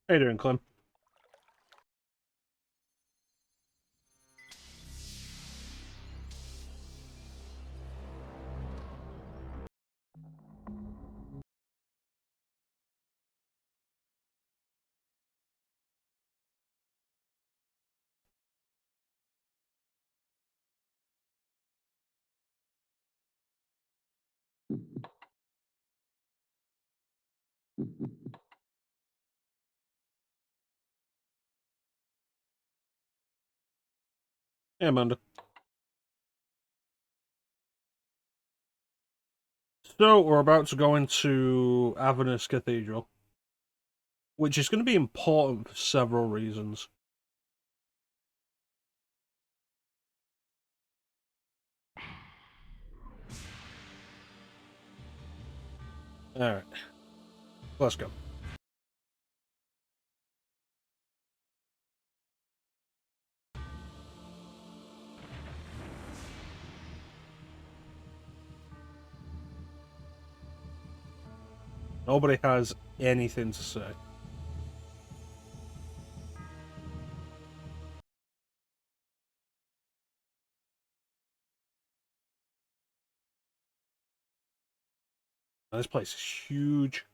How you doing, Clem? Hey, Amanda. So, we're about to go into Avernus Cathedral, which is going to be important for several reasons. Alright, let's go. Nobody has anything to say. This place is huge.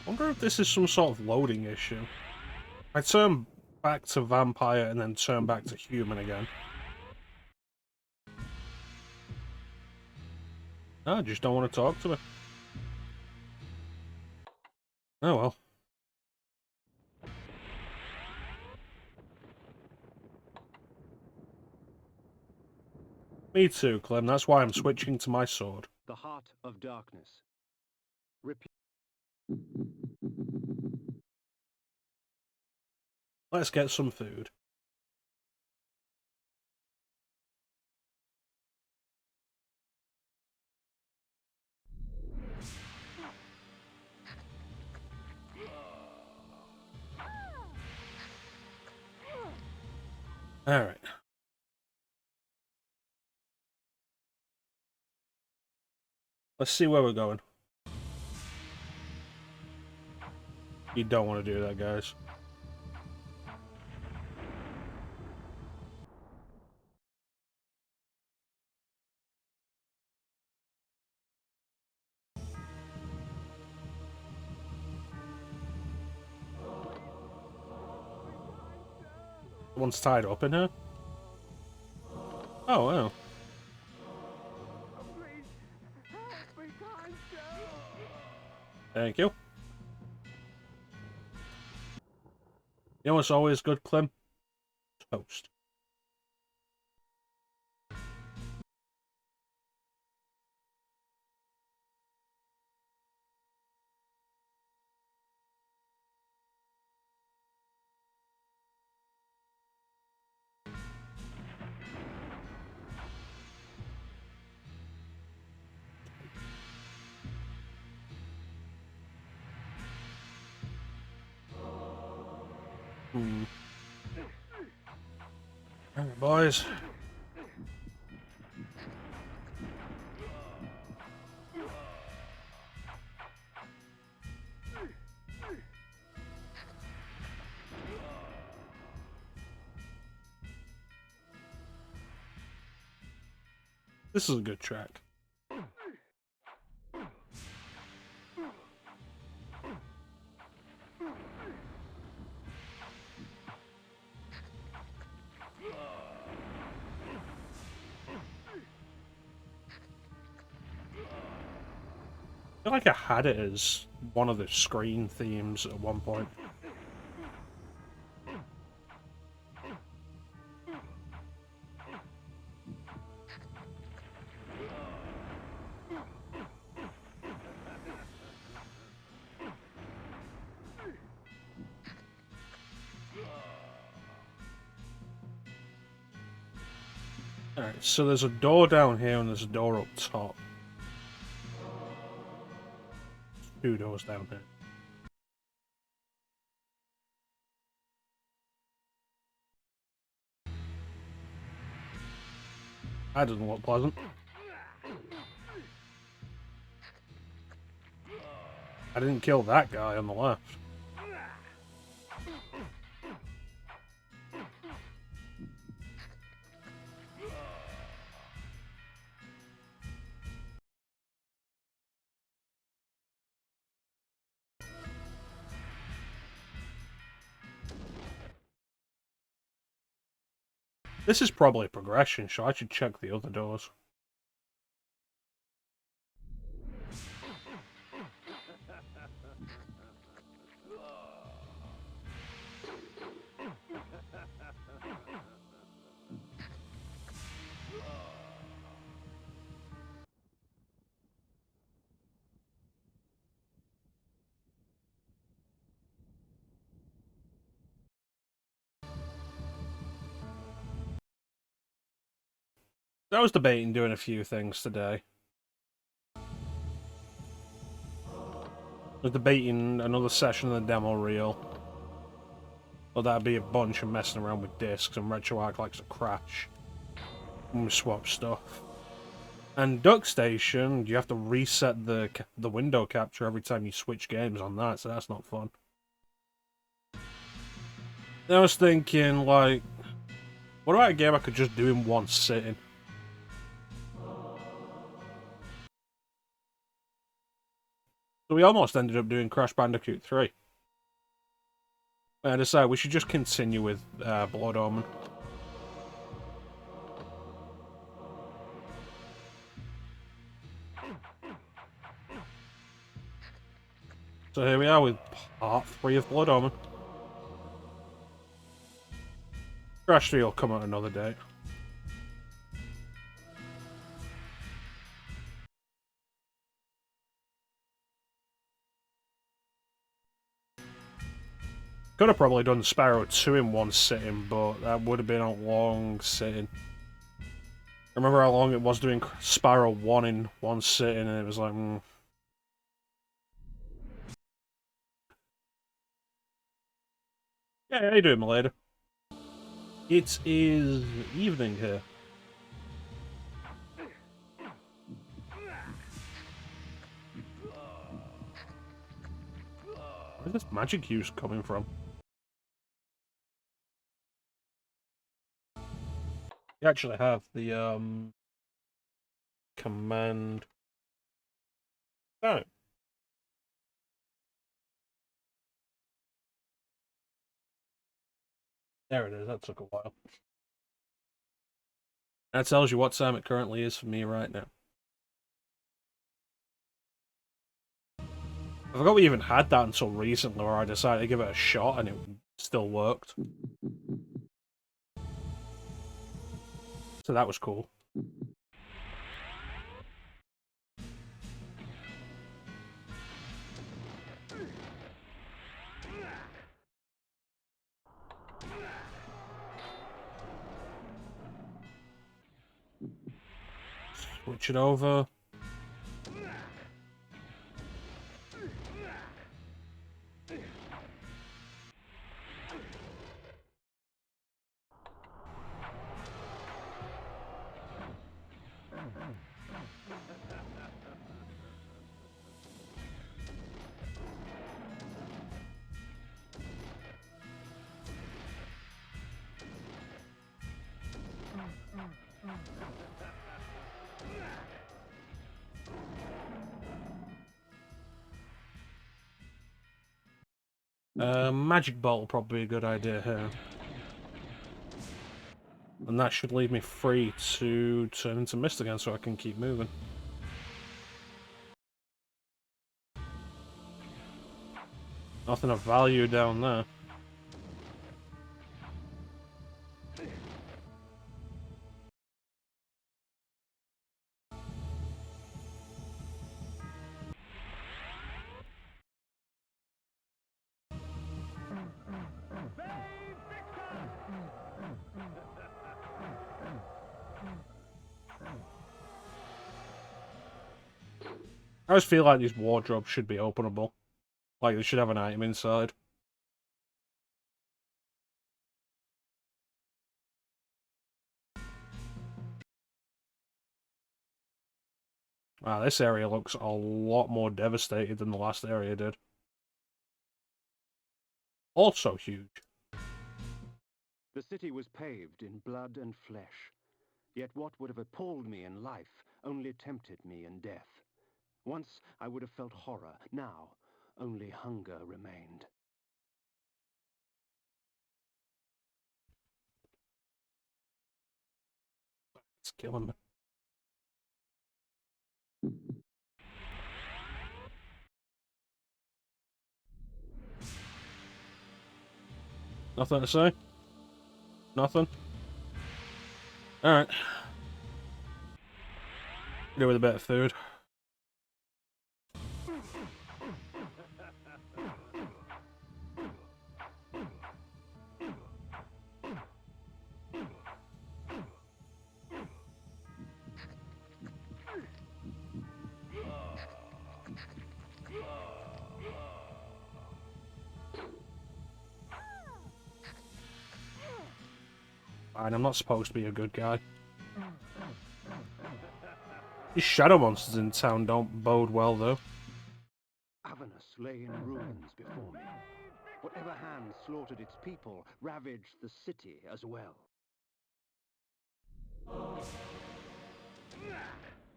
I wonder if this is some sort of loading issue. I turn back to vampire and then turn back to human again. No, I just don't want to talk to me. Oh well. Me too, Clem. That's why I'm switching to my sword. The heart of darkness. Let's get some food. Alright. Let's see where we're going. You don't want to do that, guys. Someone's tied up in here? Oh, wow. Thank you. You know what's always good, Clem? Toast. Alright, boys. This is a good track. I feel like I had it as one of the screen themes at one point. Alright, so there's a door down here and there's a door up top. Two doors down here. That doesn't look pleasant. I didn't kill that guy on the left. This is probably progression, so I should check the other doors. I was debating doing a few things today. I was debating another session of the demo reel. Or that'd be a bunch of messing around with discs, and RetroArch likes to crash when we swap stuff. And Duck Station, you have to reset the window capture every time you switch games on that, so that's not fun. I was thinking, like, what about a game I could just do in one sitting? So we almost ended up doing Crash Bandicoot 3. I decided we should just continue with Blood Omen. So here we are with part 3 of Blood Omen. Crash 3 will come out another day. Could have probably done Sparrow 2 in one sitting, but that would have been a long sitting. I remember how long it was doing Sparrow 1 in one sitting, and it was like, Yeah, how you doing, my lady? It is evening here. Where's this magic use coming from? You actually have the, command... Oh. There it is, that took a while. That tells you what time it currently is for me right now. I forgot we even had that until recently, where I decided to give it a shot and it still worked. So that was cool. Switch it over. Magic Ball will probably be a good idea here. And that should leave me free to turn into mist again so I can keep moving. Nothing of value down there. I always feel like these wardrobes should be openable. Like, they should have an item inside. Wow, this area looks a lot more devastated than the last area did. Also huge. The city was paved in blood and flesh. Yet what would have appalled me in life only tempted me in death. Once I would have felt horror. Now, only hunger remained. It's killing me. Nothing to say? Nothing? Alright. Do with a bit of food. Fine, I'm not supposed to be a good guy. These shadow monsters in town don't bode well, though. Avernus lay in ruins before me. Whatever hand slaughtered its people ravaged the city as well.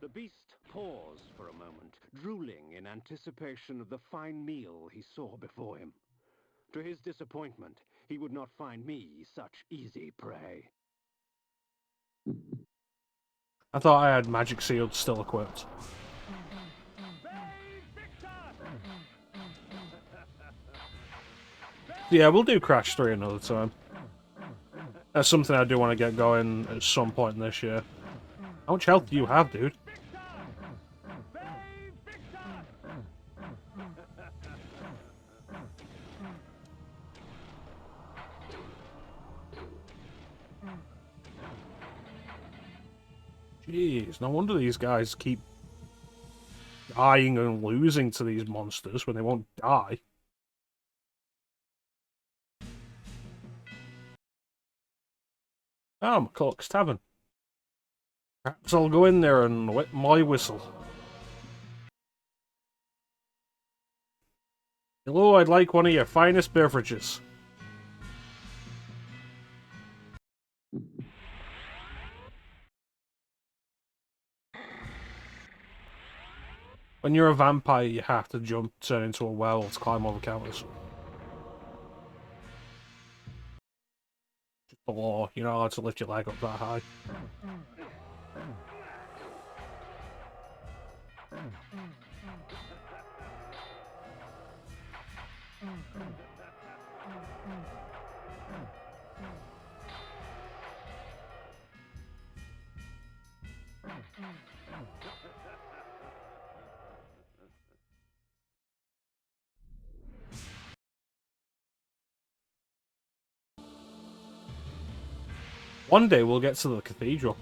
The beast paused for a moment, drooling in anticipation of the fine meal he saw before him. To his disappointment, he would not find me such easy prey. I thought I had magic shields still equipped. Yeah, we'll do Crash 3 another time. That's something I do want to get going at some point this year. How much health do you have, dude? Jeez, no wonder these guys keep dying and losing to these monsters when they won't die. Oh, McCulloch's Tavern. Perhaps I'll go in there and wet my whistle. Hello, I'd like one of your finest beverages. When you're a vampire, you have to turn into a werewolf to climb over counters. Just the law. You're not allowed to lift your leg up that high. One day we'll get to the cathedral.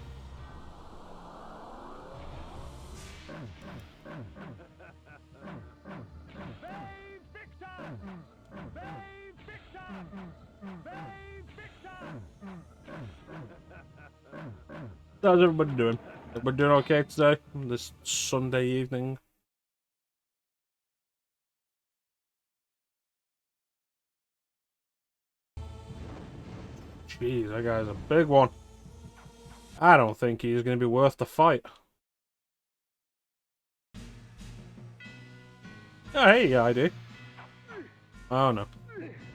How's everybody doing? We're doing okay today, this Sunday evening. Jeez, that guy's a big one. I don't think he's going to be worth the fight. Oh, hey, yeah, I do. Oh, no.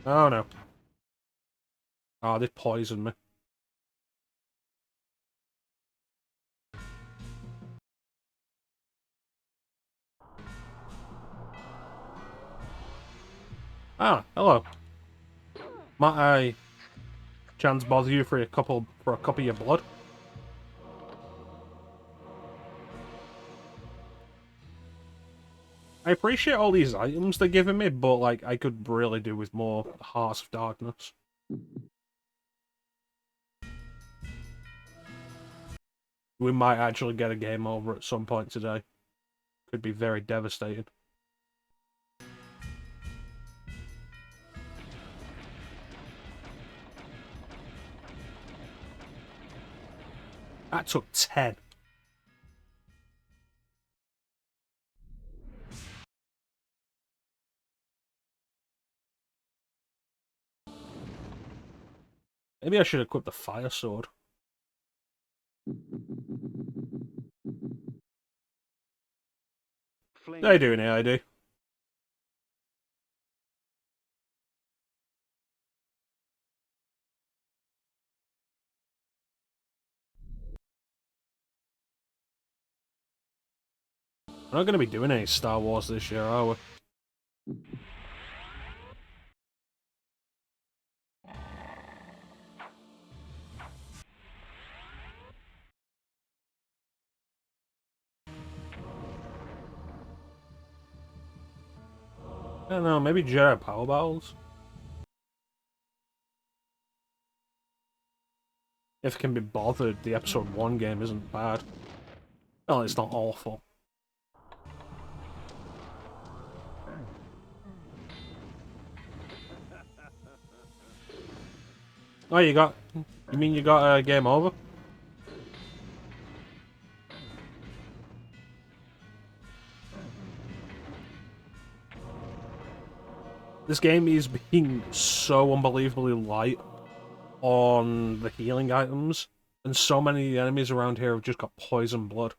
Oh, no. Oh, they poisoned me. Ah, hello. Might I chance bother you for a cup of your blood? I appreciate all these items they're giving me, but like I could really do with more Hearts of Darkness. We might actually get a game over at some point today. could be very devastating. That took 10. Maybe I should equip the fire sword. How you doing, AID? We're not going to be doing any Star Wars this year, are we? I don't know, maybe Jedi Power Battles? If it can be bothered, the Episode 1 game isn't bad. Well, it's not awful. Oh, you got... You mean you got a game over? This game is being so unbelievably light on the healing items, and so many of the enemies around here have just got poison blood.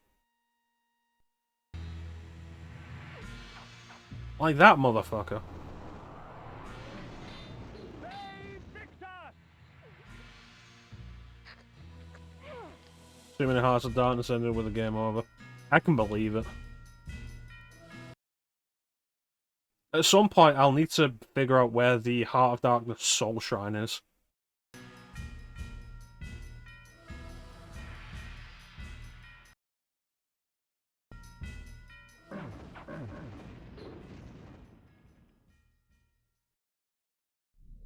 Like that motherfucker. Too many Hearts of Darkness ended with a game over. I can believe it. At some point, I'll need to figure out where the Heart of Darkness Soul Shrine is.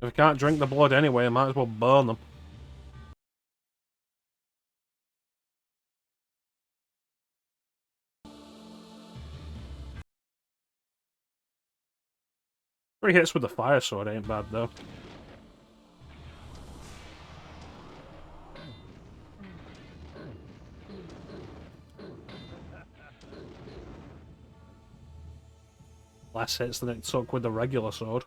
If I can't drink the blood anyway, I might as well burn them. Three hits with the fire sword ain't bad though. Less hits than it took with the regular sword.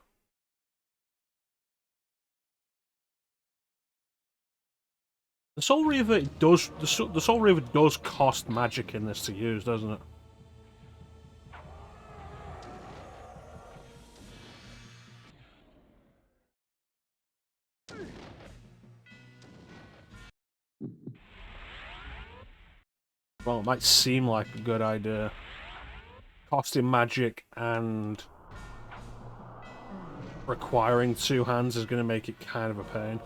The Soul Reaver does the Soul Reaver does cost magic in this to use, doesn't it? Well, it might seem like a good idea. Costing magic and requiring two hands is going to make it kind of a pain.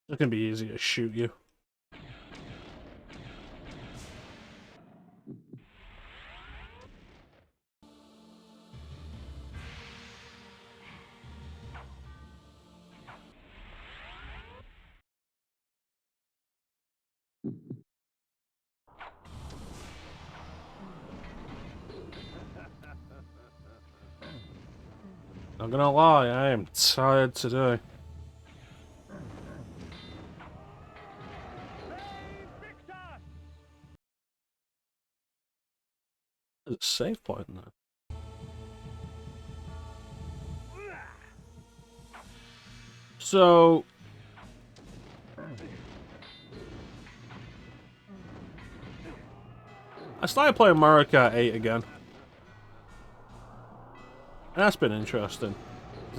It's going to be easy to shoot you. Not gonna lie, I am tired today. There's a save point in there. So... I started playing Mario Kart 8 again. And that's been interesting.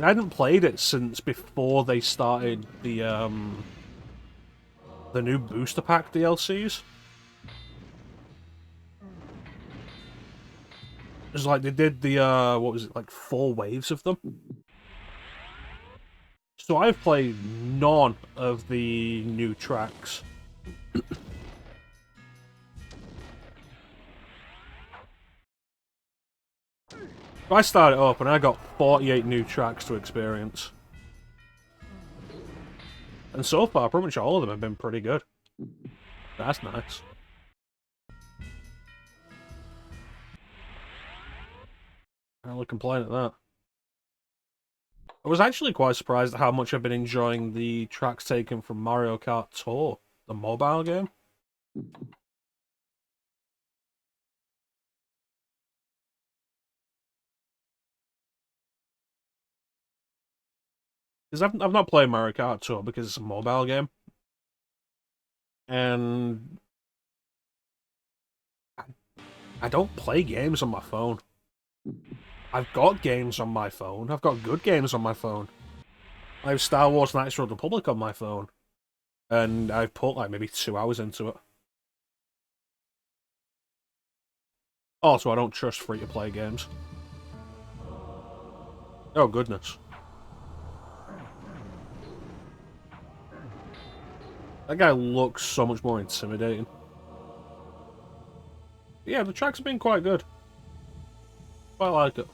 I hadn't played it since before they started the the new booster pack DLCs. It's like they did the, what was it, like 4 waves of them? So I've played none of the new tracks. I started up and I got 48 new tracks to experience. And so far, pretty much all of them have been pretty good. That's nice. I don't complain at that. I was actually quite surprised at how much I've been enjoying the tracks taken from Mario Kart Tour, the mobile game. Because I've not played Mario Kart Tour because it's a mobile game. And I don't play games on my phone. I've got games on my phone. I've got good games on my phone. I have Star Wars Knights of the Republic on my phone. And I've put like maybe 2 hours into it. Also, I don't trust free-to-play games. Oh, goodness. That guy looks so much more intimidating. Yeah, the tracks have been quite good. Quite like it.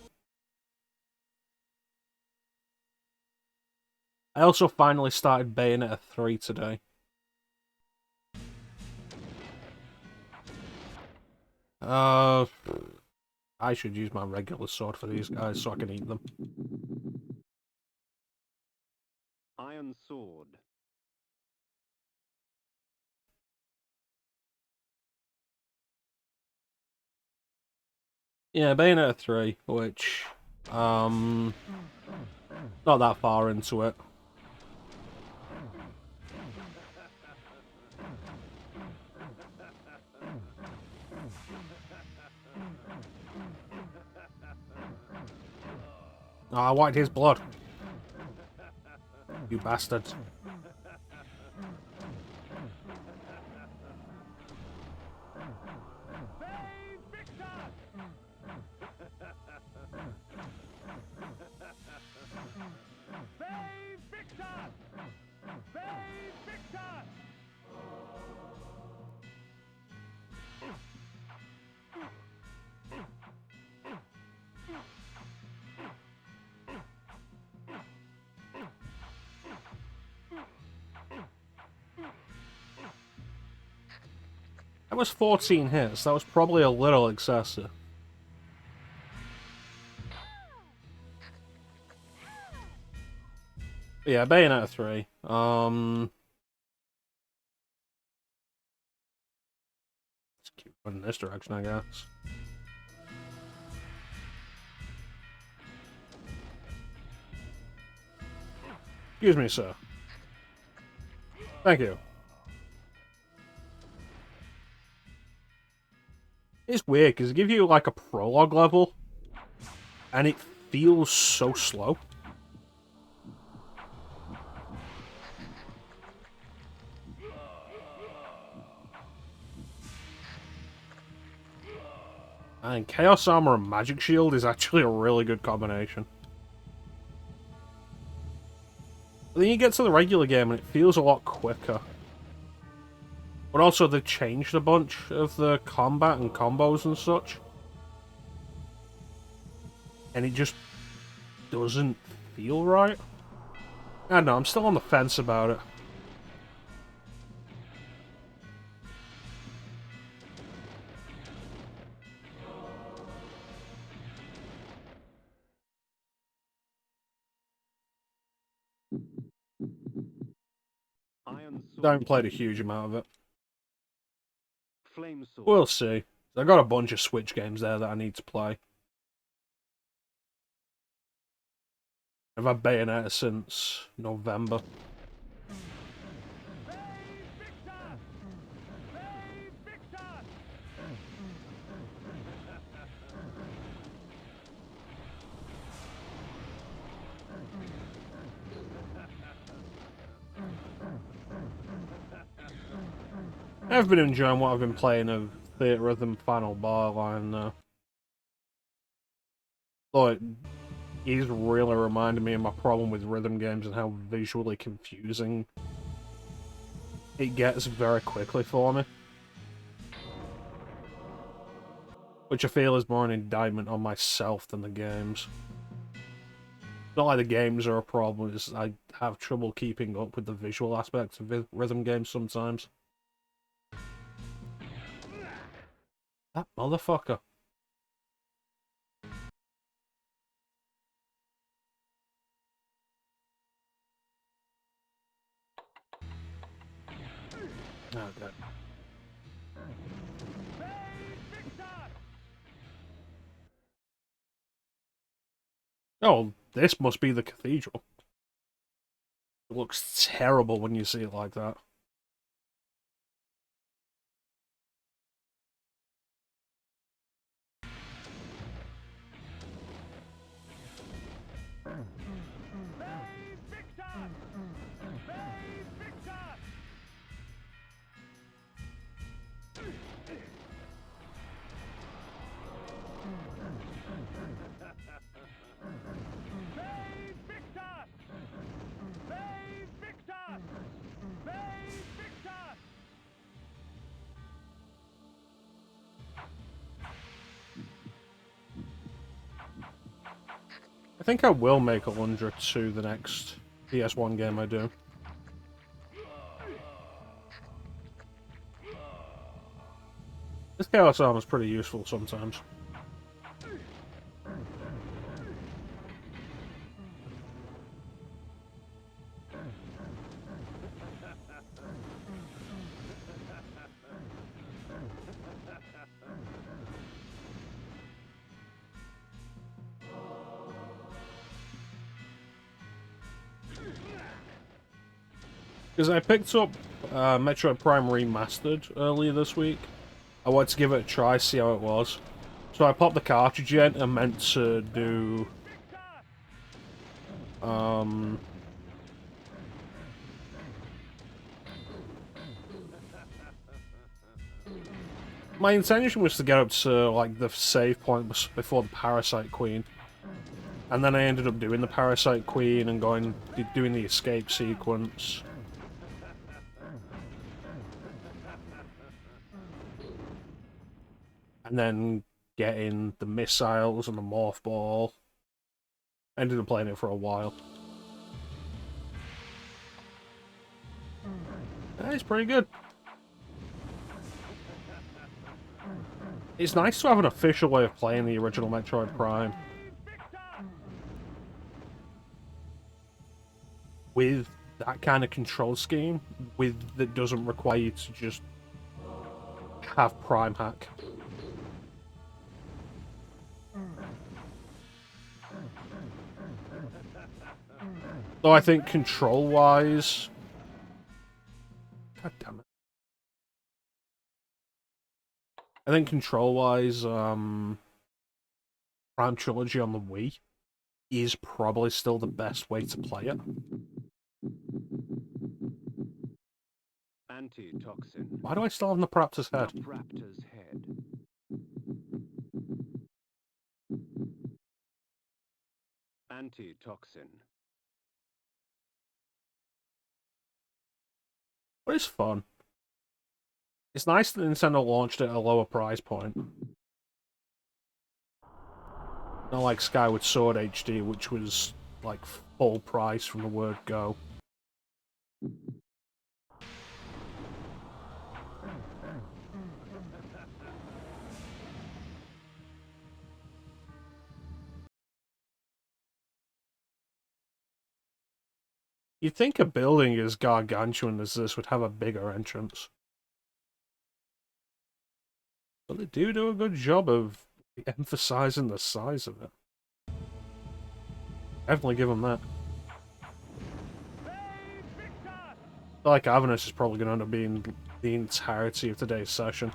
I also finally started Bayonetta 3 today. I should use my regular sword for these guys so I can eat them. Iron sword. Yeah, Bayonetta 3, which, not that far into it. Oh, I wiped his blood. You bastards. That was 14 hits. That was probably a little excessive. But yeah, Bayonetta 3. Let's keep going in this direction, I guess. Excuse me, sir. Thank you. It's weird, because it gives you, like, a prologue level, and it feels so slow. And Chaos Armor and Magic Shield is actually a really good combination. But then you get to the regular game, and it feels a lot quicker. But also, they've changed a bunch of the combat and combos and such. And it just doesn't feel right. I don't know, I'm still on the fence about it. Iron sword. I haven't played a huge amount of it. Flame sword. We'll see. I've got a bunch of Switch games there that I need to play. I've had Bayonetta since November. I've been enjoying what I've been playing of Theatre Rhythm Final Barline though. Like, he's really reminded me of my problem with rhythm games and how visually confusing it gets very quickly for me. Which I feel is more an indictment on myself than the games. It's not like the games are a problem, it's I have trouble keeping up with the visual aspects of rhythm games sometimes. That motherfucker. Oh, God. Oh, this must be the cathedral. It looks terrible when you see it like that. I think I will make 100 to the next PS1 game I do. This Chaos Armor is pretty useful sometimes. Because I picked up Metroid Prime Remastered earlier this week. I wanted to give it a try, see how it was. So I popped the cartridge in and meant to do... My intention was to get up to, like, the save point before the Parasite Queen. And then I ended up doing the Parasite Queen and doing the escape sequence. And then getting the missiles and the morph ball. Ended up playing it for a while. It's pretty good. It's nice to have an official way of playing the original Metroid Prime. With that kind of control scheme, that doesn't require you to just have Prime Hack. Though I think control-wise... God damn it. I think control-wise, Prime Trilogy on the Wii is probably still the best way to play it. Antitoxin. Why do I still have the Raptor's head? Raptor's head. Antitoxin. But it's fun. It's nice that Nintendo launched it at a lower price point. Not like Skyward Sword HD, which was like full price from the word go. You'd think a building as gargantuan as this would have a bigger entrance. But they do a good job of emphasizing the size of it. Definitely give them that. I feel like Avernus is probably going to end up being the entirety of today's session.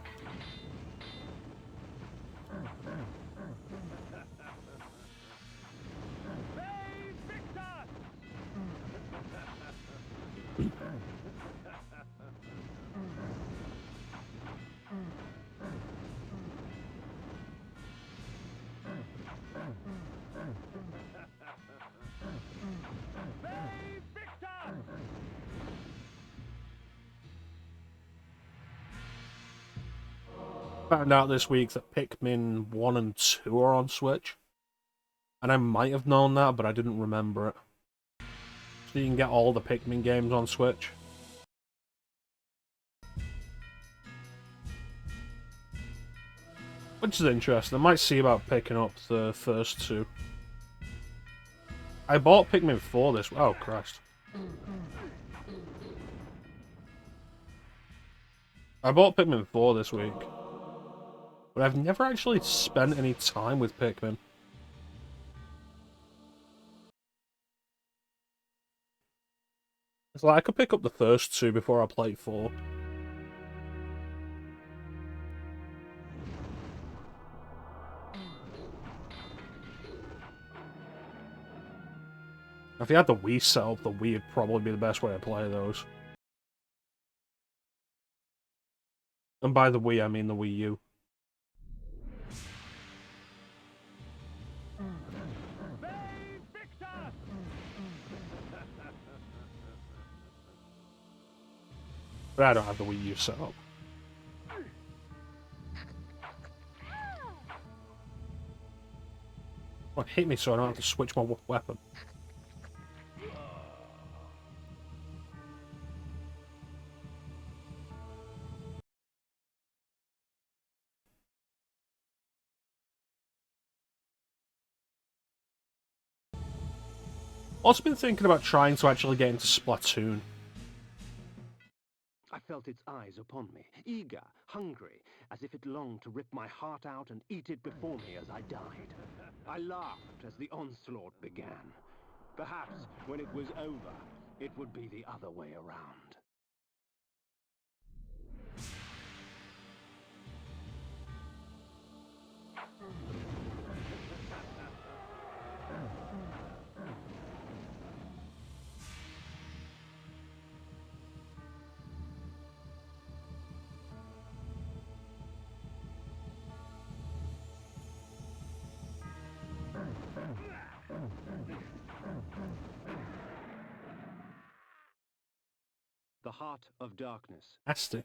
Found out this week that Pikmin 1 and 2 are on Switch. And I might have known that, but I didn't remember it. So you can get all the Pikmin games on Switch. Which is interesting. I might see about picking up the first two. I bought Pikmin 4 this... Oh, Christ. I bought Pikmin 4 this week. But I've never actually spent any time with Pikmin. It's like I could pick up the first two before I play 4. If you had the Wii set up, the Wii would probably be the best way to play those. And by the Wii, I mean the Wii U. But I don't have the Wii U set up. Oh, hit me so I don't have to switch my weapon. Also been thinking about trying to actually get into Splatoon. I felt its eyes upon me, eager, hungry, as if it longed to rip my heart out and eat it before me as I died. I laughed as the onslaught began. Perhaps, when it was over, it would be the other way around. The Heart of Darkness. Nasty.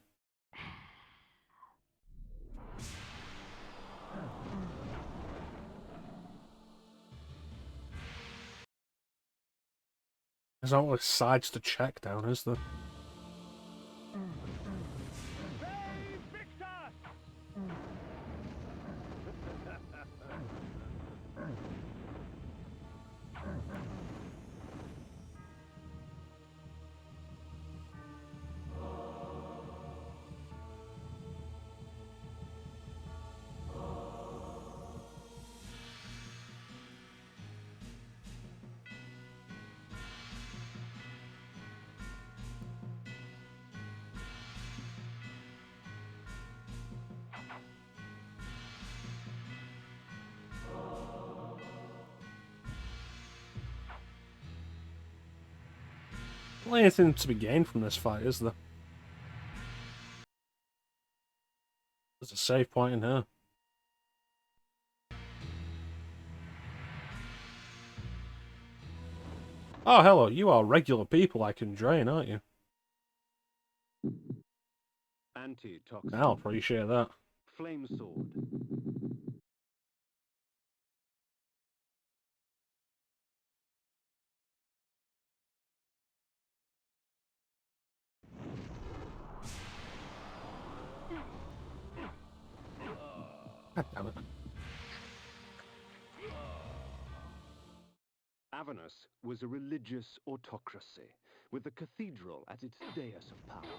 There's not like sides to check down, is there? Not anything to be gained from this fight, is there? There's a save point in here. Oh, hello. You are regular people I can drain, aren't you? Anti-toxic. I'll appreciate that. Flame sword. God damn it. Avernus was a religious autocracy, with the cathedral as its dais of power.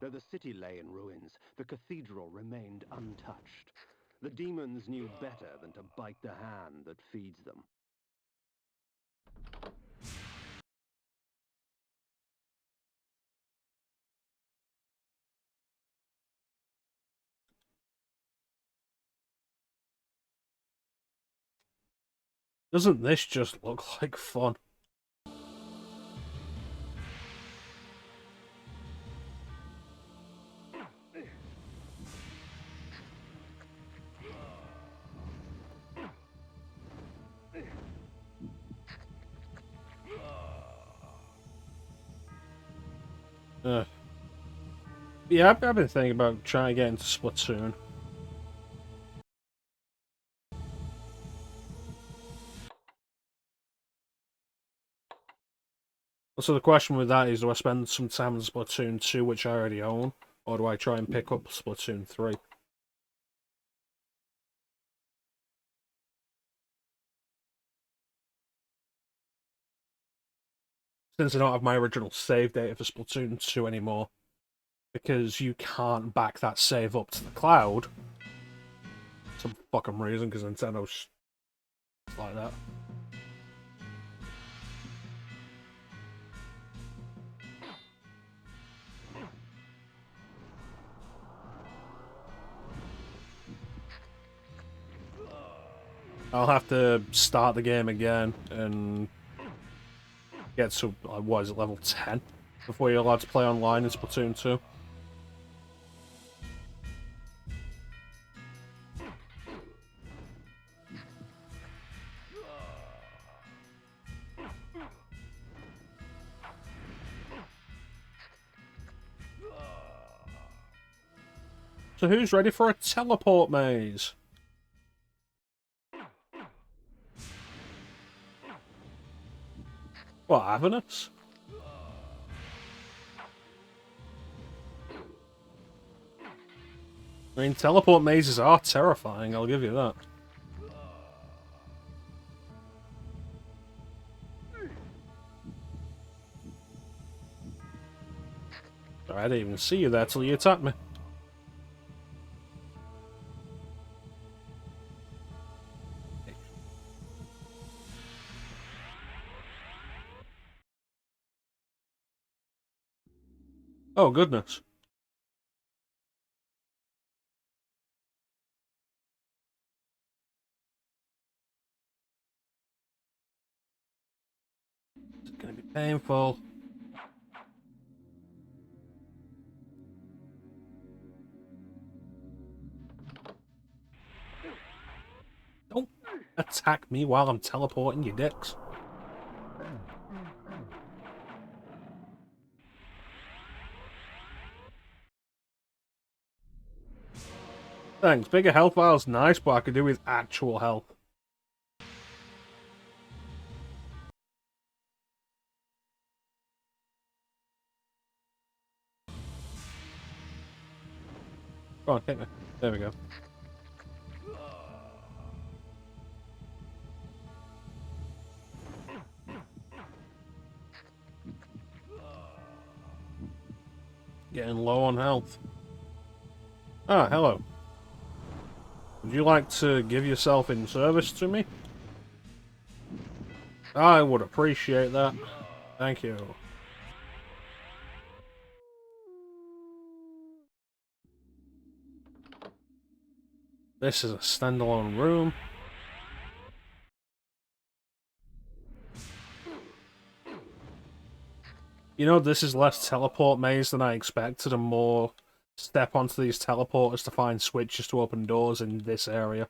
Though the city lay in ruins, the cathedral remained untouched. The demons knew better than to bite the hand that feeds them. Doesn't this just look like fun? Yeah, I've been thinking about trying to get into Splatoon. So the question with that is, do I spend some time on Splatoon 2, which I already own, or do I try and pick up Splatoon 3? Since I don't have my original save data for Splatoon 2 anymore, because you can't back that save up to the cloud, for some fucking reason, because Nintendo's like that. I'll have to start the game again and get to, what is it, level 10? Before you're allowed to play online in Splatoon 2. So who's ready for a teleport maze? What, Avernus? I mean, teleport mazes are terrifying, I'll give you that. I didn't even see you there till you attacked me. Oh, goodness. It's gonna be painful. Don't attack me while I'm teleporting, you dicks. Thanks, bigger health vial's nice, but I could do with actual health. Go on, hit me. There we go. Getting low on health. Ah, hello. Would you like to give yourself in service to me? I would appreciate that. Thank you. This is a standalone room. You know, this is less teleport maze than I expected, and more step onto these teleporters to find switches to open doors in this area.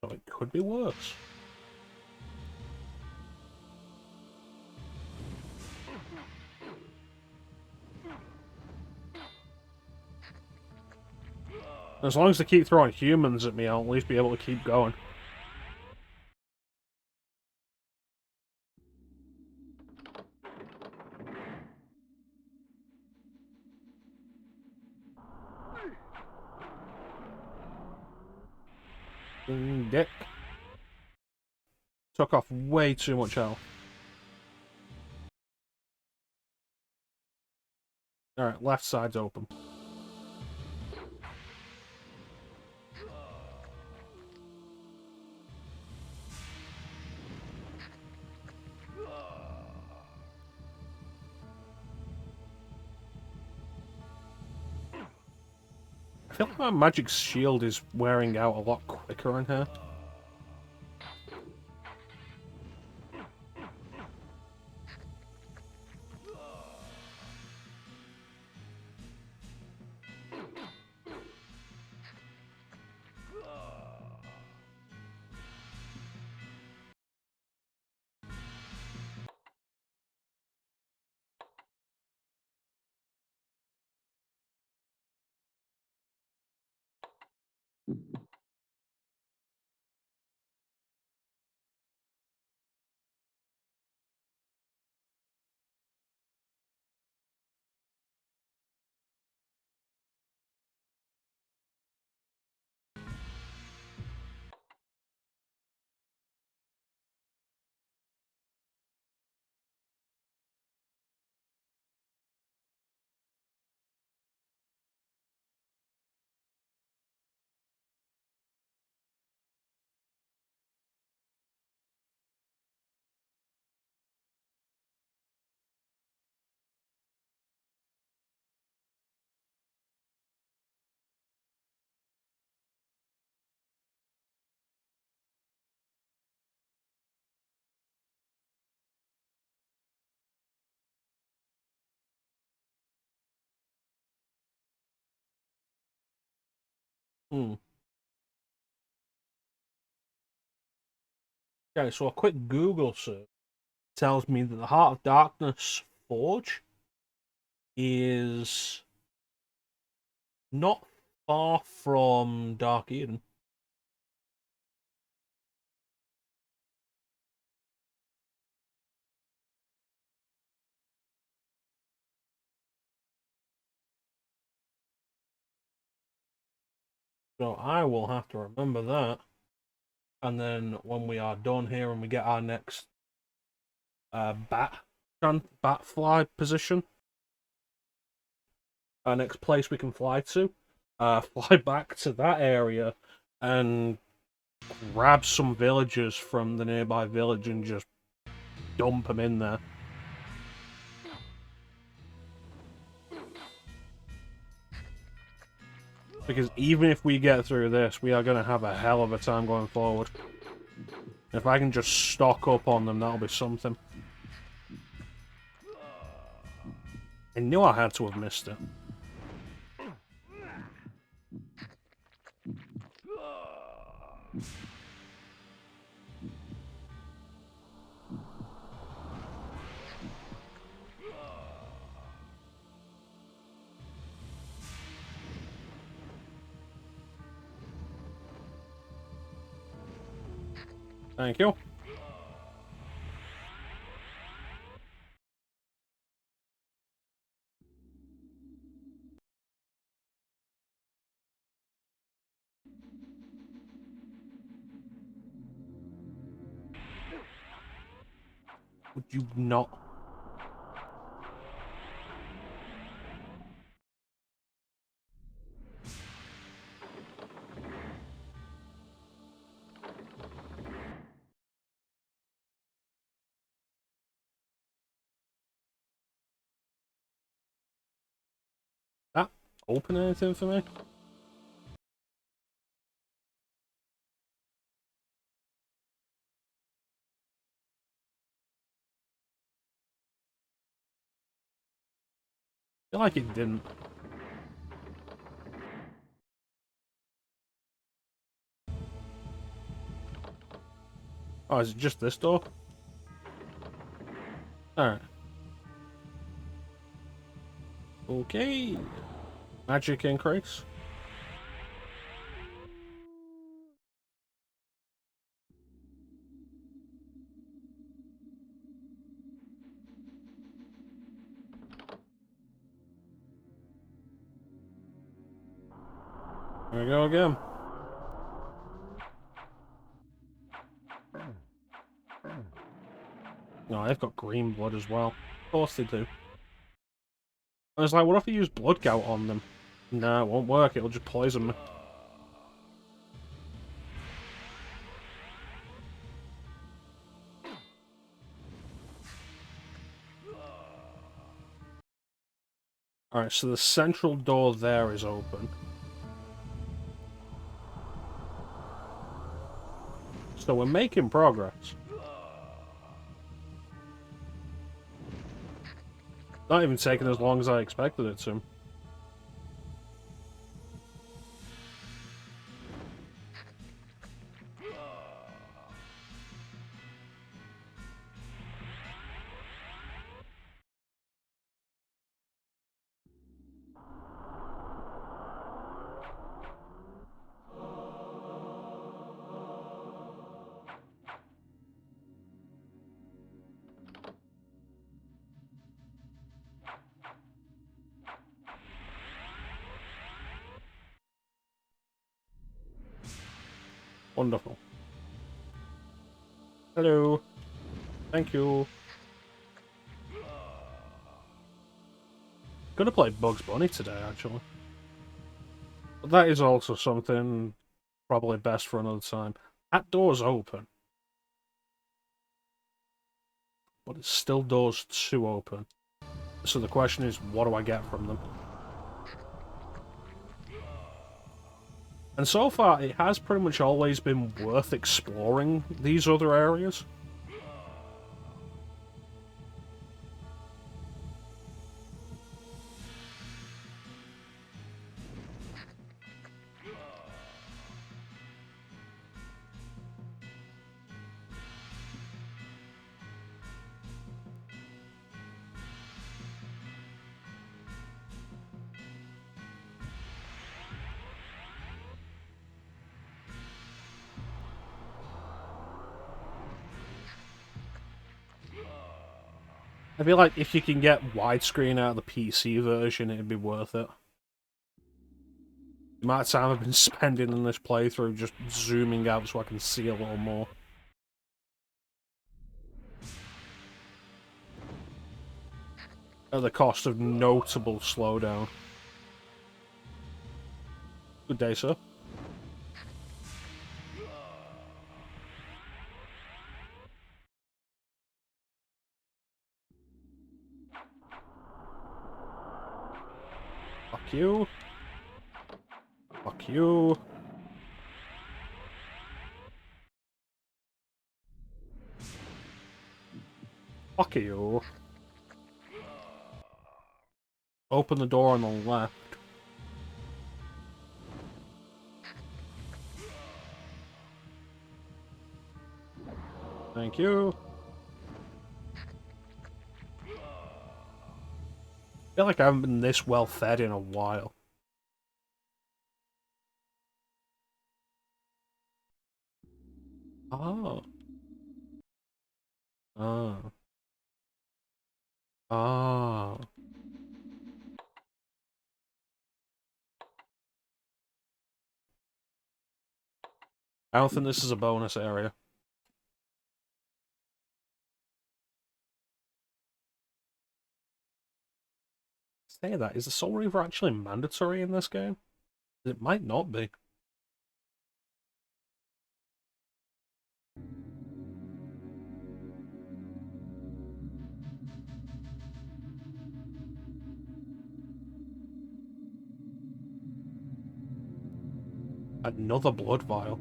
So it could be worse. As long as they keep throwing humans at me, I'll at least be able to keep going. Dick. Took off way too much health. Alright, left side's open. I feel like my magic shield is wearing out a lot quicker in here. Hmm. Okay, so a quick Google search tells me that the Heart of Darkness Forge is not far from Dark Eden. So I will have to remember that. And then when we are done here and we get our next bat fly position, our next place we can fly to, fly back to that area and grab some villagers from the nearby village and just dump them in there. Because even if we get through this, we are going to have a hell of a time going forward. If I can just stock up on them, that'll be something. I knew I had to have missed it. Thank you. Would you not? That open anything for me? I feel like it didn't. Oh, is it just this door? Alright. Okay. Magic increase. There we go again. No, they've got green blood as well. Of course they do. I was like, what if I use blood gout on them? No, it won't work. It'll just poison me. Alright, so the central door there is open. So we're making progress. Not even taking as long as I expected it to. Wonderful. Hello. Thank you. Gonna play Bugs Bunny today, actually. But that is also something probably best for another time. That door's open. But it's still doors to open. So the question is, what do I get from them? And so far, it has pretty much always been worth exploring these other areas. I feel like if you can get widescreen out of the PC version, it'd be worth it. The amount of time I've been spending in this playthrough just zooming out so I can see a little more. At the cost of notable slowdown. Good day, sir. Fuck you. Fuck you. Fuck you. Open the door on the left. Thank you. I feel like I haven't been this well fed in a while. Oh. Oh. Oh. I don't think this is a bonus area. Say that, is the Soul Reaver actually mandatory in this game? It might not be. Another blood vial.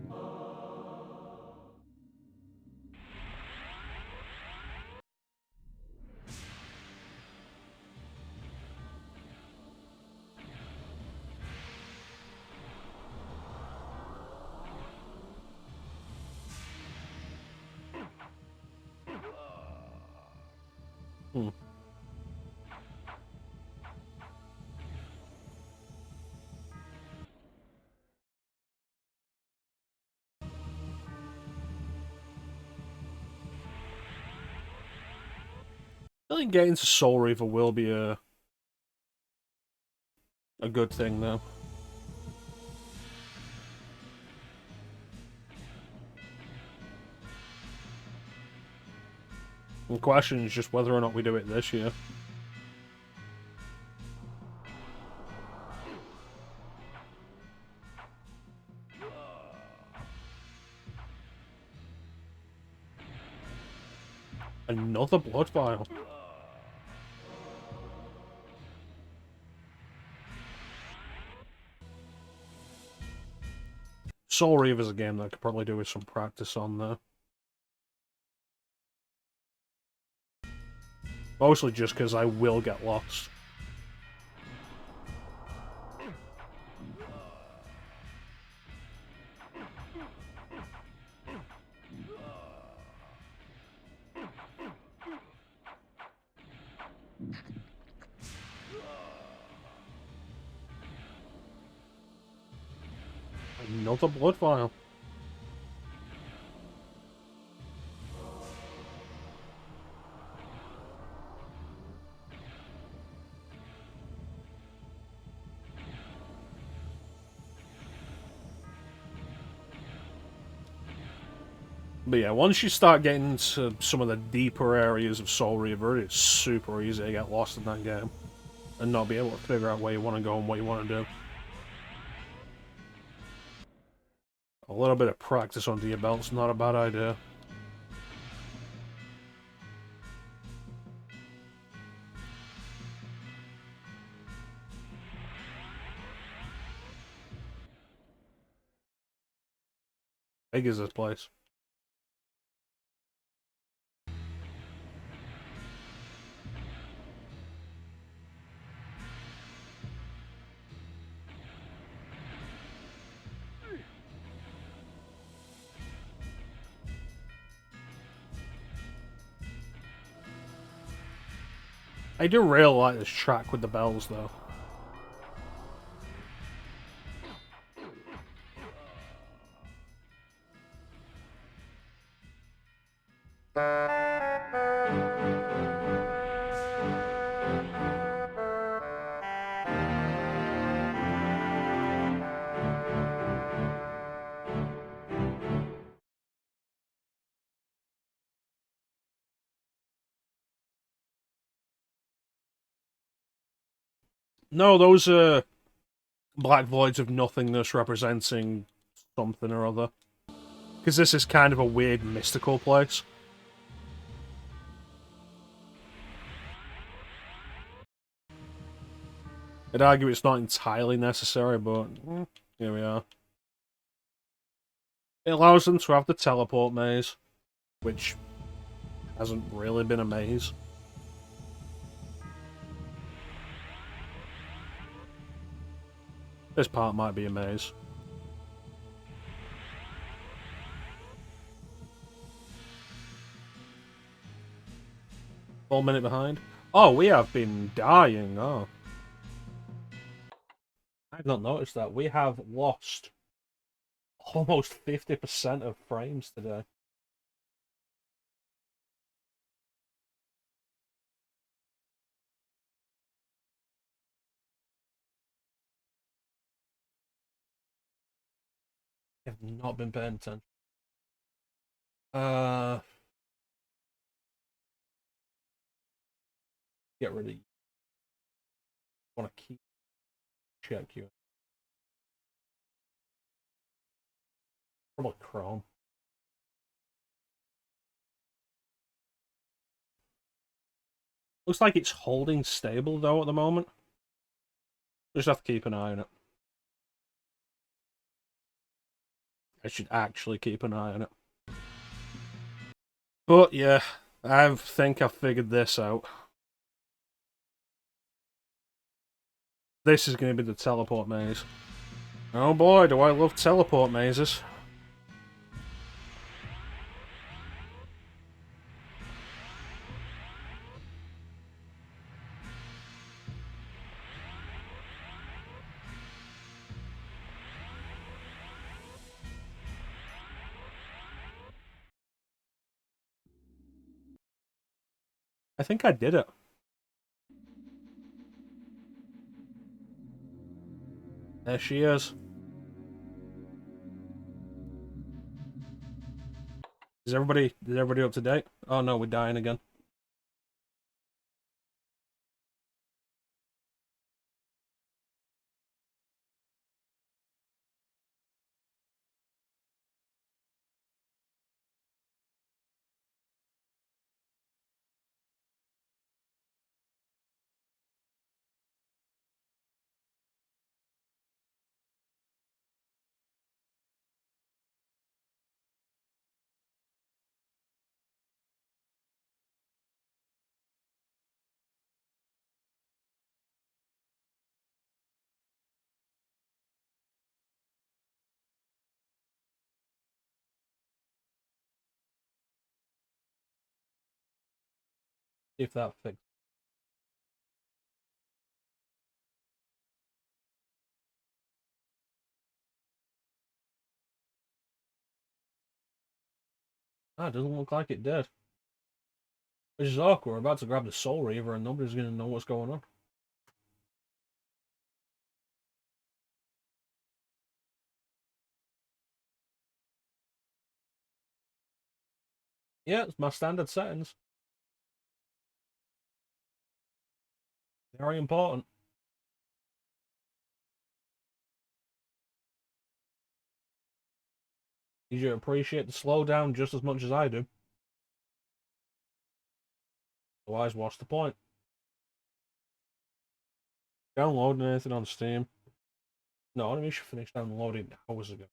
Hmm. I think getting to Soul Reaver will be a good thing, though. The question is just whether or not we do it this year. Another blood vial. Soul Reaver's a game that I could probably do with some practice on there. Mostly just because I will get lost. Another blood vial. But yeah, once you start getting into some of the deeper areas of Soul Reaver, it's super easy to get lost in that game. And not be able to figure out where you want to go and what you want to do. A little bit of practice under your belt's not a bad idea. How big is this place? I do really like this track with the bells, though. No, those are black voids of nothingness representing something or other. Because this is kind of a weird mystical place. I'd argue it's not entirely necessary, but here we are. It allows them to have the teleport maze, which hasn't really been a maze. This part might be a maze. 1 minute behind. Oh, we have been dying. Oh. I've not noticed that. We have lost almost 50% of frames today. I have not been paying attention. Get rid of you. Want to keep check you. Probably Chrome. Looks like it's holding stable though at the moment. Just have to keep an eye on it. I should actually keep an eye on it. But yeah, I think I've figured this out. This is going to be the teleport maze. Oh boy, do I love teleport mazes. I think I did it. There she is. Is everybody up to date? Oh no, we're dying again. If that fixed. Ah, it doesn't look like it did. Which is awkward. We're about to grab the Soul Reaver and nobody's going to know what's going on. Yeah, it's my standard settings. Very important. You should appreciate the slowdown just as much as I do. Otherwise, what's the point? Downloading anything on Steam? No, I should finish downloading hours ago.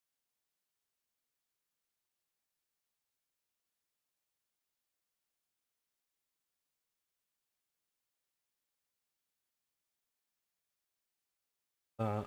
Uh,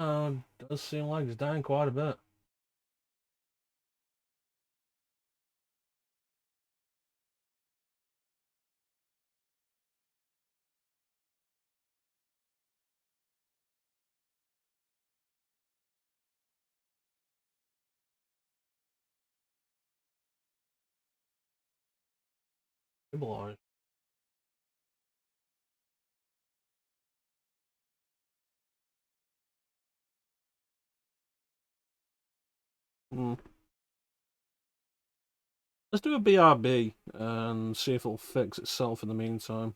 Does seem like it's down quite a bit. Stabilize. Hmm. Let's do a BRB and see if it'll fix itself in the meantime.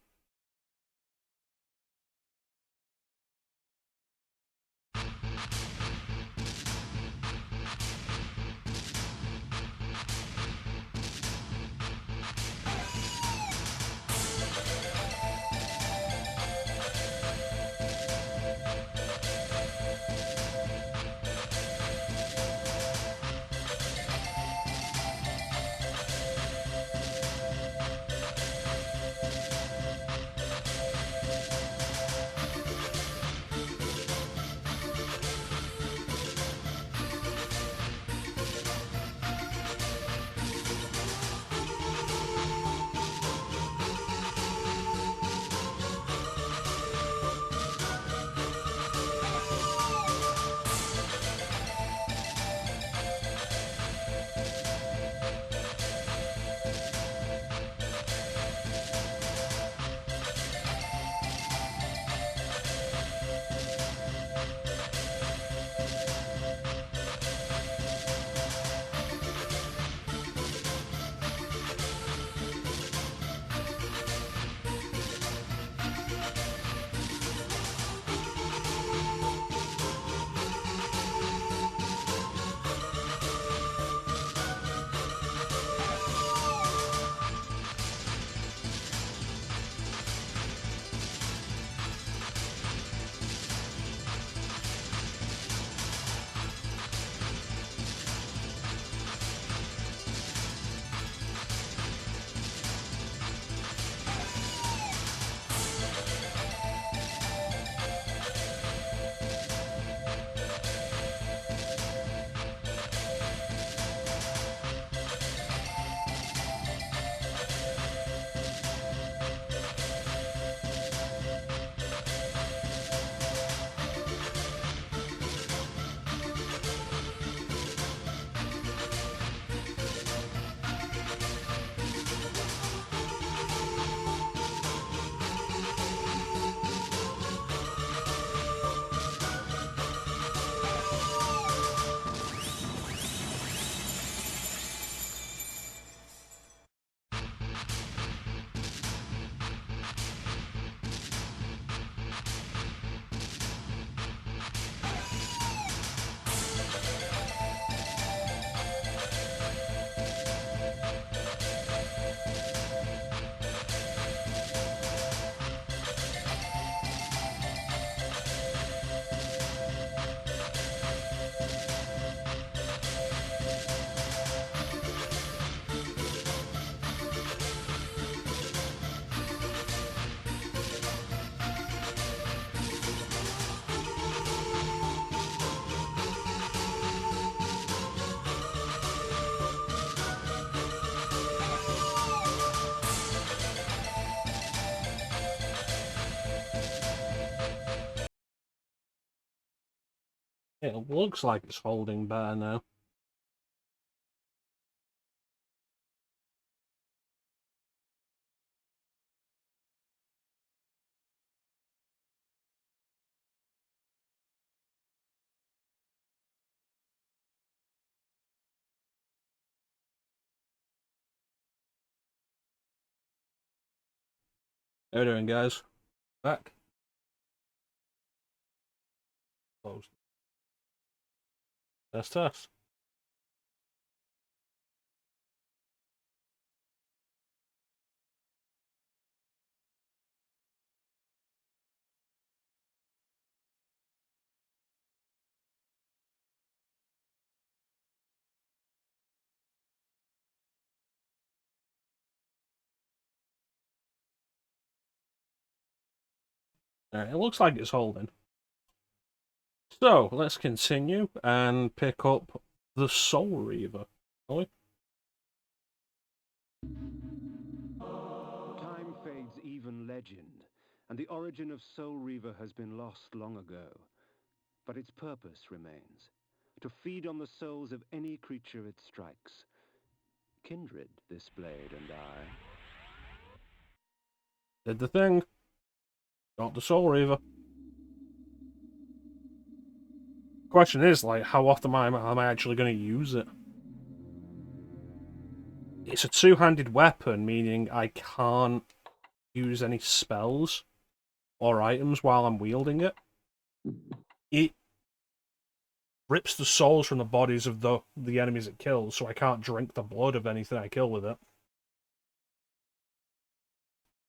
It looks like it's holding better now. How you doing, guys? Back. Closed. Test, test. Alright, it looks like it's holding. So, let's continue and pick up the Soul Reaver, shall we? Time fades even legend, and the origin of Soul Reaver has been lost long ago. But its purpose remains, to feed on the souls of any creature it strikes. Kindred, this blade and I. Did the thing. Got the Soul Reaver. Question is, like, how often am I actually going to use it? It's a two-handed weapon, meaning I can't use any spells or items while I'm wielding it. It rips the souls from the bodies of the enemies it kills, so I can't drink the blood of anything I kill with it.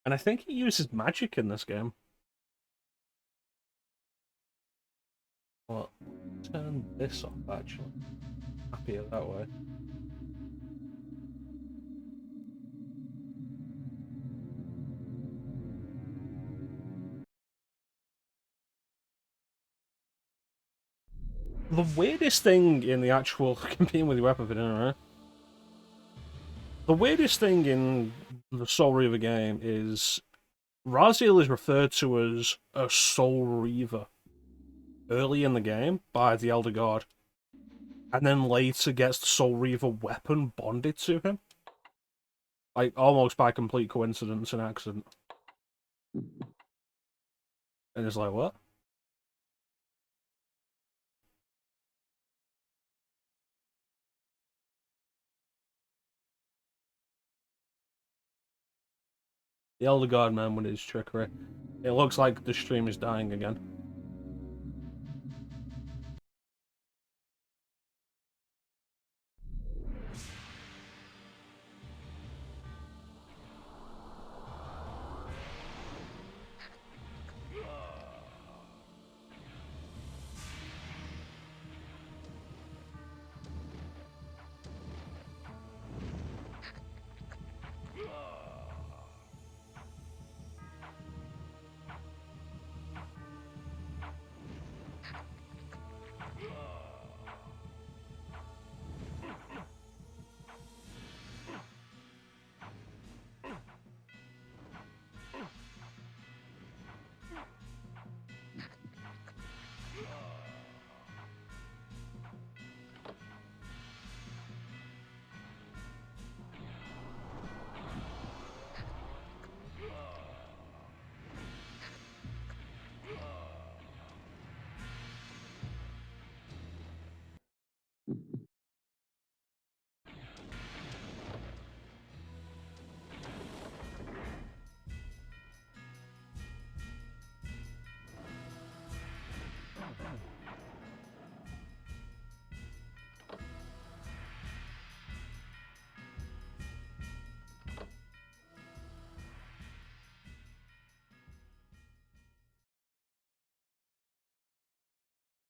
And I think it uses magic in this game. Well, turn this off, actually. Happier that way. The weirdest thing in the actual competing with your weapon for dinner, right? The weirdest thing in the Soul Reaver game is Raziel is referred to as a Soul Reaver early in the game by the Elder God, and then later gets the Soul Reaver weapon bonded to him. Like, almost by complete coincidence and accident. And it's like, what? The Elder God man with his trickery. It looks like the stream is dying again.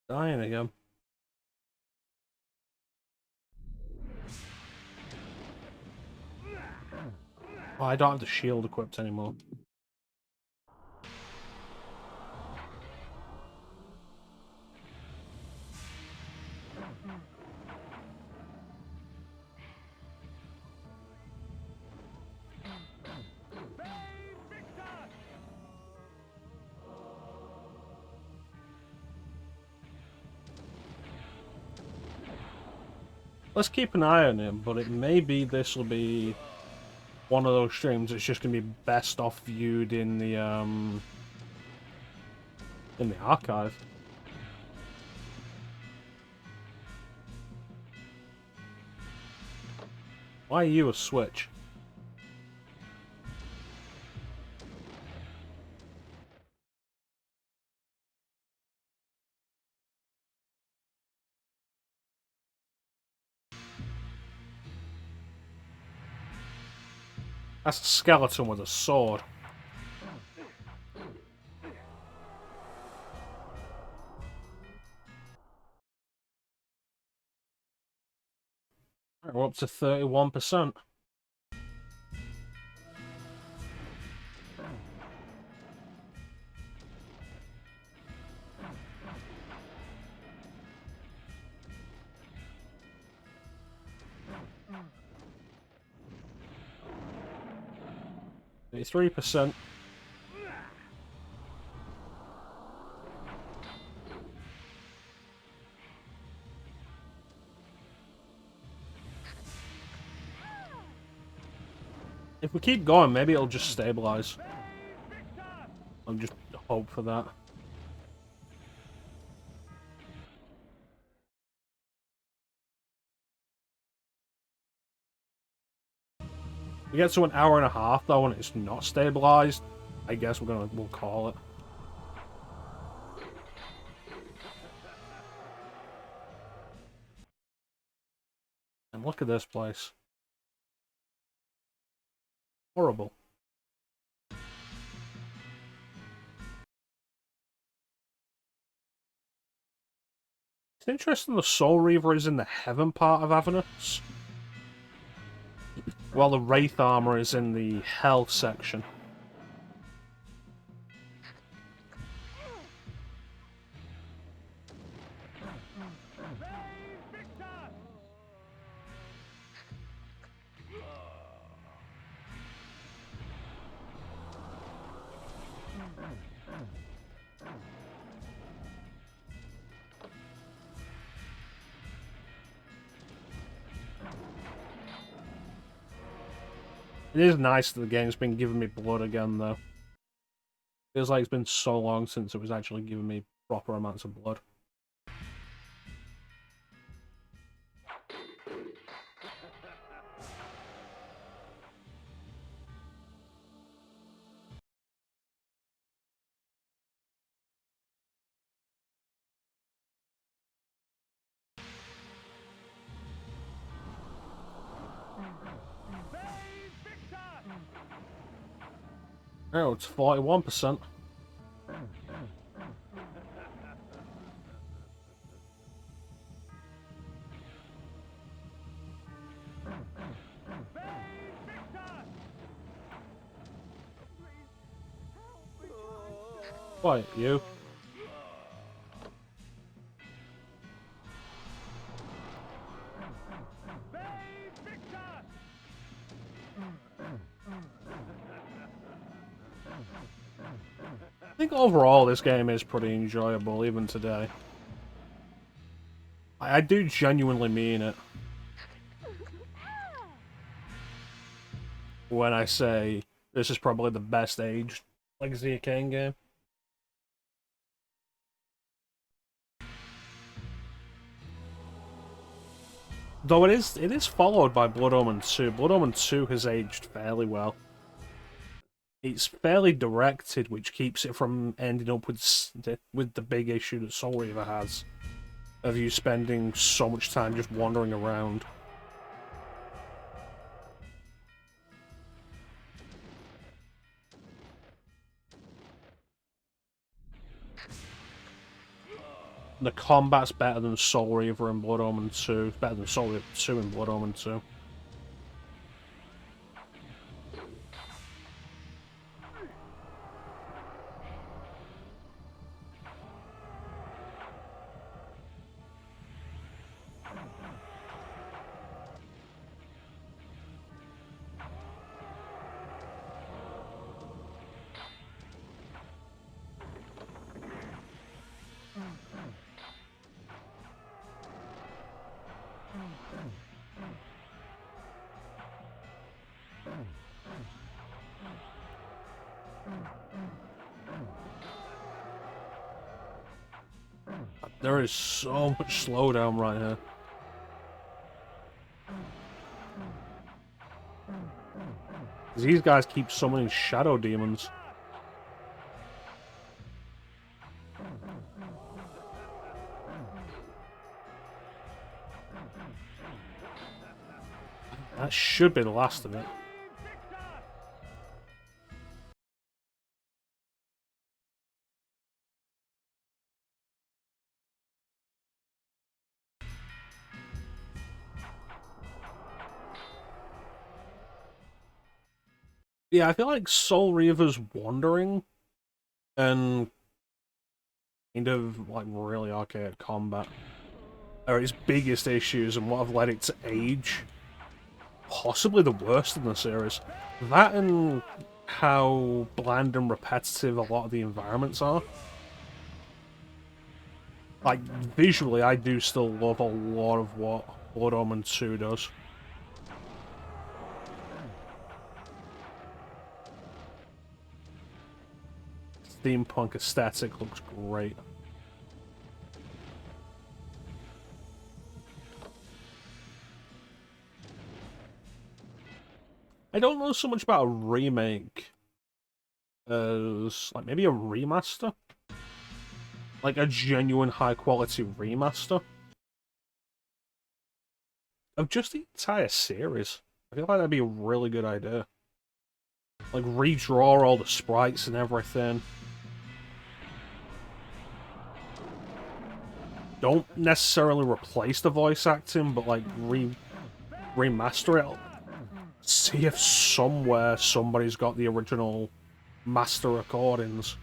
Dying again. Oh, I don't have the shield equipped anymore. Let's keep an eye on him, but it may be this will be one of those streams that's just going to be best off viewed in the archive. Why are you a Switch? That's a skeleton with a sword. Right, we're up to 31%. 3%. If we keep going, maybe it'll just stabilize. I'll just hope for that. We get to an hour and a half though, and it's not stabilized. I guess we'll call it. And look at this place. Horrible. It's interesting the Soul Reaver is in the heaven part of Avernus, while the Wraith Armor is in the hell section. It is nice that the game's been giving me blood again, though. Feels like it's been so long since it was actually giving me proper amounts of blood. Oh, it's 41%. What, you? I think overall this game is pretty enjoyable, even today. I do genuinely mean it when I say this is probably the best aged Legacy of Kain game. Though it is followed by Blood Omen 2. Blood Omen 2 has aged fairly well. It's fairly directed, which keeps it from ending up with the big issue that Soul Reaver has, of you spending so much time just wandering around. The combat's better than Soul Reaver and Blood Omen 2. Better than Soul Reaver 2 and Blood Omen 2. There is so much slowdown right here. These guys keep summoning shadow demons. That should be the last of it. Yeah, I feel like Soul Reaver's wandering and kind of like really archaic combat are its biggest issues and what have led it to age possibly the worst in the series. That and how bland and repetitive a lot of the environments are. Like, visually, I do still love a lot of what Blood Omen 2 does. Steampunk aesthetic looks great. I don't know so much about a remake as, like, maybe a remaster? Like, a genuine high-quality remaster of just the entire series. I feel like that'd be a really good idea. Like, redraw all the sprites and everything. Don't necessarily replace the voice acting, but, like, remaster it. See if somewhere somebody's got the original master recordings.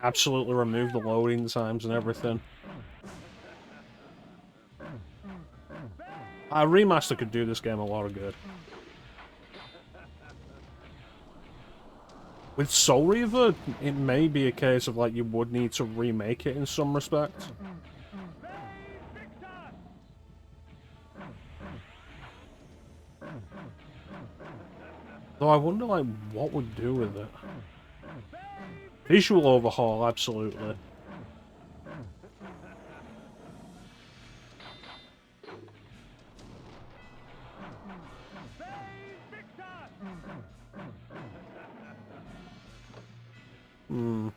Absolutely remove the loading times and everything. A remaster could do this game a lot of good. With Soul Reaver, it may be a case of, like, you would need to remake it in some respects. Though I wonder, like, what would do with it. Visual overhaul, absolutely. Hmm.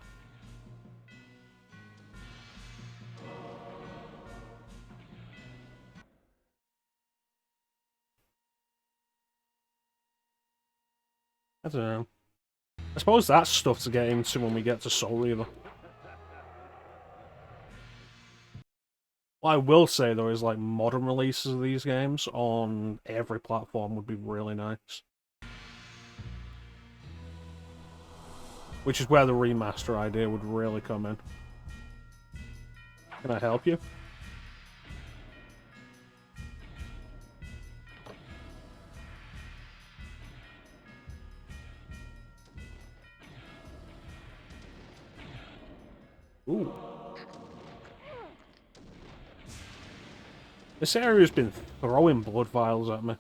I don't know. I suppose that's stuff to get into when we get to Soul Reaver. What I will say, though, is, like, modern releases of these games on every platform would be really nice. Which is where the remaster idea would really come in. Can I help you? Ooh. This area's been throwing blood vials at me.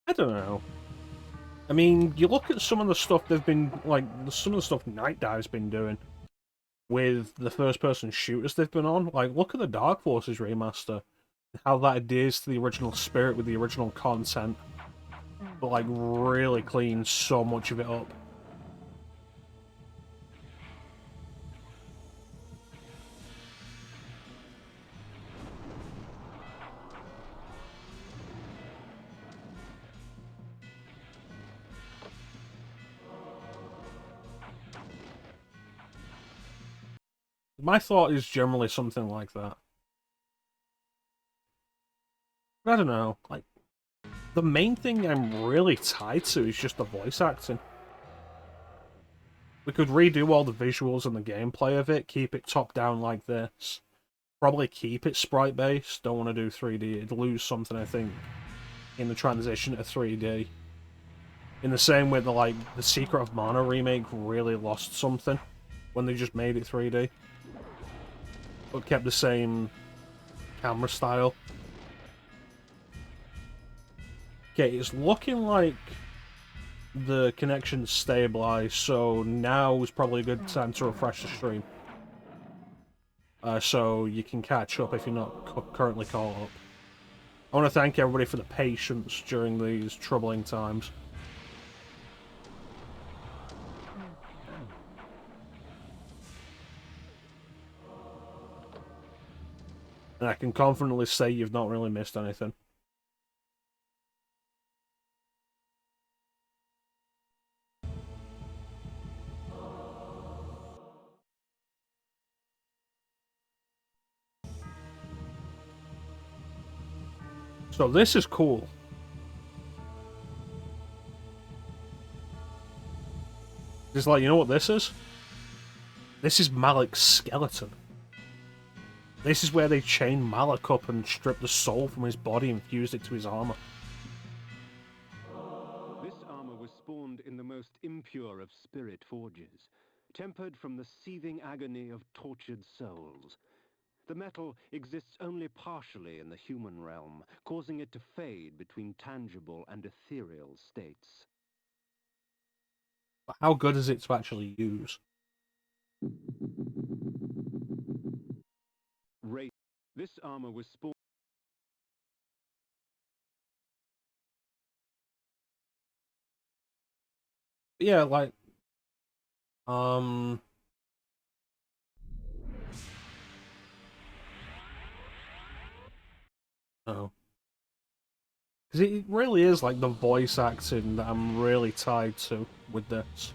I don't know. I mean, you look at some of the stuff they've been, like, some of the stuff Night Dive's been doing with the first-person shooters they've been on. Like, look at the Dark Forces remaster. How that adheres to the original spirit with the original content. But, like, really cleans so much of it up. My thought is generally something like that. I don't know, like, the main thing I'm really tied to is just the voice acting. We could redo all the visuals and the gameplay of it, keep it top-down like this. Probably keep it sprite-based, don't want to do 3D, it'd lose something, I think, in the transition to 3D. In the same way that, like, the Secret of Mana remake really lost something when they just made it 3D. But kept the same camera style. Okay, it's looking like the connection's stabilized, so now is probably a good time to refresh the stream. So you can catch up if you're not currently caught up. I want to thank everybody for the patience during these troubling times. And I can confidently say you've not really missed anything. So this is cool. It's like, you know what this is? This is Malik's skeleton. This is where they chained Malik up and stripped the soul from his body and fused it to his armor. This armor was spawned in the most impure of spirit forges, tempered from the seething agony of tortured souls. The metal exists only partially in the human realm, causing it to fade between tangible and ethereal states. But how good is it to actually use? This armor was spawned. Yeah, like, um, no, because it really is like the voice acting that I'm really tied to with this.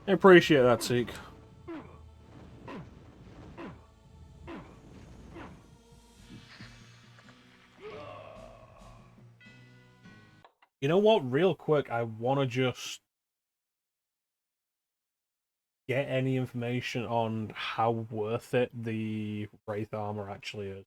I appreciate that, Teak. You know what? Real quick, I want to just get any information on how worth it the Wraith armor actually is.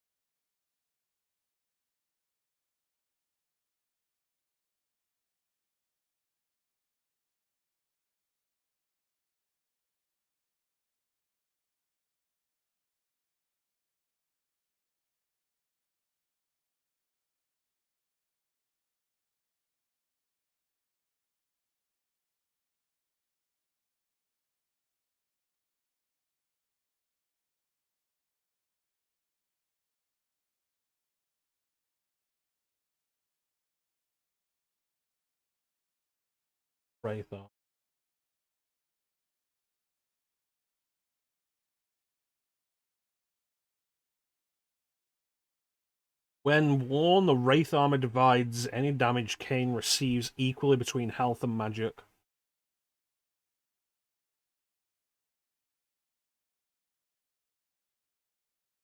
Wraith armor. When worn, the Wraith armor divides any damage Kain receives equally between health and magic.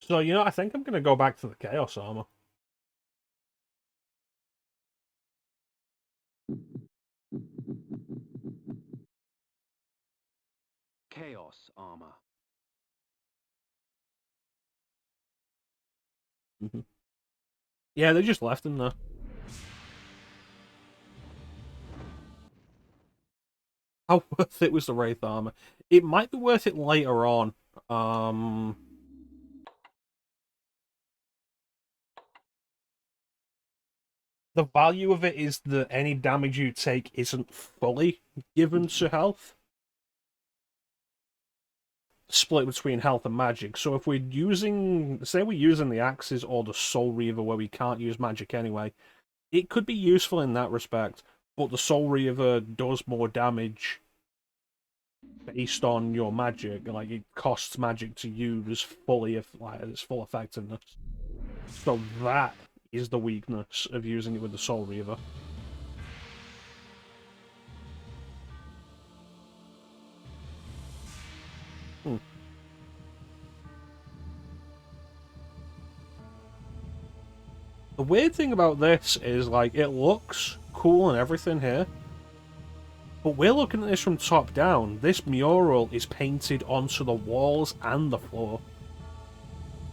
So, you know, I think I'm going to go back to the Chaos armor. Chaos armor. Yeah, they just left him there. How worth it was the Wraith armor? It might be worth it later on. The value of it is that any damage you take isn't fully given to health. Split between health and magic. So if we're using, say we're using the axes or the Soul Reaver where we can't use magic anyway, it could be useful in that respect, but the Soul Reaver does more damage based on your magic. Like, it costs magic to use fully, if like its full effectiveness. So that is the weakness of using it with the Soul Reaver. Hmm. The weird thing about this is, like, it looks cool and everything here, but we're looking at this from top down. This mural is painted onto the walls and the floor.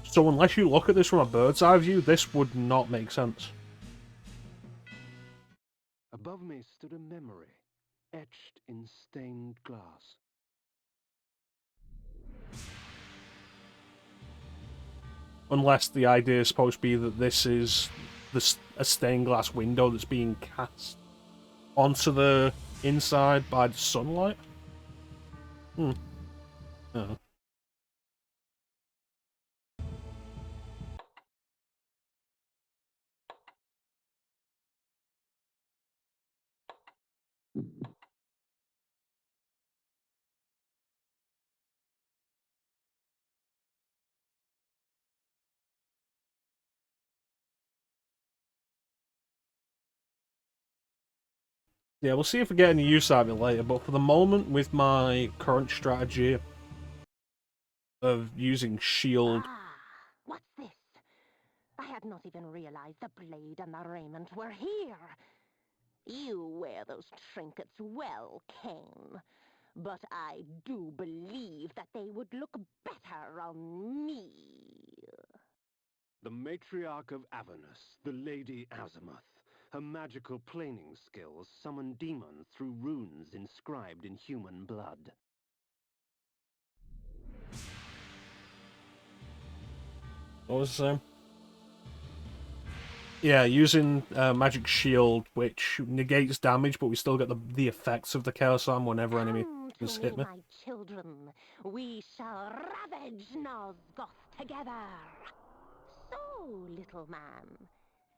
So unless you look at this from a bird's eye view, this would not make sense. Above me stood a memory, etched in stained glass. Unless the idea is supposed to be that this is a stained glass window that's being cast onto the inside by the sunlight. Hmm. Yeah. Yeah, we'll see if we get any use out of it later, but for the moment, with my current strategy of using shield... Ah, what's this? I had not even realized the blade and the raiment were here. You wear those trinkets well, Kain. But I do believe that they would look better on me. The matriarch of Avernus, the Lady Azimuth. Her magical planing skills summon demons through runes inscribed in human blood. What was the same? Yeah, using magic shield, which negates damage, but we still get the effects of the Chaos Arm whenever enemy Come is to hit me, me. my children. We shall ravage Nosgoth together. So, little man,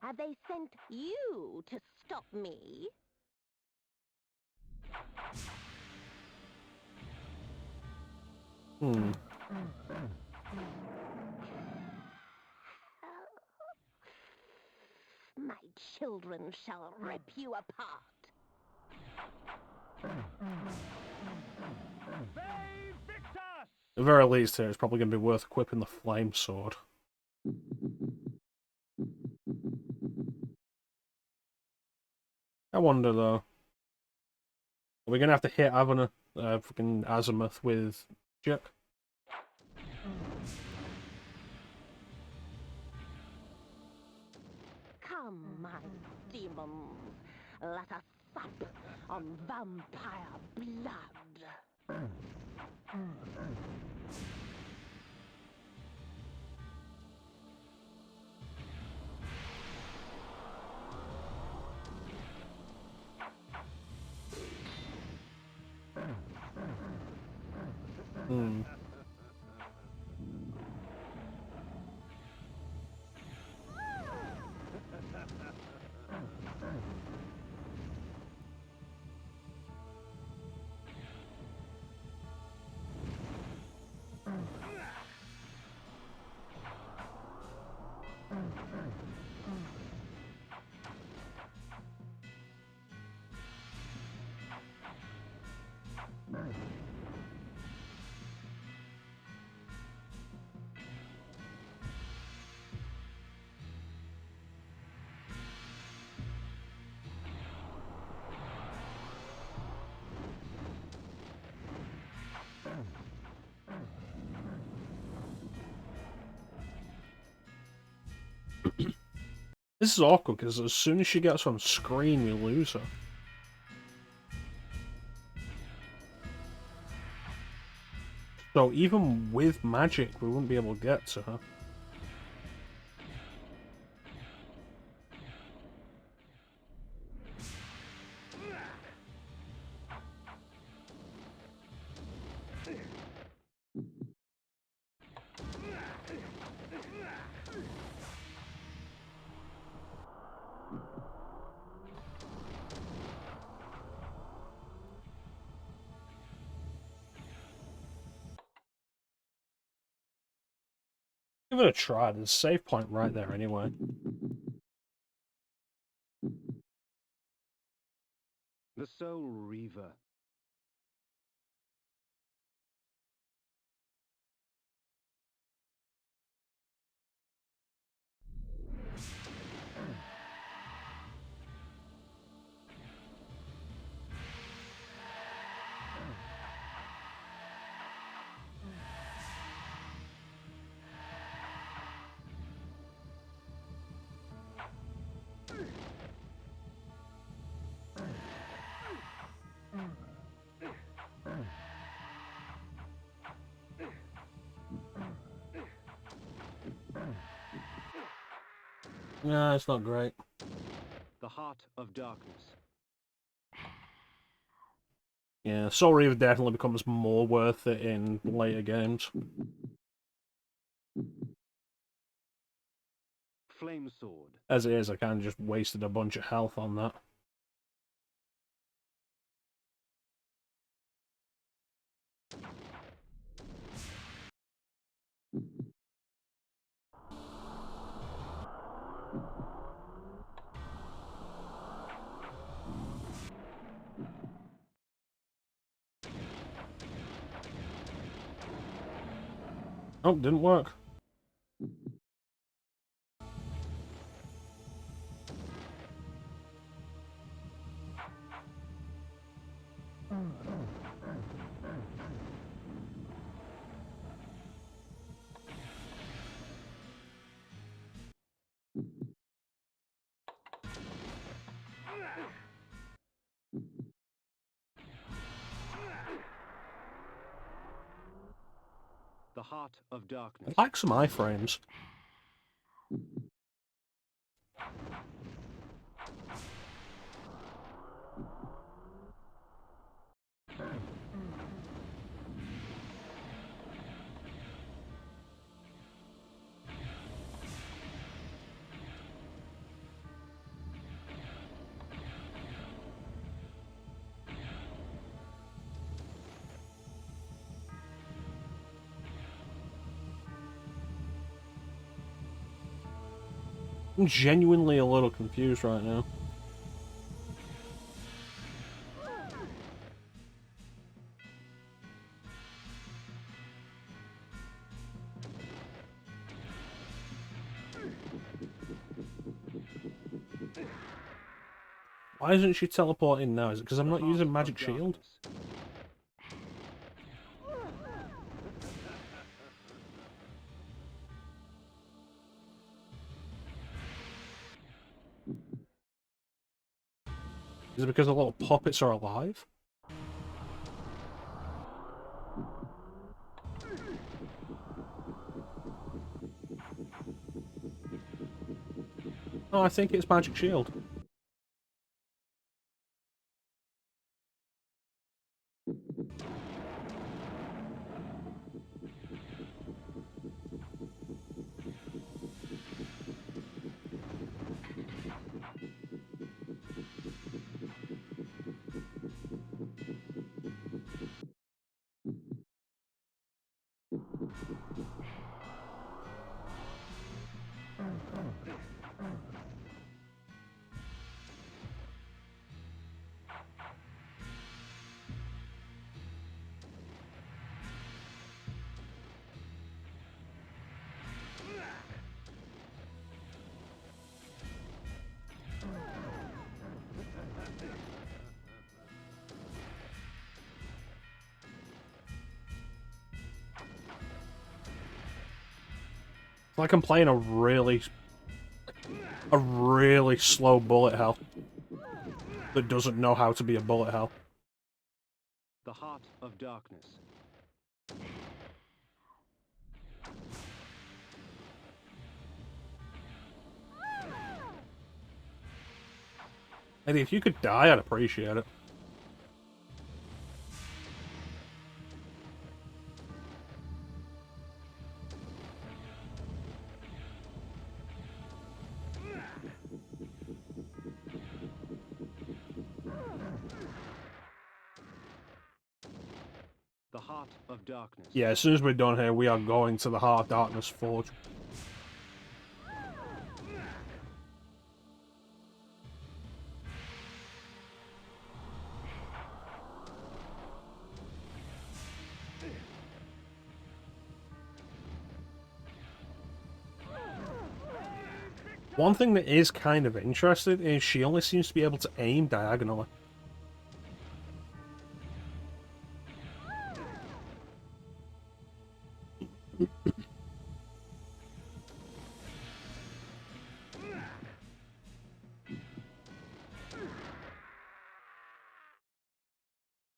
have they sent you to stop me? Hmm. My children shall rip you apart. At the very least here, it's probably going to be worth equipping the Flame Sword. I wonder, though. Are we going to have to hit Avernus, freaking Azimuth with magic? Come, my demons. Let us sup on vampire blood. Hmm. This is awkward, because as soon as she gets on screen, we lose her. So even with magic, we wouldn't be able to get to her. Give it a try, there's a save point right there anyway. The Soul Reaver. Yeah, it's not great. The Heart of Darkness. Yeah, Soul Reaver definitely becomes more worth it in later games. Flame Sword. As it is, I kind of just wasted a bunch of health on that. Oh, didn't work. The heart of darkness. I like some iframes. I'm genuinely a little confused right now. Why isn't she teleporting now? Is it because I'm not using magic shield? Is it because the little puppets are alive? Oh, I think it's magic shield. It's like I'm playing a really slow bullet hell that doesn't know how to be a bullet hell. The heart of darkness. Eddie, if you could die, I'd appreciate it. The heart of darkness. Yeah, as soon as we're done here, we are going to the Heart of Darkness Forge. One thing that is kind of interesting is she only seems to be able to aim diagonally.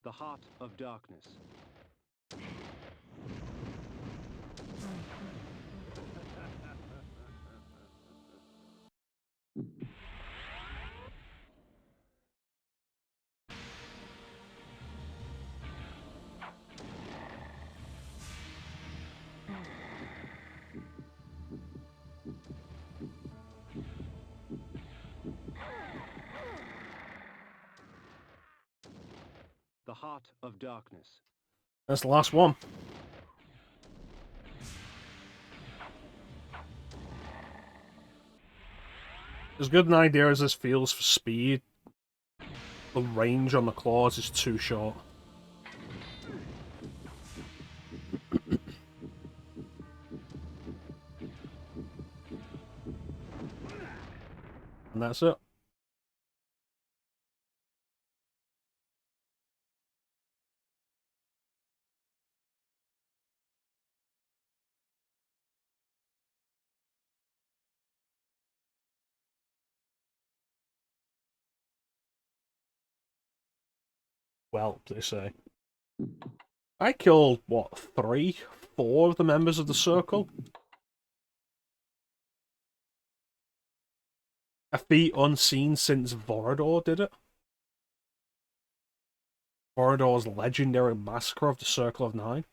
The heart of darkness. The heart of darkness. That's the last one. As good an idea as this feels for speed, the range on the claws is too short. And that's it. Well, they say. I killed, what, 3, 4 of the members of the Circle? A feat unseen since Vorador did it. Vorador's legendary massacre of the Circle of Nine.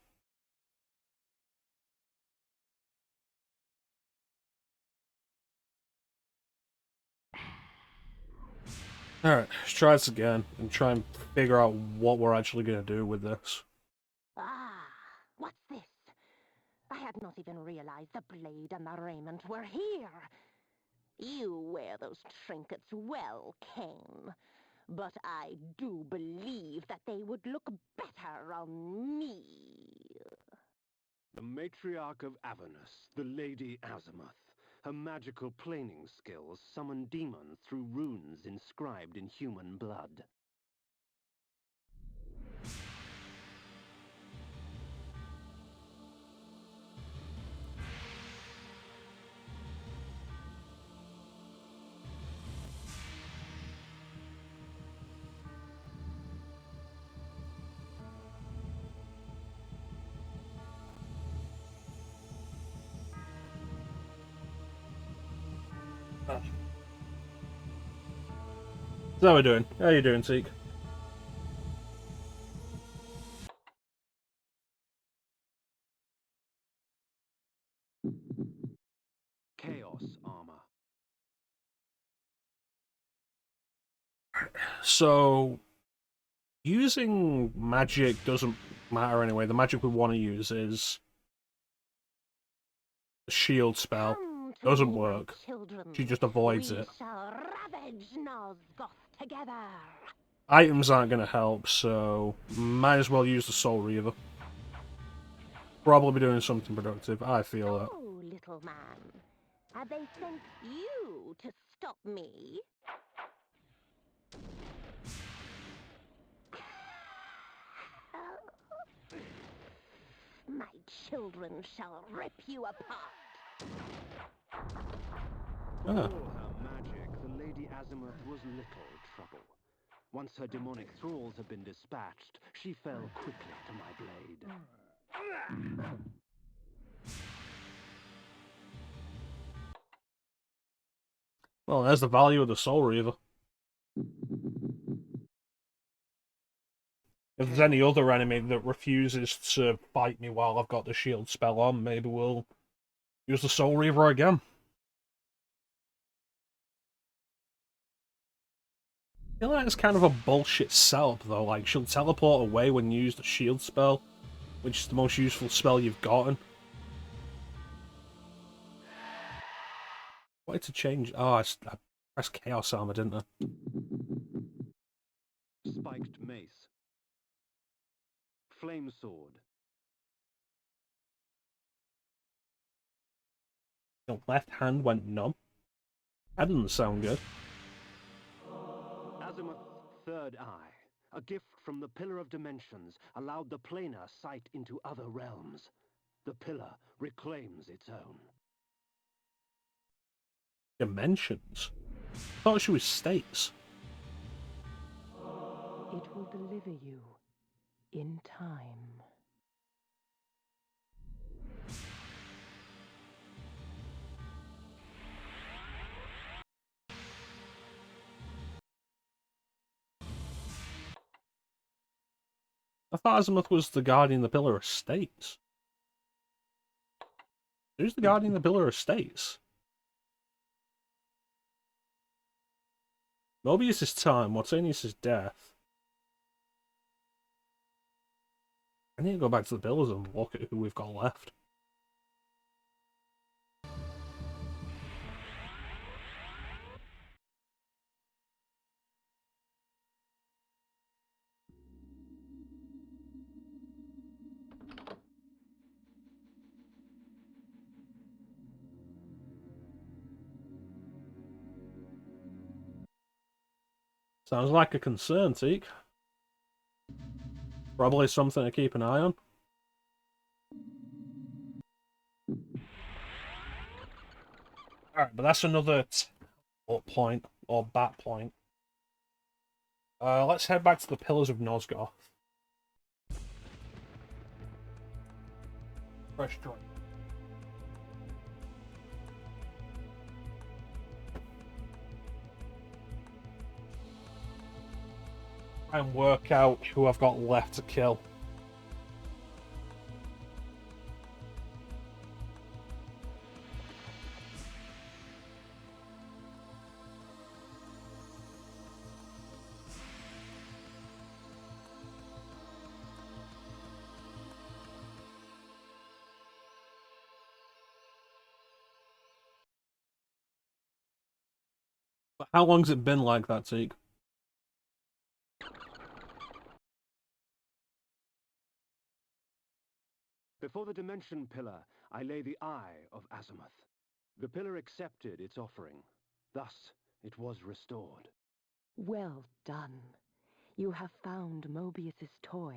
Alright, let's try this again and try and figure out what we're actually going to do with this. Ah, what's this? I had not even realized the blade and the raiment were here. You wear those trinkets well, Kain. But I do believe that they would look better on me. The matriarch of Avernus, the Lady Azimuth. Her magical planing skills summon demons through runes inscribed in human blood. So how we doing? How you doing, Teak? Chaos armor. So, using magic doesn't matter anyway. The magic we want to use is a shield spell. Come to Doesn't me, my work. children. She just avoids We it. shall ravage Nosgoth together. Items aren't going to help, so might as well use the Soul Reaver. Probably be doing something productive. I feel that. Oh, little man. Have they sent you to stop me? My children shall rip you apart. For Ah. all her magic, the Lady Azimuth was little trouble. Once her demonic thralls had been dispatched, she fell quickly to my blade. Well, there's the value of the Soul Reaver. If there's any other enemy that refuses to fight me while I've got the shield spell on, maybe we'll use the Soul Reaver again. I feel like it's kind of a bullshit setup, though. Like, she'll teleport away when you use the shield spell, which is the most useful spell you've gotten. I wanted to change... Oh, I pressed Chaos Armor, didn't I? Spiked mace. Flame sword. The left hand went numb. That doesn't sound good. Azimuth's third eye, a gift from the Pillar of Dimensions, allowed the planar sight into other realms. The pillar reclaims its own. Dimensions? I thought she was states. It will deliver you in time. I thought Azimuth was the Guardian of the Pillar of States. Who's the Guardian of the Pillar of States? Mobius is time, Watanius is death. I need to go back to the pillars and look at who we've got left. Sounds like a concern, Teak. Probably something to keep an eye on. Alright, but that's another point, or bat point. Let's head back to the Pillars of Nosgoth. Fresh drink. Try and work out who I've got left to kill. But how long's it been like that, Teague? Before the Dimension Pillar, I lay the Eye of Azimuth. The pillar accepted its offering. Thus, it was restored. Well done. You have found Mobius's toy.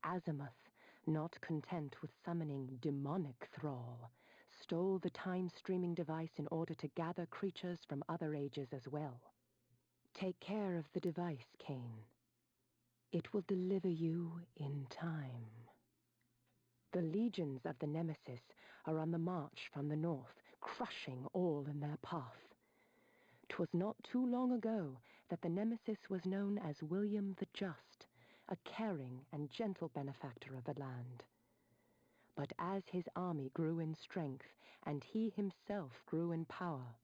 Azimuth, not content with summoning demonic thrall, stole the time-streaming device in order to gather creatures from other ages as well. Take care of the device, Kain. It will deliver you in time. The legions of the Nemesis are on the march from the north, crushing all in their path. 'Twas not too long ago that the Nemesis was known as William the Just, a caring and gentle benefactor of the land. But as his army grew in strength and he himself grew in power,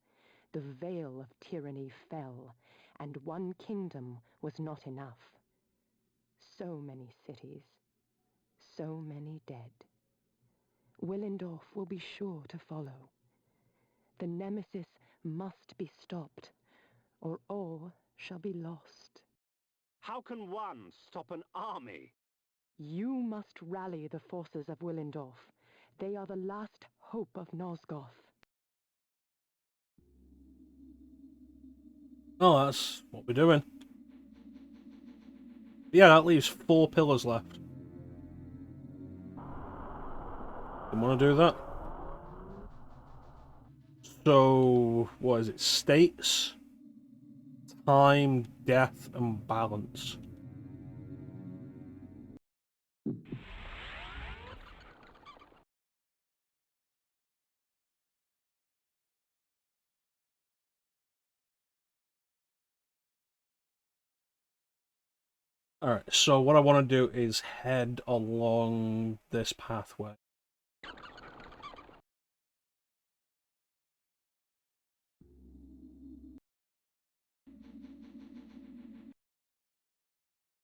the veil of tyranny fell, and one kingdom was not enough. So many cities, so many dead. Willendorf will be sure to follow. The Nemesis must be stopped, or all shall be lost. How can one stop an army? You must rally the forces of Willendorf. They are the last hope of Nosgoth. Oh, that's what we're doing. Yeah, that leaves 4 pillars left. You want to do that? So, what is it? States, time, death, and balance. Alright, so what I want to do is head along this pathway.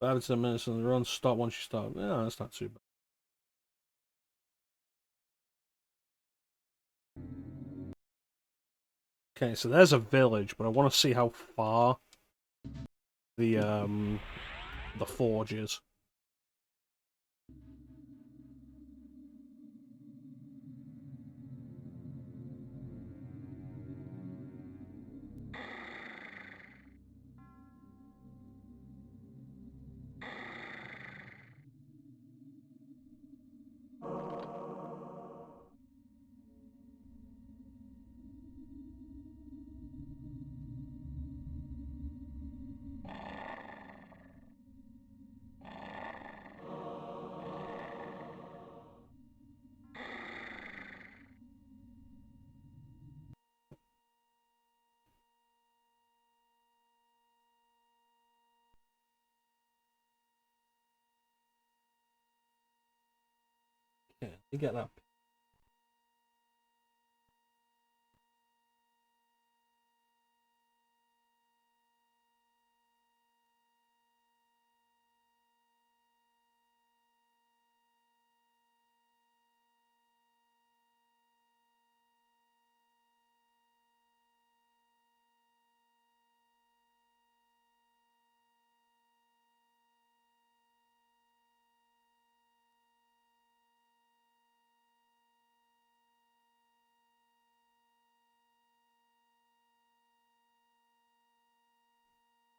About 10 minutes on the run, stop once you start. Yeah, that's not too bad. Okay, so there's a village, but I want to see how far the forge is. Yeah, you get that.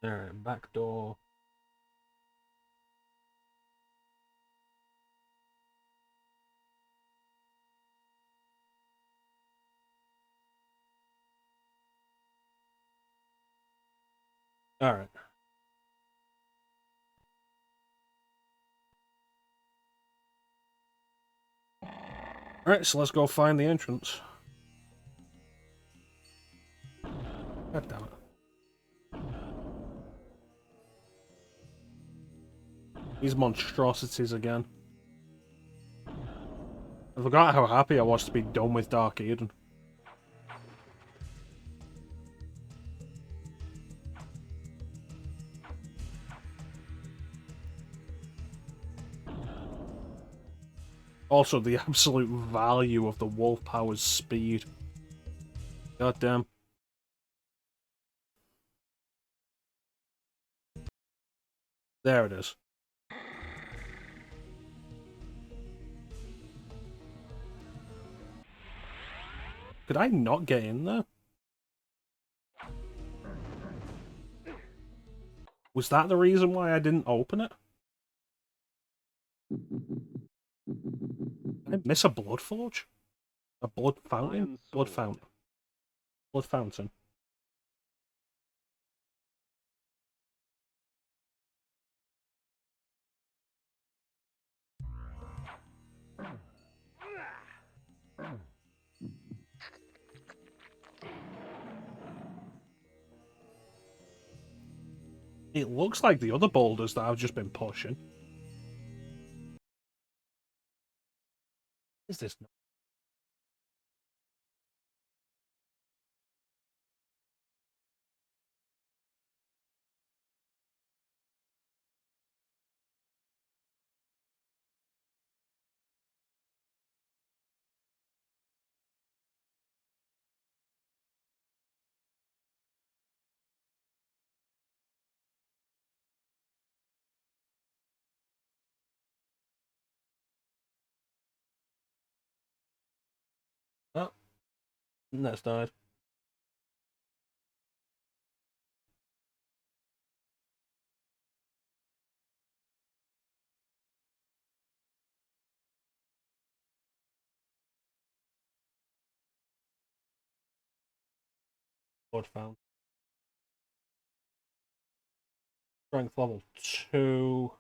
Alright, back door. Alright. Alright, so let's go find the entrance. God damn it. These monstrosities again. I forgot how happy I was to be done with Dark Eden. Also, the absolute value of the Wolf Power's speed. God damn. There it is. Could I not get in there? Was that the reason why I didn't open it? Did I miss a blood forge? A blood fountain? Blood fountain. Blood fountain. It looks like the other boulders that I've just been pushing. Is this not? Oh, that's died. Blood fountain. Strength level 2.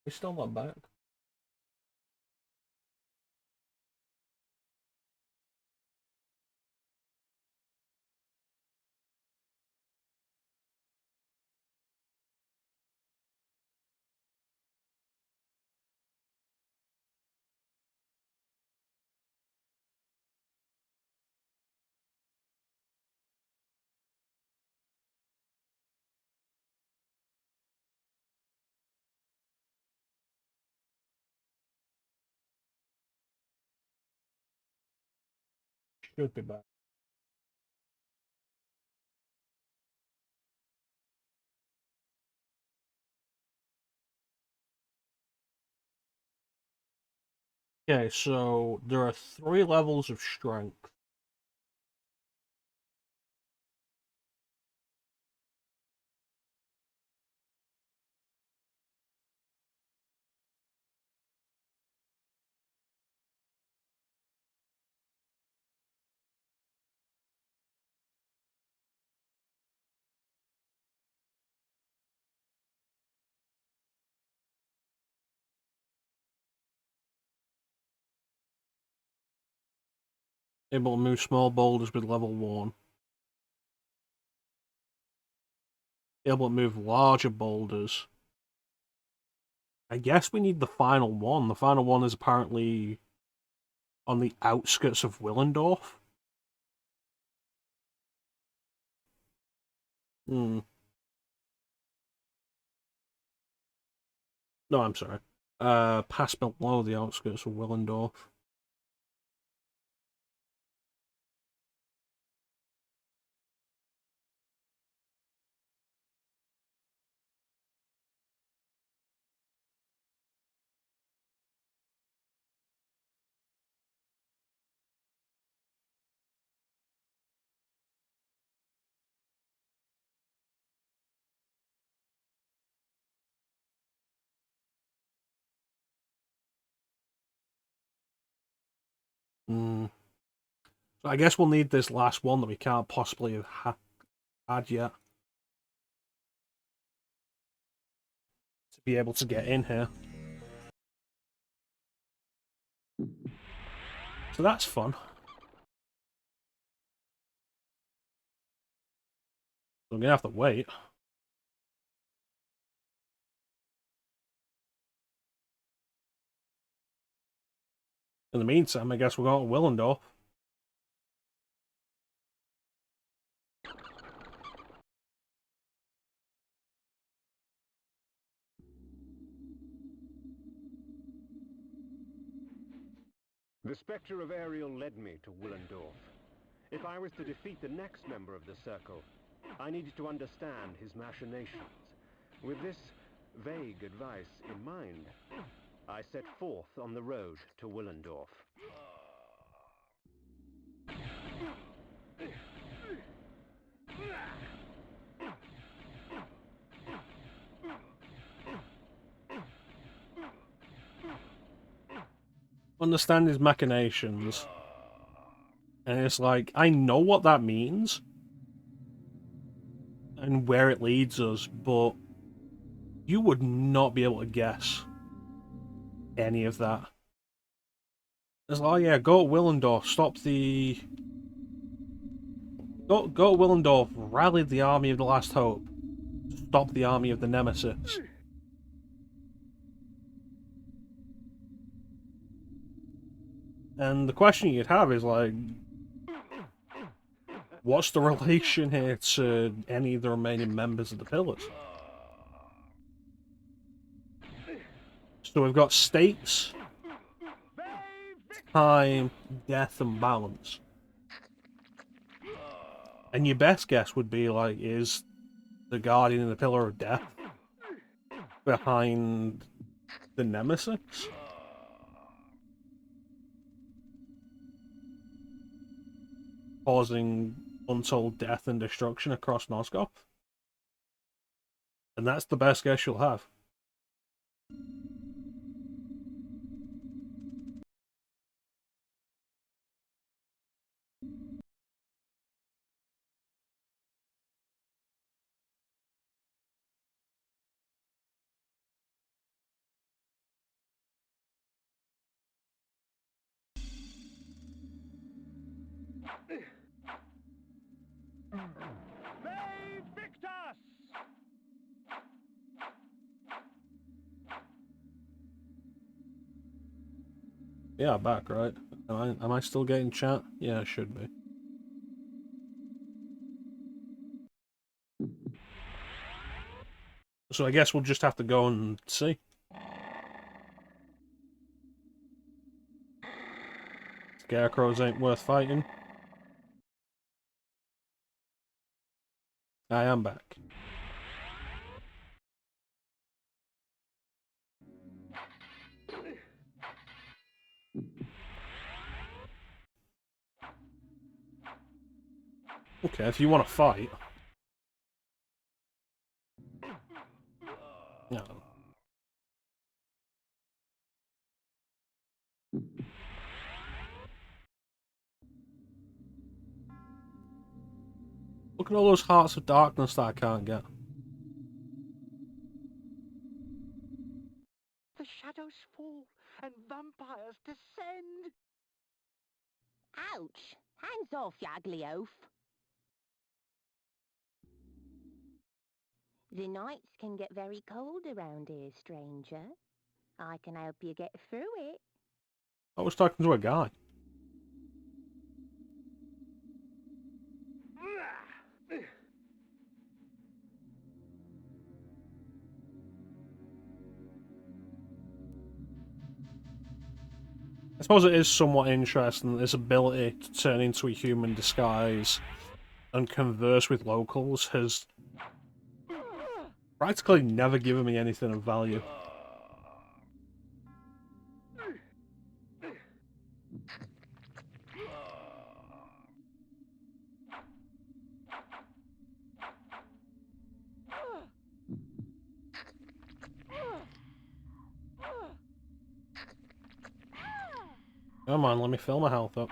We're still not back. Should be back. Okay, so there are 3 levels of strength. Able to move small boulders with level 1. Able to move larger boulders. I guess we need the final one. The final one is apparently on the outskirts of Willendorf. Hmm. No, I'm sorry. Past below the outskirts of Willendorf. Hmm. So I guess we'll need this last one that we can't possibly have had yet to be able to get in here. So that's fun. I'm gonna have to wait. In the meantime, I guess we're going to Willendorf. The spectre of Ariel led me to Willendorf. If I was to defeat the next member of the Circle, I needed to understand his machinations. With this vague advice in mind, I set forth on the road to Willendorf. Understand his machinations. And it's like, I know what that means. And where it leads us, but you would not be able to guess any of that. It's like, oh yeah, go to Willendorf, stop the... Go to Willendorf, rally the army of the Last Hope, stop the army of the Nemesis. And the question you'd have is like, what's the relation here to any of the remaining members of the Pillars? So we've got stakes, time, death, and balance. And your best guess would be like, is the Guardian and the Pillar of Death behind the Nemesis? Causing untold death and destruction across Nosgoth? And that's the best guess you'll have. Yeah, back, right? Am I still getting chat? Yeah, I should be. So I guess we'll just have to go and see. Scarecrows ain't worth fighting. I am back. Okay, if you want to fight. No. Look at all those hearts of darkness that I can't get. The shadows fall and vampires descend. Ouch! Hands off, you ugly oaf. The nights can get very cold around here, stranger. I can help you get through it. I was talking to a guy. I suppose it is somewhat interesting that this ability to turn into a human disguise and converse with locals has practically never given me anything of value. Come on, let me fill my health up.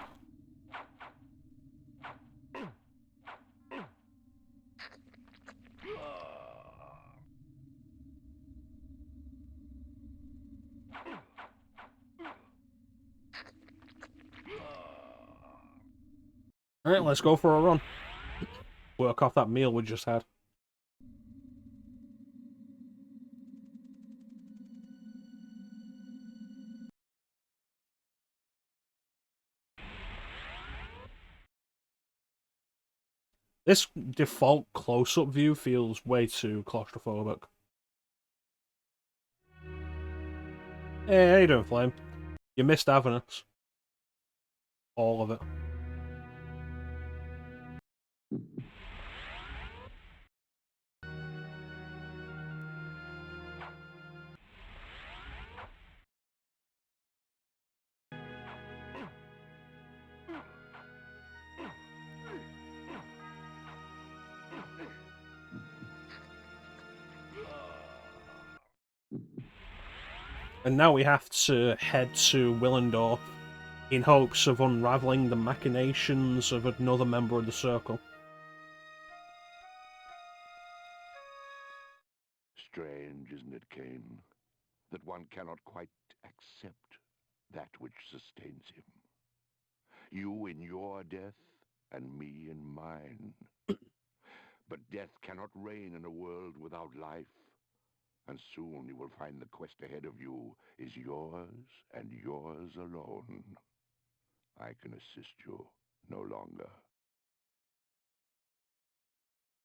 Alright, let's go for a run. Work off that meal we just had. This default close-up view feels way too claustrophobic. Hey, how you doing, Flame? You missed Avernus. All of it. And now we have to head to Willendorf in hopes of unraveling the machinations of another member of the Circle. Strange, isn't it, Kain, that one cannot quite accept that which sustains him. You in your death, and me in mine. But death cannot reign in a world without life. And soon you will find the quest ahead of you is yours and yours alone. I can assist you no longer.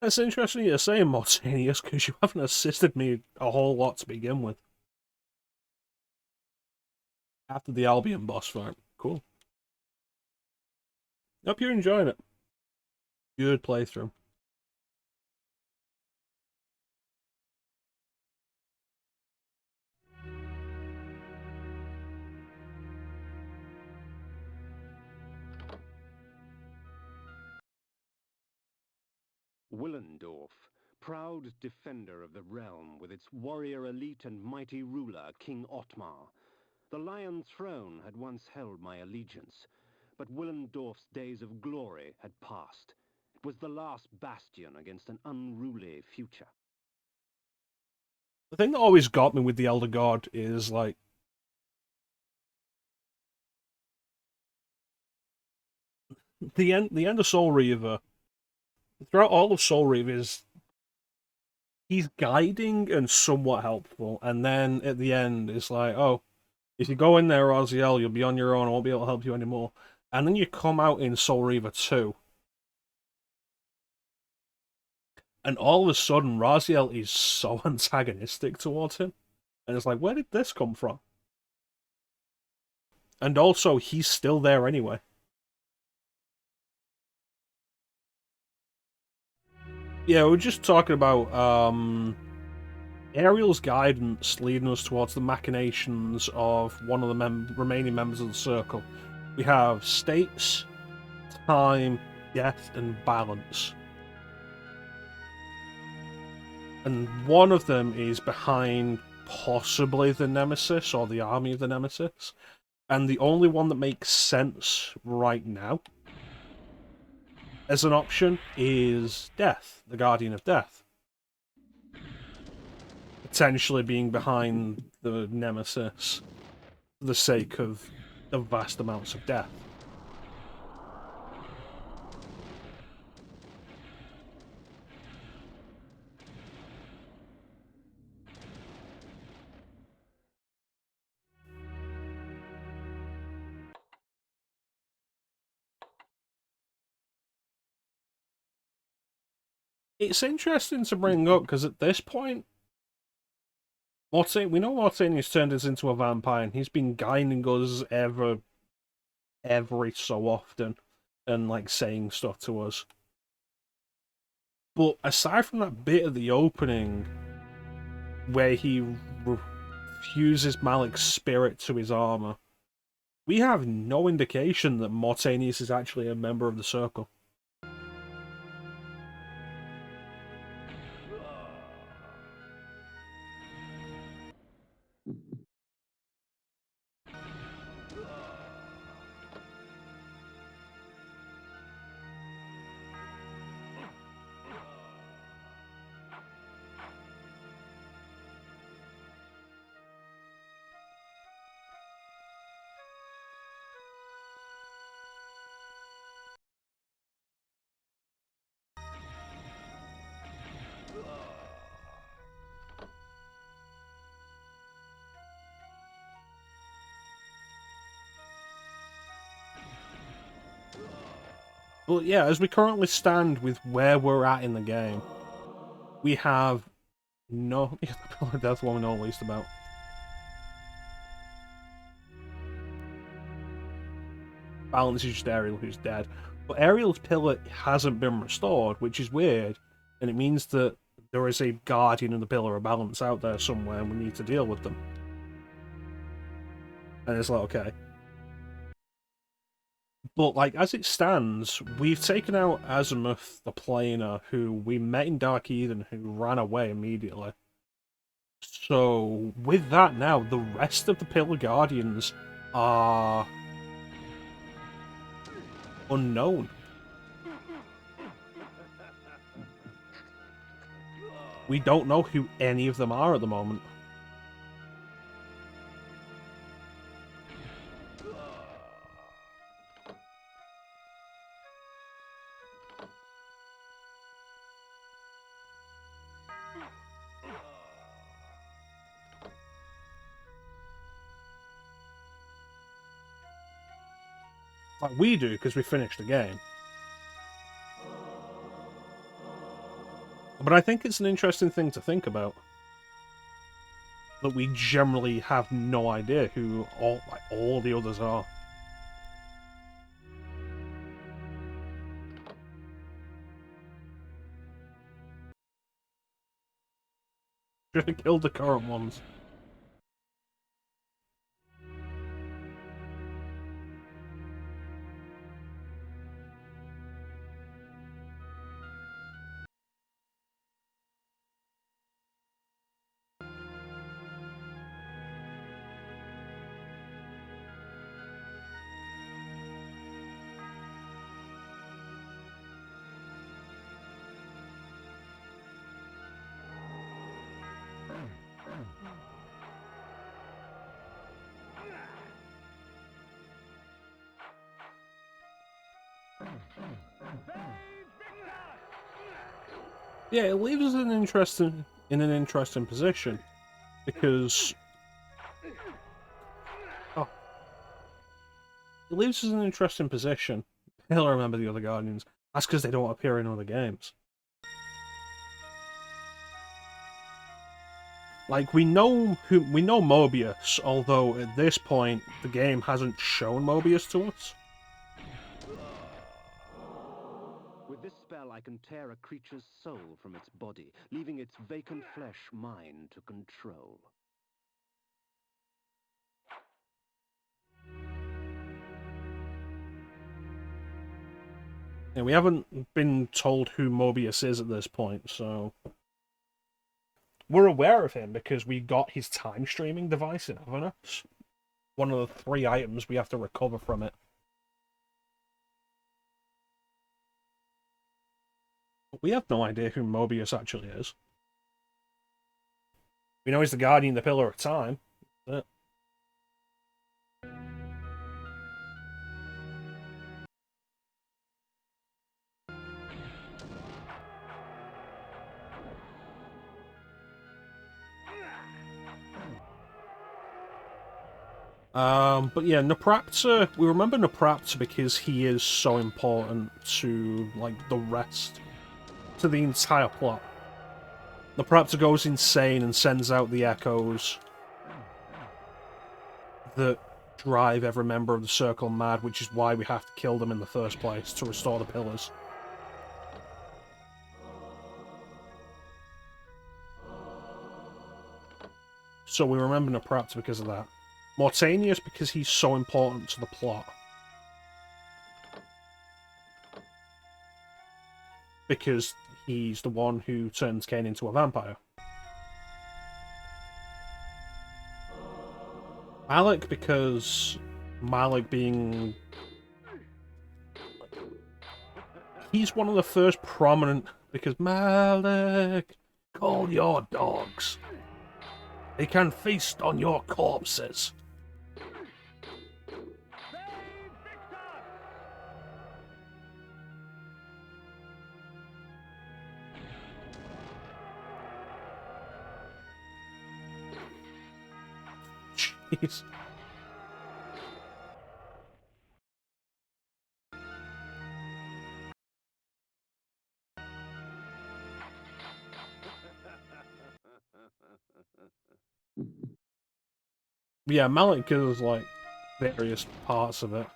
That's interesting you're saying, Mortanius, because you haven't assisted me a whole lot to begin with. After the Albion boss fight. Cool. Hope you're enjoying it. Good playthrough. Willendorf, proud defender of the realm with its warrior elite and mighty ruler, King Ottmar. The Lion Throne had once held my allegiance, but Willendorf's days of glory had passed. It was the last bastion against an unruly future. The thing that always got me with the Elder God is, like, the end of Soul Reaver. Throughout all of Soul Reaver, he's guiding and somewhat helpful, and then at the end, it's like, oh, if you go in there, Raziel, you'll be on your own, I won't be able to help you anymore. And then you come out in Soul Reaver 2, and all of a sudden, Raziel is so antagonistic towards him. And it's like, where did this come from? And also, he's still there anyway. Yeah, we're just talking about Ariel's guidance leading us towards the machinations of one of the remaining members of the Circle. We have states, time, death, and balance. And one of them is behind possibly the Nemesis or the army of the Nemesis. And the only one that makes sense right now as an option is Death, the Guardian of Death. Potentially being behind the Nemesis for the sake of the vast amounts of death. It's interesting to bring up because at this point, we know Mortanius turned us into a vampire, and he's been guiding us every so often and like saying stuff to us. But aside from that bit of the opening where he fuses Malik's spirit to his armor, we have no indication that Mortanius is actually a member of the Circle. But yeah, as we currently stand with where we're at in the game, we have no... Yeah, the Pillar of Death one we know least about. Balance is just Ariel who's dead. But Ariel's pillar hasn't been restored, which is weird, and it means that there is a guardian of the Pillar of Balance out there somewhere, and we need to deal with them. And it's like, okay. But, like, as it stands, we've taken out Azimuth, the Planer, who we met in Dark Eden, who ran away immediately. So, with that now, the rest of the Pillar Guardians are unknown. We don't know who any of them are at the moment. Like we do, because we finished the game. But I think it's an interesting thing to think about. That we generally have no idea who all the others are. Should have killed the current ones. Yeah, it leaves us in an interesting position, because it leaves us in an interesting position. Hell, I remember the other Guardians. That's because they don't appear in other games. Like we know Mobius, although at this point the game hasn't shown Mobius to us. With this spell, I can tear a creature's soul from its body, leaving its vacant flesh mine to control. And we haven't been told who Mobius is at this point, so we're aware of him because we got his time streaming device in Avernus. One of the 3 items we have to recover from it. We have no idea who Mobius actually is. We know he's the Guardian of the Pillar of Time. But... but yeah, Naprapta, we remember Naprapta because he is so important to, like, the rest, to the entire plot. Naprapta goes insane and sends out the echoes that drive every member of the Circle mad, which is why we have to kill them in the first place, to restore the pillars. So we remember Naprapta because of that. Mortanius because he's so important to the plot. Because he's the one who turns Kain into a vampire. Malik because Malik being... He's one of the first prominent... Because Malik, call your dogs. They can feast on your corpses. Jeez. Yeah, Malik is like various parts of it.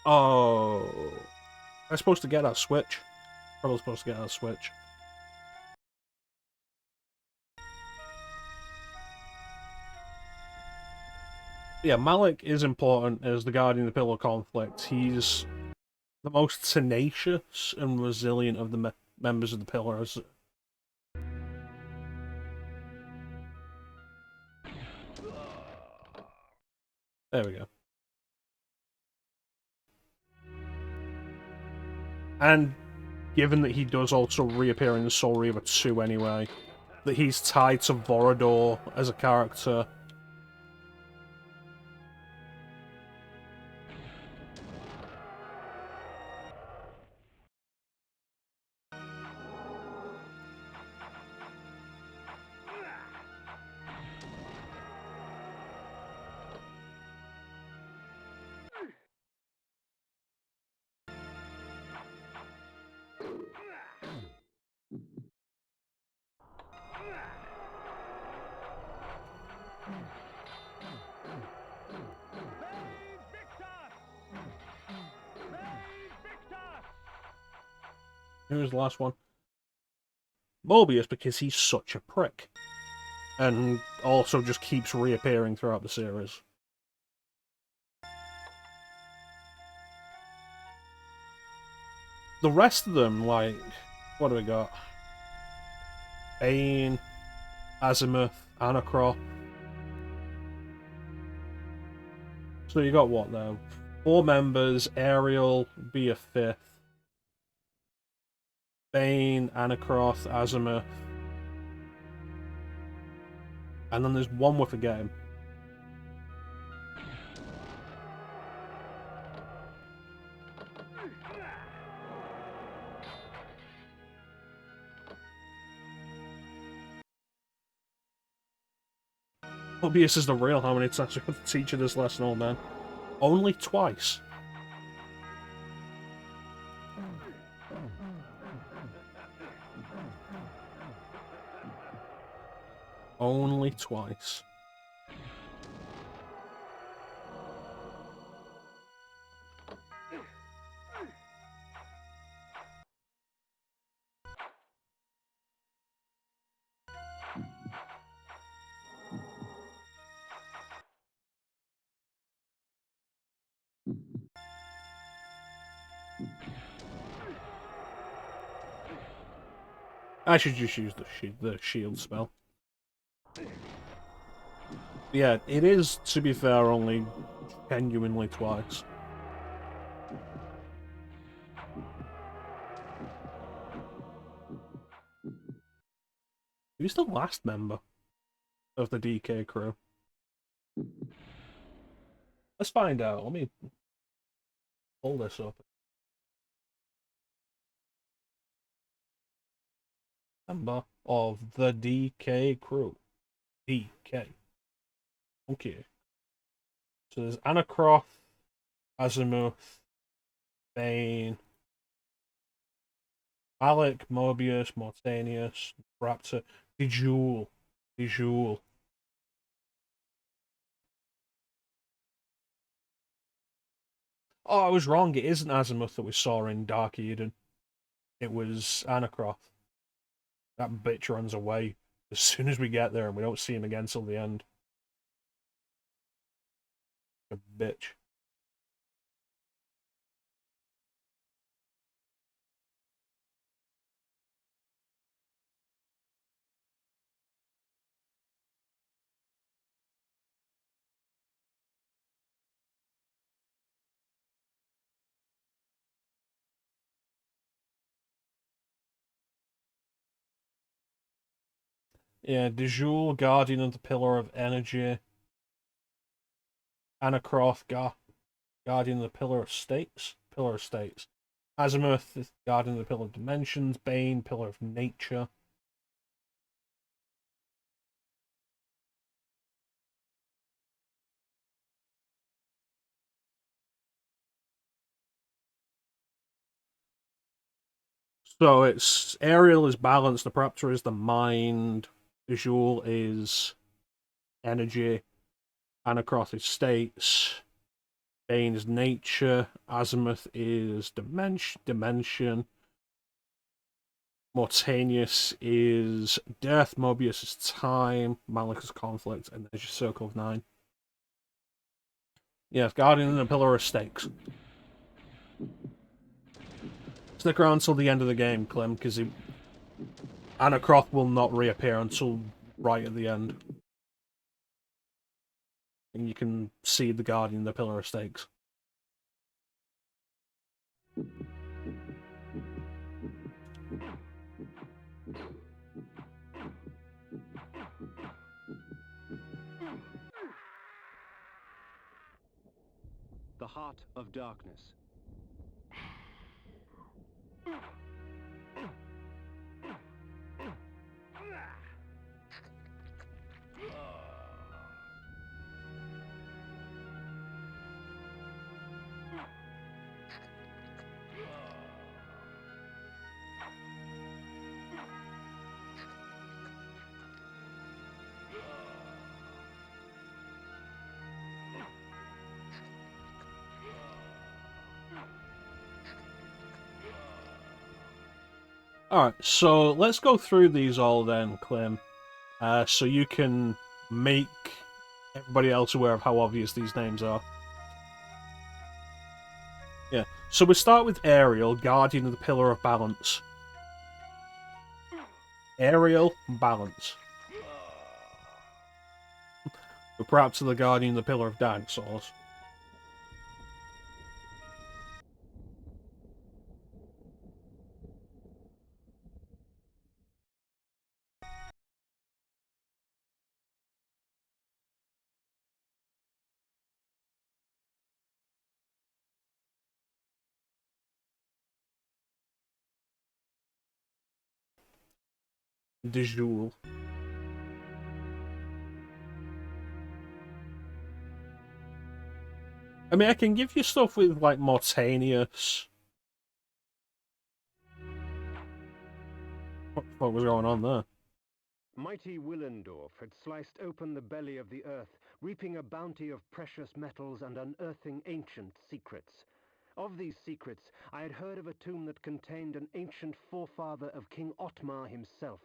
Oh, I'm supposed to get that switch. Probably supposed to get that switch. Yeah, Malik is important as the Guardian of the Pillar conflict. He's the most tenacious and resilient of the members of the Pillars. There we go. And given that he does also reappear in Soul Reaver 2 anyway, that he's tied to Vorador as a character. Who's the last one? Mobius, because he's such a prick. And also just keeps reappearing throughout the series. The rest of them, like, what do we got? Kain, Azimuth, Anacroft. So you got what now? 4 members, Ariel, be a 5th. Bane, Anacroft, Azimuth. And then there's one we're forgetting. Mobius is the real. How many times we have to teach you this lesson, old man? Only twice. Only twice. I should just use the shield spell. Yeah, it is, to be fair, only genuinely twice. Who's the last member of the DK crew? Let's find out. Let me pull this up. Member of the DK crew. DK. Okay. So there's Anacroft, Azimuth, Bane, Malik, Mobius, Mortanius, Raptor, Dejewel. Dejewel. Oh, I was wrong. It isn't Azimuth that we saw in Dark Eden. It was Anacroft. That bitch runs away as soon as we get there, and we don't see him again till the end. A bitch. Yeah, Dejewel, Guardian of the Pillar of Energy. Anacroft, Guardian of the Pillar of States. Pillar of States. Azimuth, Guardian of the Pillar of Dimensions. Bane, Pillar of Nature. So it's Ariel is balance, the Raptor is the mind, Visual is energy, Anacroth is states, Bane is nature, Azimuth is dimension, Mortanius is death, Mobius is time, Malik is conflict, and there's your circle of 9. Yes, Guardian and a Pillar of Stakes. Stick around till the end of the game, Clem, because Anacroth will not reappear until right at the end. And you can see the Guardian and the Pillar of Stakes. The Heart of Darkness. Alright, so let's go through these all then, Clem. So you can make everybody else aware of how obvious these names are. Yeah, so we start with Ariel, Guardian of the Pillar of Balance. Ariel, balance. But perhaps the Guardian of the Pillar of Dinosaurs. De Joule. I mean, I can give you stuff with, like, Mortanius. What was going on there? Mighty Willendorf had sliced open the belly of the earth, reaping a bounty of precious metals and unearthing ancient secrets. Of these secrets, I had heard of a tomb that contained an ancient forefather of King Otmar himself.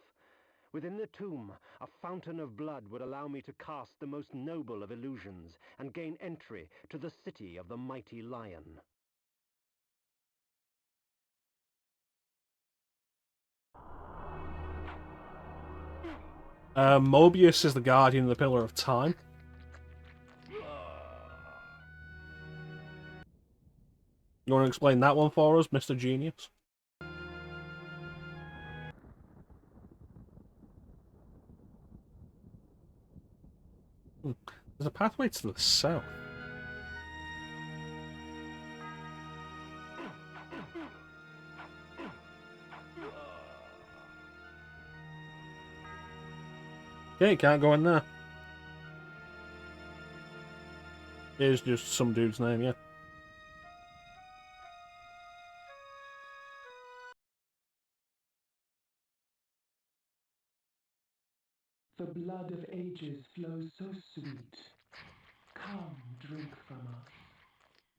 Within the tomb, a fountain of blood would allow me to cast the most noble of illusions and gain entry to the city of the mighty lion. Mobius is the Guardian of the Pillar of Time. You want to explain that one for us, Mr. Genius? There's a pathway to the south. Okay, can't go in there. Here's just some dude's name, yeah. The blood of ages flows so sweet. Come, drink from us.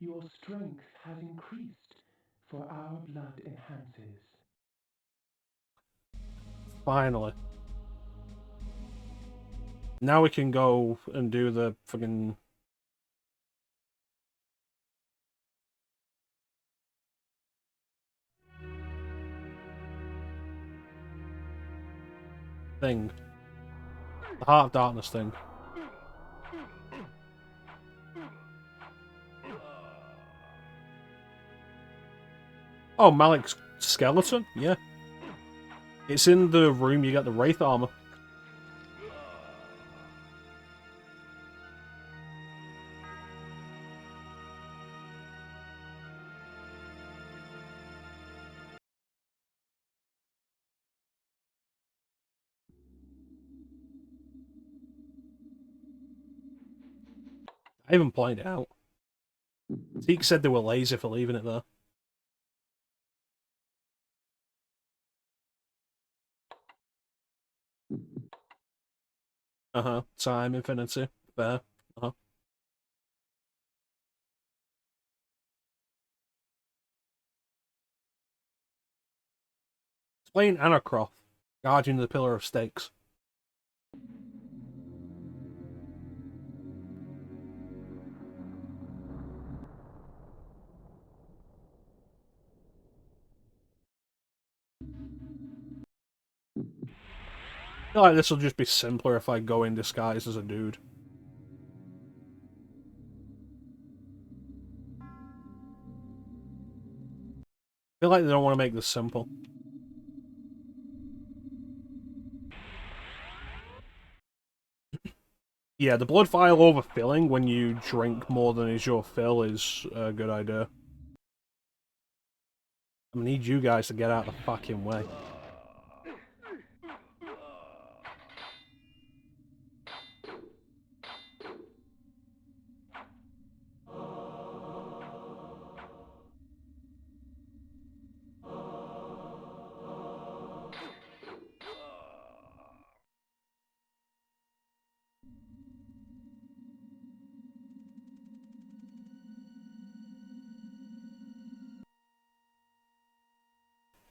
Your strength has increased, for our blood enhances. Finally. Now we can go and do the fucking... thing. The Heart of Darkness thing. Oh, Malik's skeleton? Yeah. It's in the room you get the Wraith armor. I even pointed it out. Zeke said they were lazy for leaving it there. Time, infinity. Fair. Explain Anacroft, Guardian of the Pillar of Stakes. I feel like this will just be simpler if I go in disguise as a dude. I feel like they don't want to make this simple. Yeah, the blood vial overfilling when you drink more than is your fill is a good idea. I need you guys to get out of the fucking way.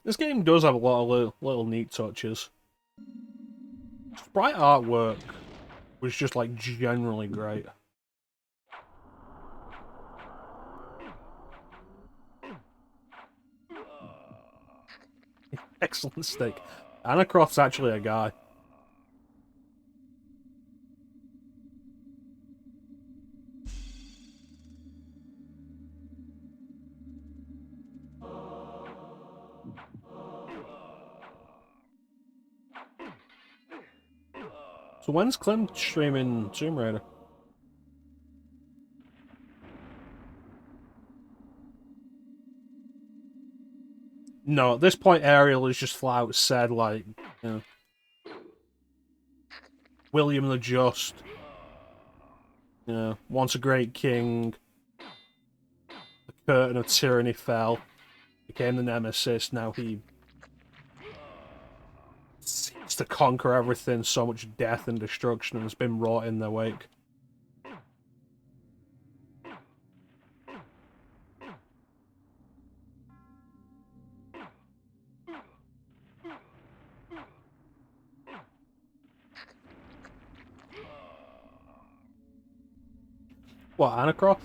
This game does have a lot of little neat touches. Sprite artwork was just like generally great. Excellent stick. Anacroft's actually a guy. So when's Clem streaming Tomb Raider? No, at this point Ariel is just flat out said, like, you know, William the Just, you know, once a great king, the curtain of tyranny fell, became the nemesis, now he seeks to conquer everything, so much death and destruction has been wrought in their wake. What, Anacroft?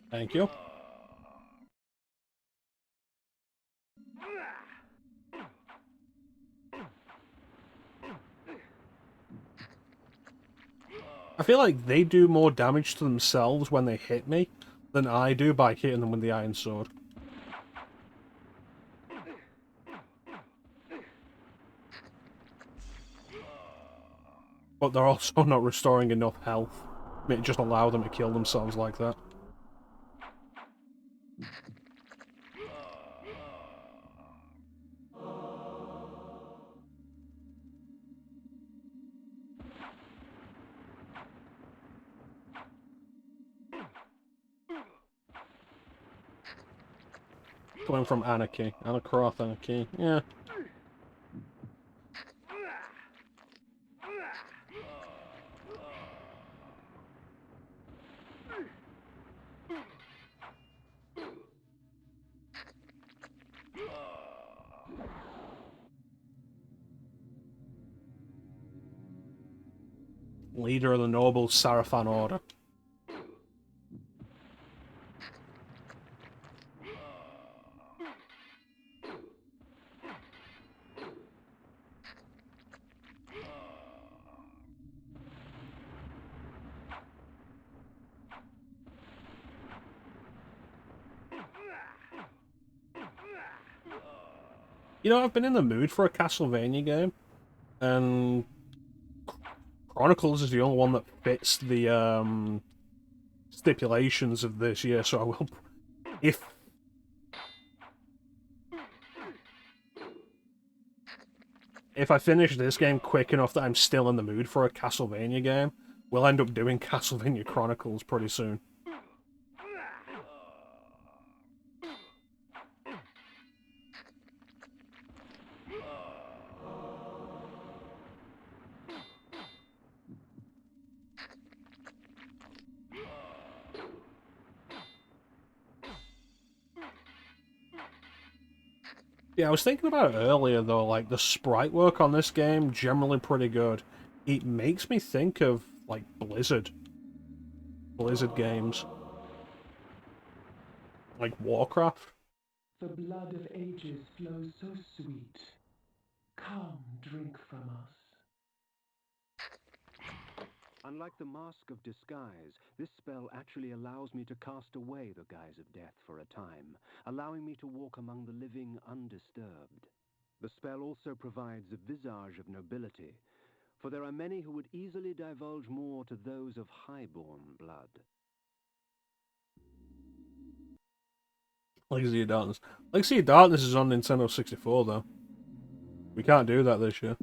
Thank you. I feel like they do more damage to themselves when they hit me than I do by hitting them with the Iron Sword. But they're also not restoring enough health. It just allow them to kill themselves like that. Going from Anarchy. Anacroft, Anarchy. Yeah. Leader of the noble Sarafan Order. You know, I've been in the mood for a Castlevania game, and Chronicles is the only one that fits the stipulations of this year, so I will... If I finish this game quick enough that I'm still in the mood for a Castlevania game, we'll end up doing Castlevania Chronicles pretty soon. Yeah, I was thinking about it earlier though, like the sprite work on this game, generally pretty good. It makes me think of, like, Blizzard games. Like Warcraft. The blood of ages flows so sweet. Come, drink from us. Unlike the Mask of Disguise, this spell actually allows me to cast away the guise of death for a time, allowing me to walk among the living undisturbed. The spell also provides a visage of nobility, for there are many who would easily divulge more to those of highborn blood. Legacy of Darkness. Legacy of Darkness is on Nintendo 64 though. We can't do that this year.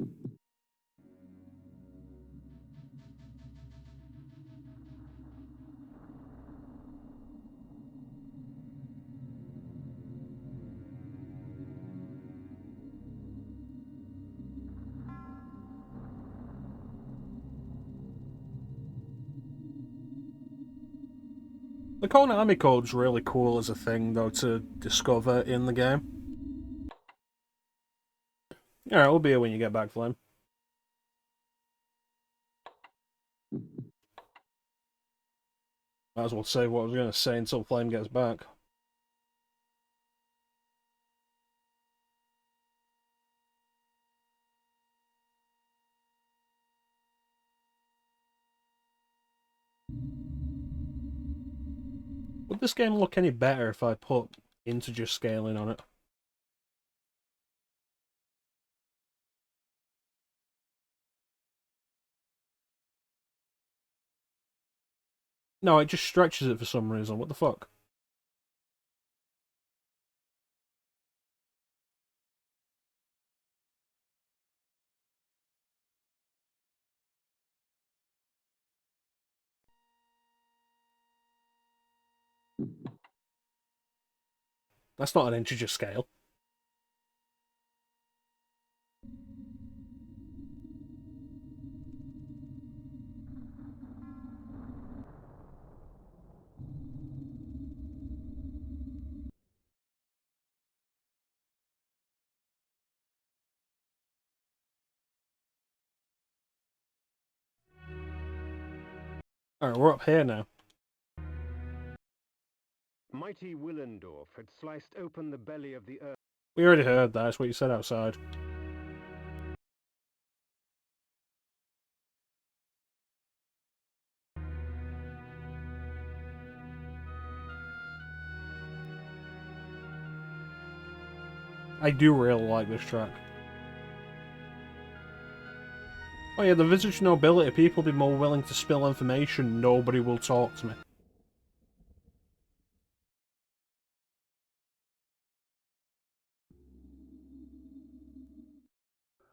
The Konami code's really cool as a thing, though, to discover in the game. Alright, we'll be here when you get back, Flame. Might as well save what I was going to say until Flame gets back. Would this game look any better if I put integer scaling on it? No, it just stretches it for some reason. What the fuck? That's not an integer scale. Alright, we're up here now. Mighty Willendorf had sliced open the belly of the earth. We already heard that. That's what you said outside. I do really like this track. Oh yeah, the visage nobility, people be more willing to spill information, nobody will talk to me.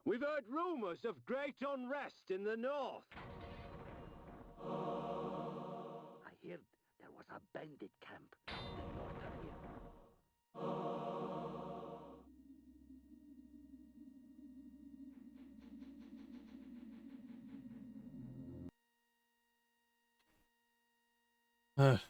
We've heard rumors of great unrest in the north. I heard there was a bandit camp in the north of here.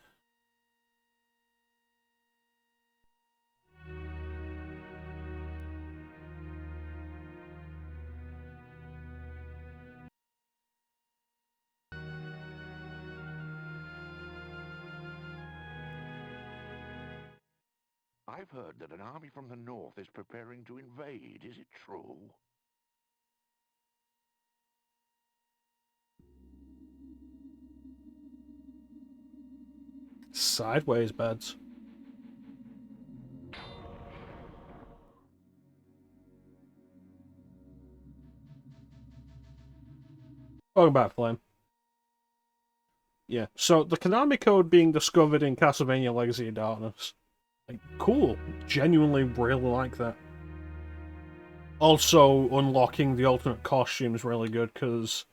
I've heard that an army from the north is preparing to invade. Is it true? Sideways beds. Welcome back, Flame. Yeah, so the Konami code being discovered in Castlevania Legacy of Darkness. Like, cool. Genuinely really like that. Also, unlocking the alternate costume is really good, because...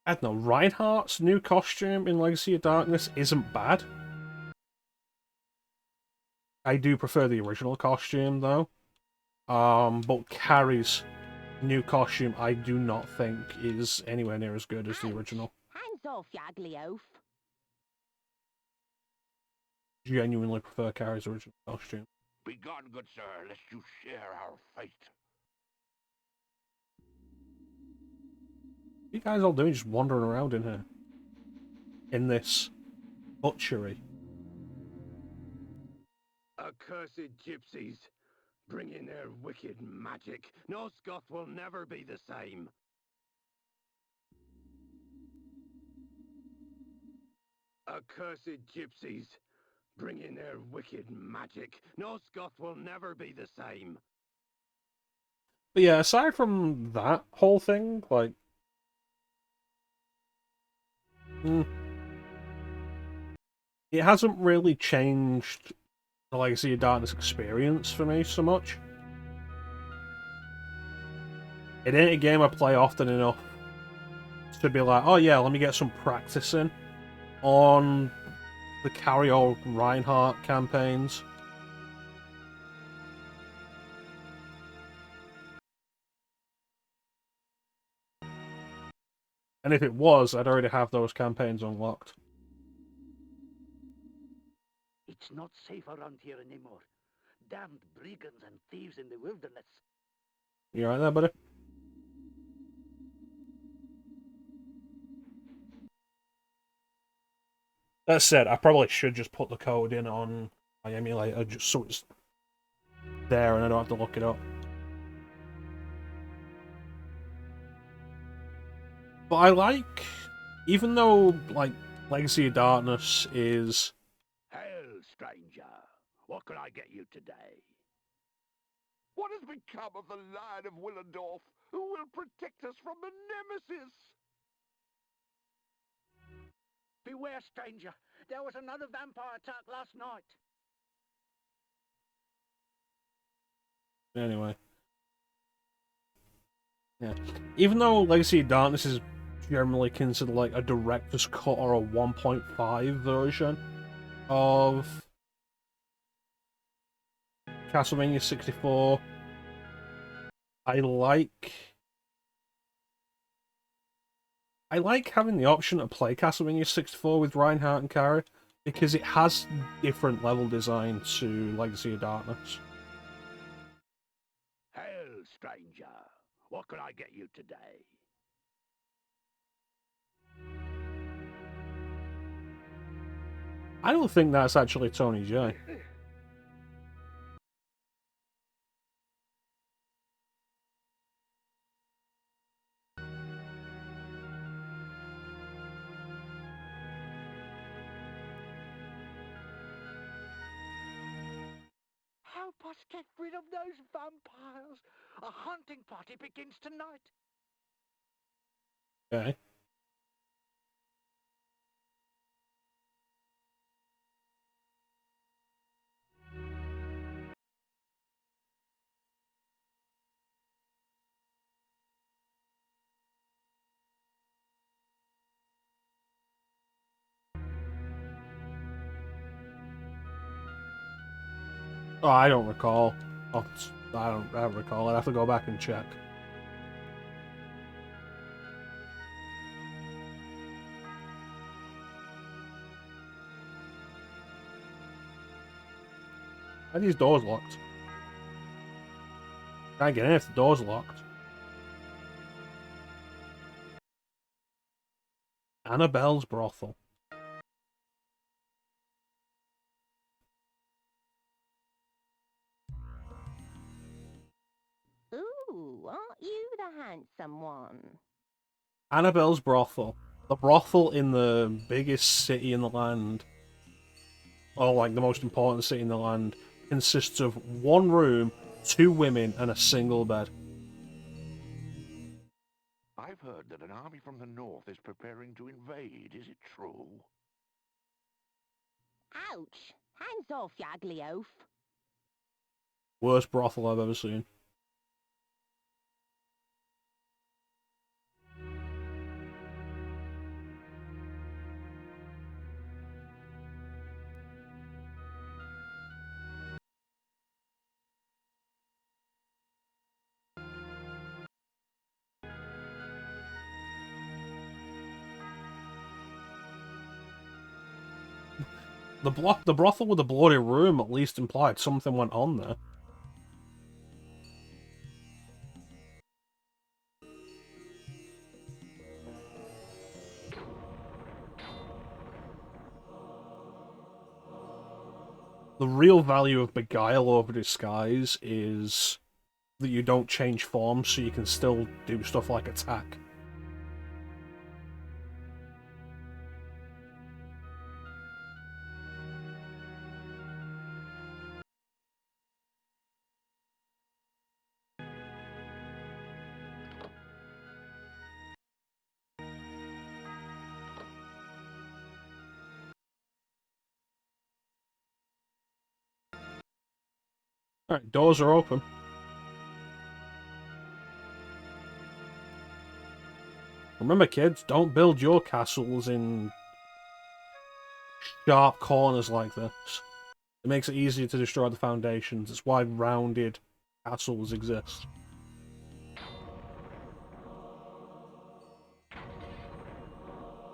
I don't know, Reinhardt's new costume in Legacy of Darkness isn't bad. I do prefer the original costume, though. But Carrie's new costume, I do not think is anywhere near as good as the original. Hands off, you ugly oaf. Genuinely prefer Carrie's original costume. Begone, good sir, lest you share our fate. What are you guys all doing just wandering around in here? In this butchery. Accursed gypsies, bring in their wicked magic. No Scoth will never be the same. Accursed gypsies, bring in their wicked magic. No Scoth will never be the same. But yeah, aside from that whole thing, like... it hasn't really changed the Legacy of Darkness experience for me so much. It ain't a game I play often enough to be like, oh yeah, let me get some practice in on the Carrie or Reinhardt campaigns. And if it was, I'd already have those campaigns unlocked. It's not safe around here anymore. Damned brigands and thieves in the wilderness. You right there, buddy? That said, I probably should just put the code in on my emulator just so it's there and I don't have to look it up. But I like, even though, like, Legacy of Darkness is... Hail, stranger. What can I get you today? What has become of the Lion of Willendorf? Who will protect us from the Nemesis? Beware, stranger. There was another vampire attack last night. Anyway. Yeah. Even though Legacy of Darkness is generally considered like a director's cut or a 1.5 version of Castlevania 64, I like having the option to play Castlevania 64 with Reinhardt and Carrie, because it has different level design to Legacy of Darkness. Hail, stranger. What can I get you today? I don't think that's actually Tony J. Help us get rid of those vampires. A hunting party begins tonight. Okay. Oh, I don't recall. Oh, I don't recall. I'd have to go back and check. Are these doors locked? Can't get in if the door's locked. Annabelle's brothel. Ooh, aren't you the handsome one? Annabelle's brothel. The brothel in the biggest city in the land, or like the most important city in the land, consists of one room, 2 women, and a single bed. I I've heard that an army from the north is preparing to invade. Is it true? Ouch! Hands off, you ugly oaf. Worst brothel I've ever seen. The brothel with the bloody room at least implied something went on there. The real value of Beguile over Disguise is that you don't change forms, so you can still do stuff like attack. Alright, doors are open. Remember, kids, don't build your castles in sharp corners like this. It makes it easier to destroy the foundations. It's why rounded castles exist.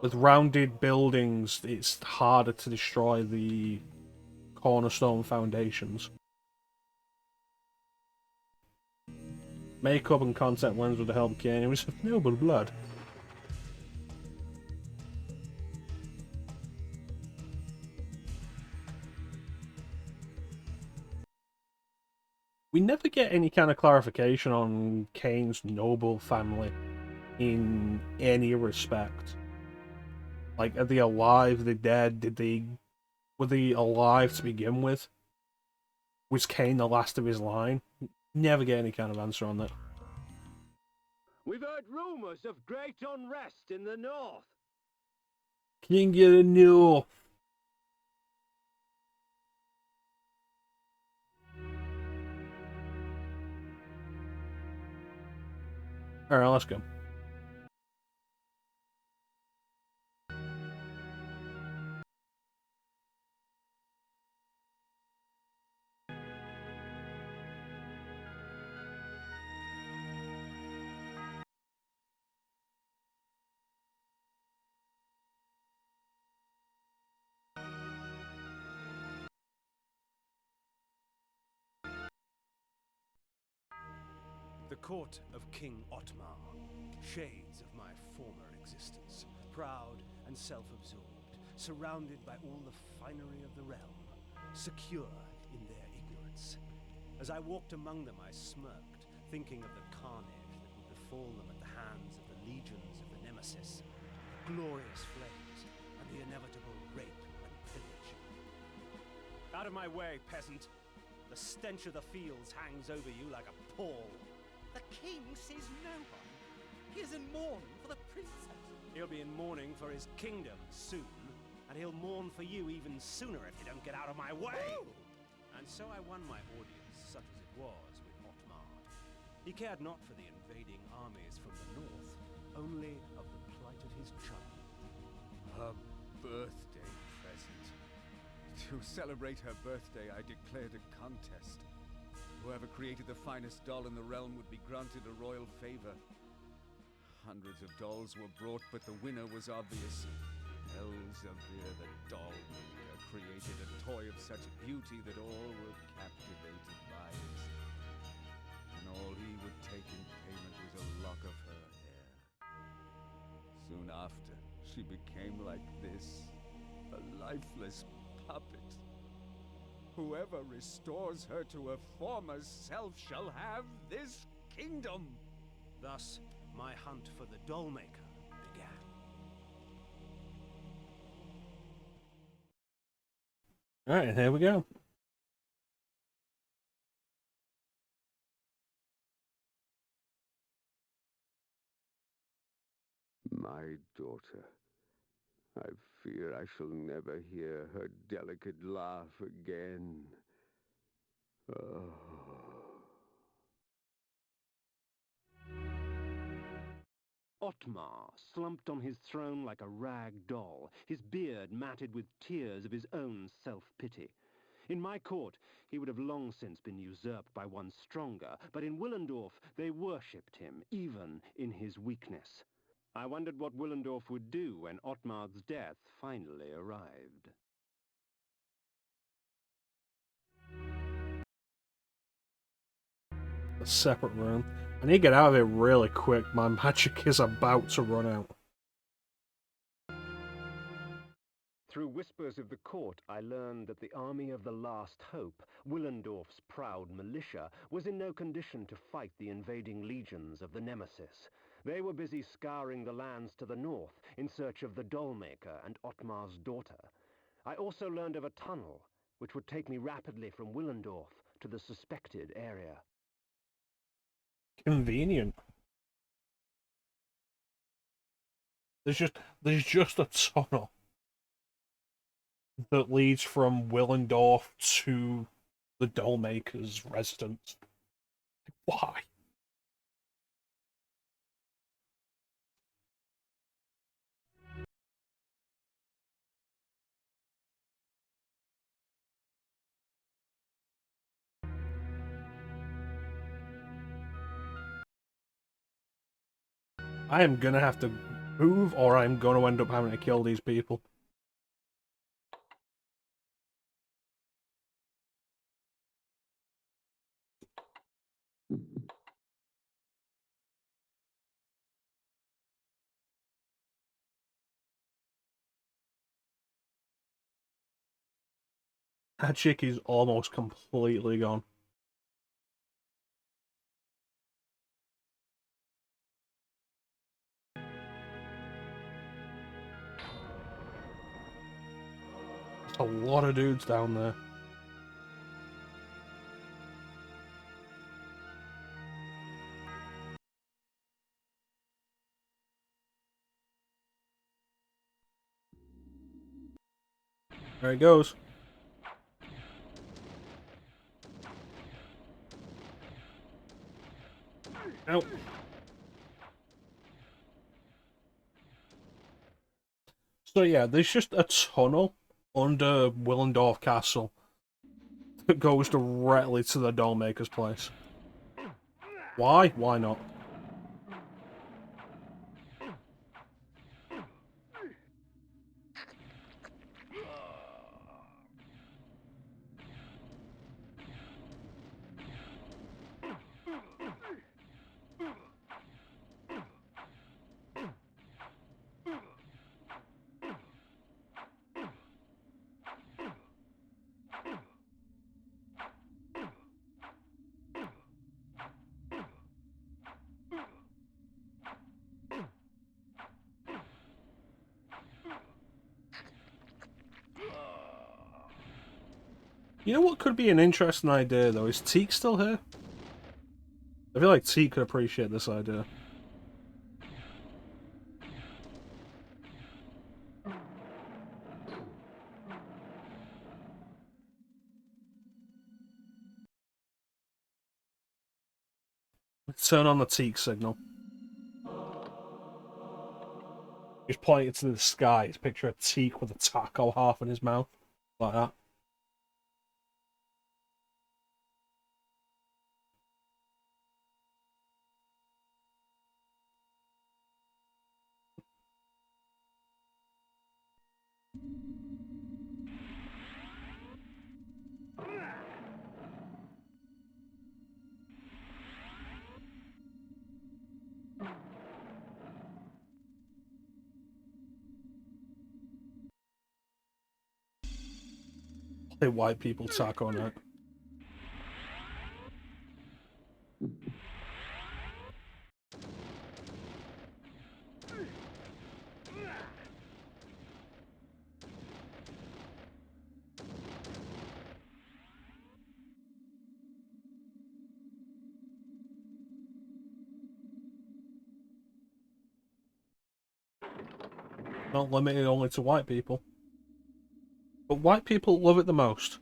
With rounded buildings, it's harder to destroy the cornerstone foundations. Makeup and concept lens with the help of Kain. It was of noble blood. We never get any kind of clarification on Kain's noble family in any respect. Like, are they alive? Are they dead? Were they alive to begin with? Was Kain the last of his line? Never get any kind of answer on that. We've heard rumors of great unrest in the north. King of the North. Alright, let's go. The court of King Otmar, shades of my former existence, proud and self-absorbed, surrounded by all the finery of the realm, secure in their ignorance. As I walked among them, I smirked, thinking of the carnage that would befall them at the hands of the legions of the Nemesis, the glorious flames, and the inevitable rape and pillage. Out of my way, peasant! The stench of the fields hangs over you like a pall. The king sees no one. He is in mourning for the princess. He'll be in mourning for his kingdom soon, and he'll mourn for you even sooner if you don't get out of my way. Ooh. And so I won my audience, such as it was, with Otmar. He cared not for the invading armies from the north, only of the plight of his child. Her birthday present. To celebrate her birthday, I declared a contest. Whoever created the finest doll in the realm would be granted a royal favor. Hundreds of dolls were brought, but the winner was obvious. Elzevir, the doll maker, created a toy of such beauty that all were captivated by it. And all he would take in payment was a lock of her hair. Soon after, she became like this, a lifeless puppet. Whoever restores her to her former self shall have this kingdom. Thus, my hunt for the doll maker began. Alright, here we go. My daughter. I fear I shall never hear her delicate laugh again. Oh. Otmar slumped on his throne like a rag doll, his beard matted with tears of his own self-pity. In my court, he would have long since been usurped by one stronger, but in Willendorf they worshipped him, even in his weakness. I wondered what Willendorf would do when Otmar's death finally arrived. A separate room. I need to get out of here really quick. My magic is about to run out. Through whispers of the court, I learned that the army of the Last Hope, Willendorf's proud militia, was in no condition to fight the invading legions of the Nemesis. They were busy scouring the lands to the north in search of the Dollmaker and Otmar's daughter. I also learned of a tunnel, which would take me rapidly from Willendorf to the suspected area. Convenient. There's just a tunnel that leads from Willendorf to the Dollmaker's residence. Why? I am gonna have to move, or I'm gonna end up having to kill these people. That chick is almost completely gone. There's a lot of dudes down there. There he goes. Ow. So yeah, there's just a tunnel under Willendorf Castle that goes directly to the Dollmaker's place. Why? Why not? You know what could be an interesting idea, though? Is Teak still here? I feel like Teak could appreciate this idea. Let's turn on the Teak signal. Just point it to the sky. It's a picture of Teak with a taco half in his mouth. Like that. Hey, white people taco night. Not limited only to white people. But white people love it the most.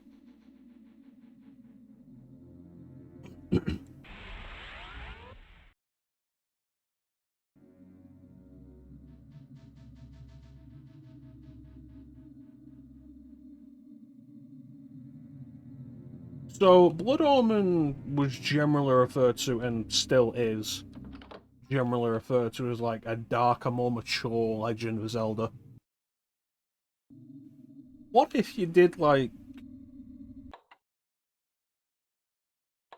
So, Blood Omen was generally referred to, and still is, generally referred to as like a darker, more mature Legend of Zelda. What if you did like...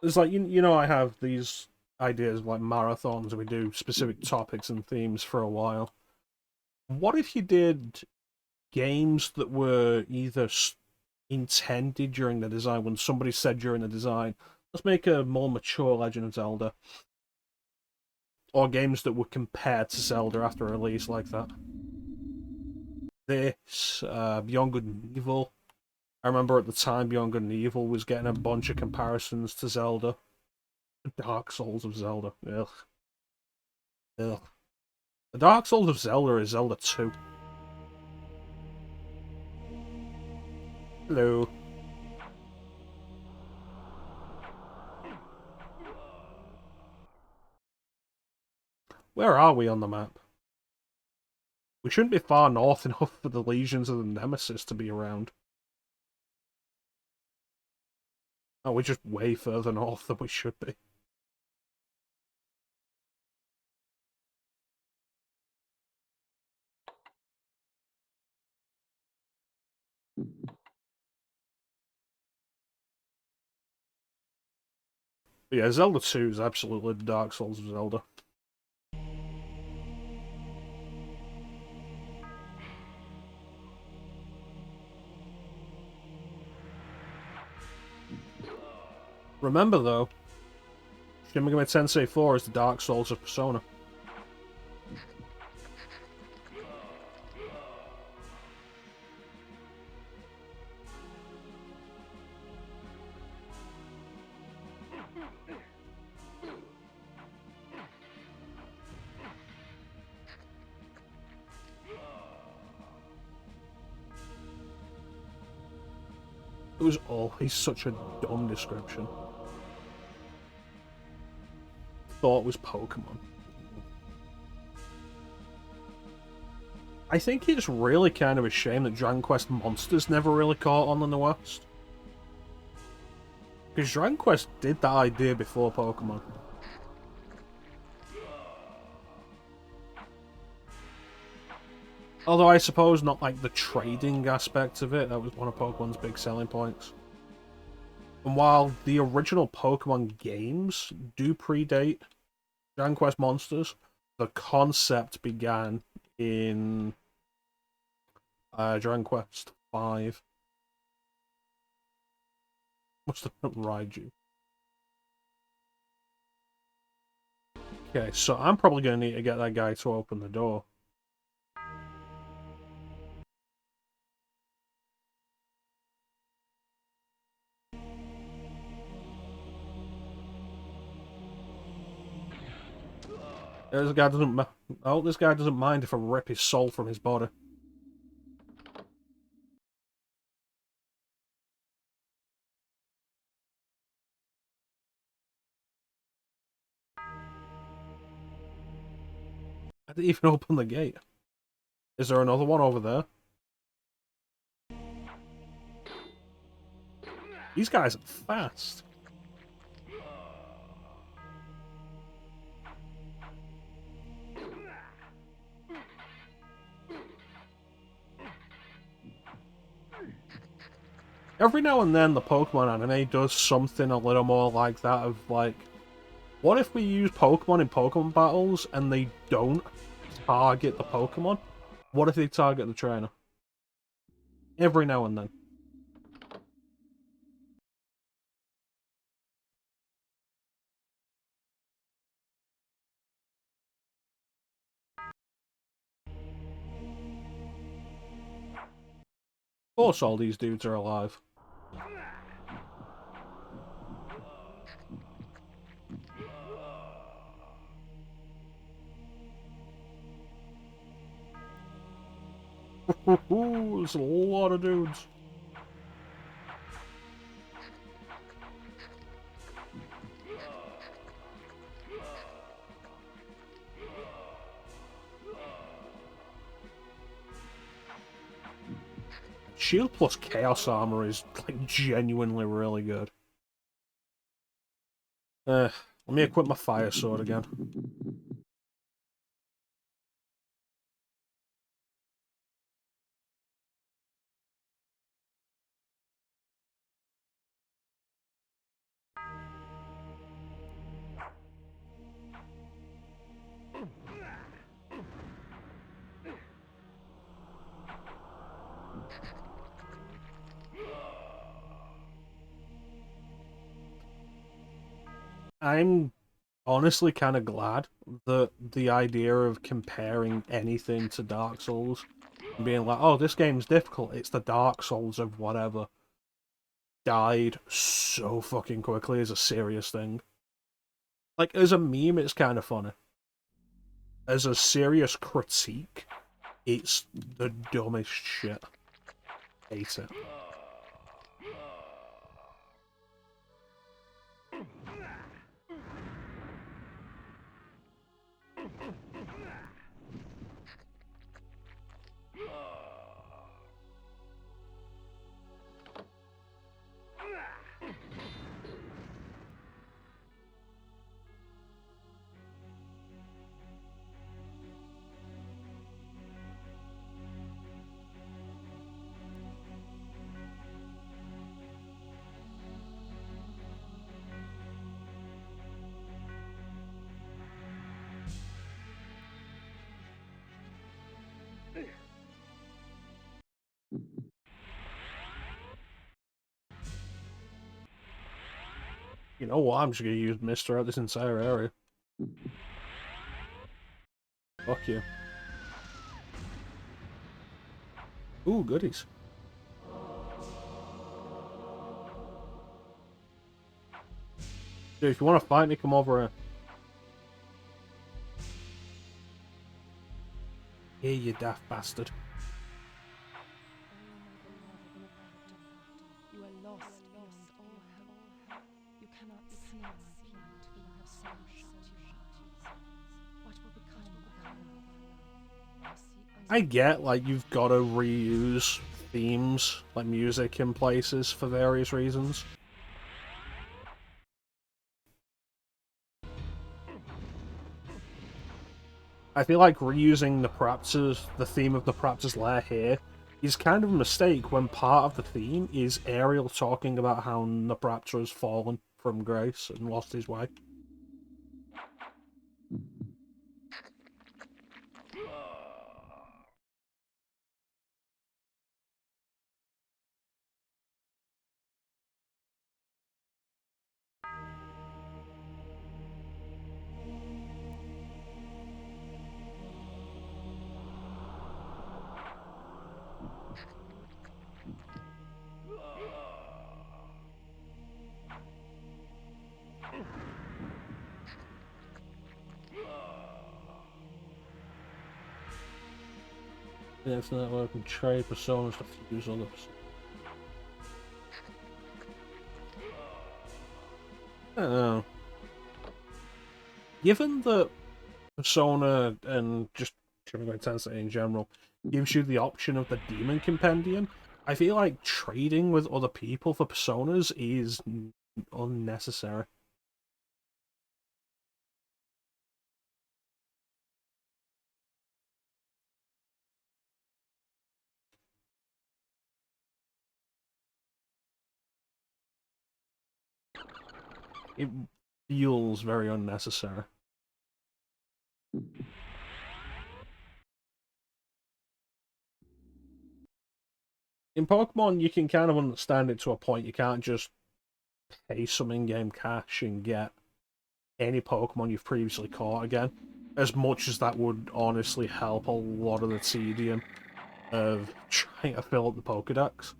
It's like, you know, I have these ideas of like marathons where we do specific topics and themes for a while. What if you did games that were either intended during the design, when somebody said during the design, let's make a more mature Legend of Zelda, or games that were compared to Zelda after release like that? This, Beyond Good and Evil. I remember at the time Beyond Good and Evil was getting a bunch of comparisons to Zelda. The Dark Souls of Zelda. Ugh. Ugh. The Dark Souls of Zelda is Zelda 2. Hello. Where are we on the map? We shouldn't be far north enough for the legions of the Nemesis to be around. Oh, we're just way further north than we should be. But yeah, Zelda 2 is absolutely the Dark Souls of Zelda. Remember though, Shin Megami Tensei 4 is the Dark Souls of Persona. It was always such a dumb description. Thought it was Pokemon. I think it's really kind of a shame that Dragon Quest Monsters never really caught on in the West. Because Dragon Quest did that idea before Pokemon. Although I suppose not like the trading aspect of it, that was one of Pokemon's big selling points. And while the original Pokemon games do predate Dragon Quest Monsters, the concept began in Dragon Quest V. Must have been Raiju. Okay, so I'm probably going to need to get that guy to open the door. This guy doesn't. Oh, this guy doesn't mind if I rip his soul from his body. I didn't even open the gate. Is there another one over there? These guys are fast. Every now and then the Pokemon anime does something a little more like that of like, what if we use Pokemon in Pokemon battles and they don't target the Pokemon? What if they target the trainer? Every now and then. Of course all these dudes are alive. There's a lot of dudes. Shield plus Chaos Armor is like genuinely really good. Let me equip my Fire Sword again. I'm honestly kind of glad that the idea of comparing anything to Dark Souls and being like, oh, this game's difficult, it's the Dark Souls of whatever, died so fucking quickly as a serious thing. Like, as a meme, it's kind of funny. As a serious critique, it's the dumbest shit. Hate it. You know what? I'm just gonna use Mist throughout this entire area. Fuck you. Ooh, goodies. Dude, if you want to fight me, come over here. Here, you daft bastard. You are lost beyond all help. You cannot see my feet, for you have so shut your eyes. What will become of our love? I get, like, you've got to reuse themes, like music in places for various reasons. I feel like reusing the theme of the Raptor's Lair here is kind of a mistake when part of the theme is Ariel talking about how Nabraptor has fallen from grace and lost his way. It's network and trade personas to fuse others. I don't know. Given that Persona and just Triple Intensity in general gives you the option of the Demon Compendium, I feel like trading with other people for personas is unnecessary. It feels very unnecessary. In Pokemon, you can kind of understand it to a point. You can't just pay some in-game cash and get any Pokemon you've previously caught again. As much as that would honestly help a lot of the tedium of trying to fill up the Pokedex.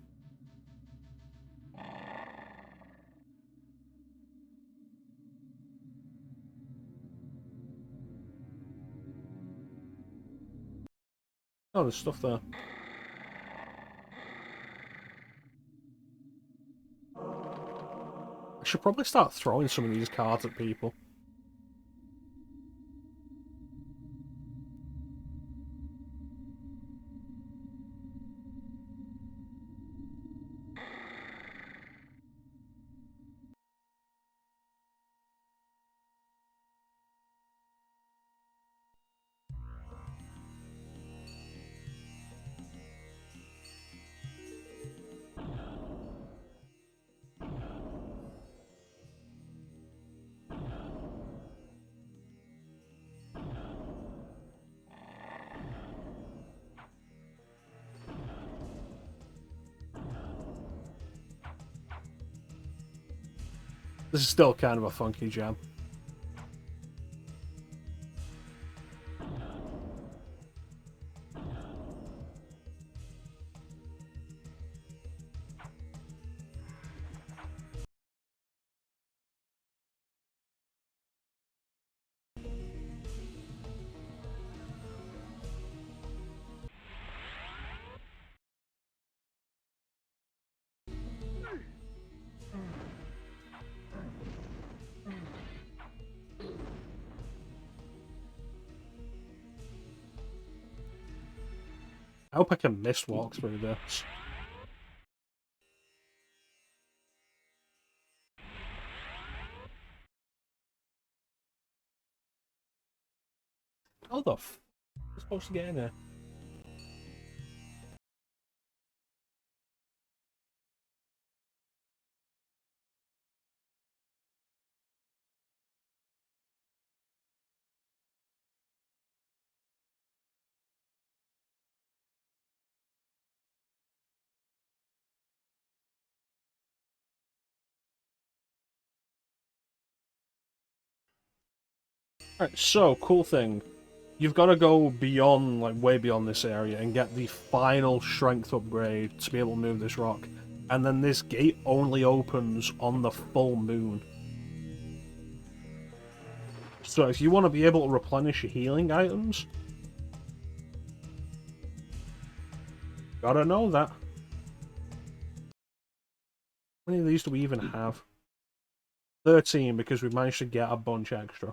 Oh, there's stuff there. should probably start throwing some of these cards at people. This is still kind of a funky jam. I hope I can mist walk through this. How the f... I'm supposed to get in here? Alright, so, cool thing. You've got to go beyond, like, way beyond this area and get the final strength upgrade to be able to move this rock. And then this gate only opens on the full moon. So if you want to be able to replenish your healing items, gotta know that. How many of these do we even have? 13, because we managed to get a bunch extra.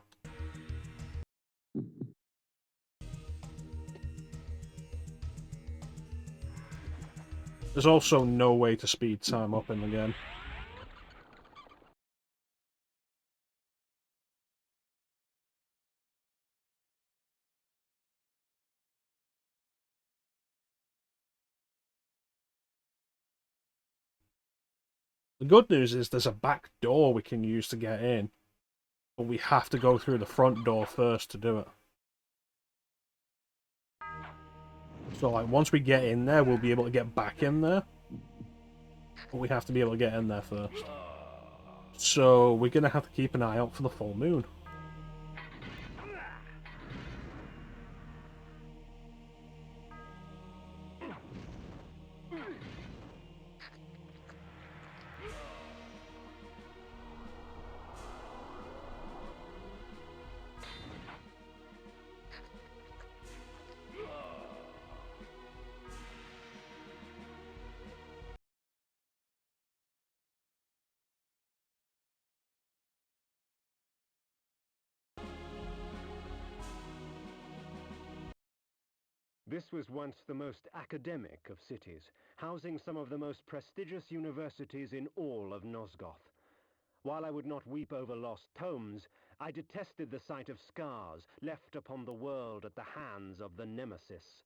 There's also no way to speed time up in the game. The good news is there's a back door we can use to get in, but we have to go through the front door first to do it. So, like, once we get in there, we'll be able to get back in there, but we have to be able to get in there first. So, we're gonna have to keep an eye out for the full moon. This was once the most academic of cities, housing some of the most prestigious universities in all of Nosgoth. While I would not weep over lost tomes, I detested the sight of scars left upon the world at the hands of the Nemesis.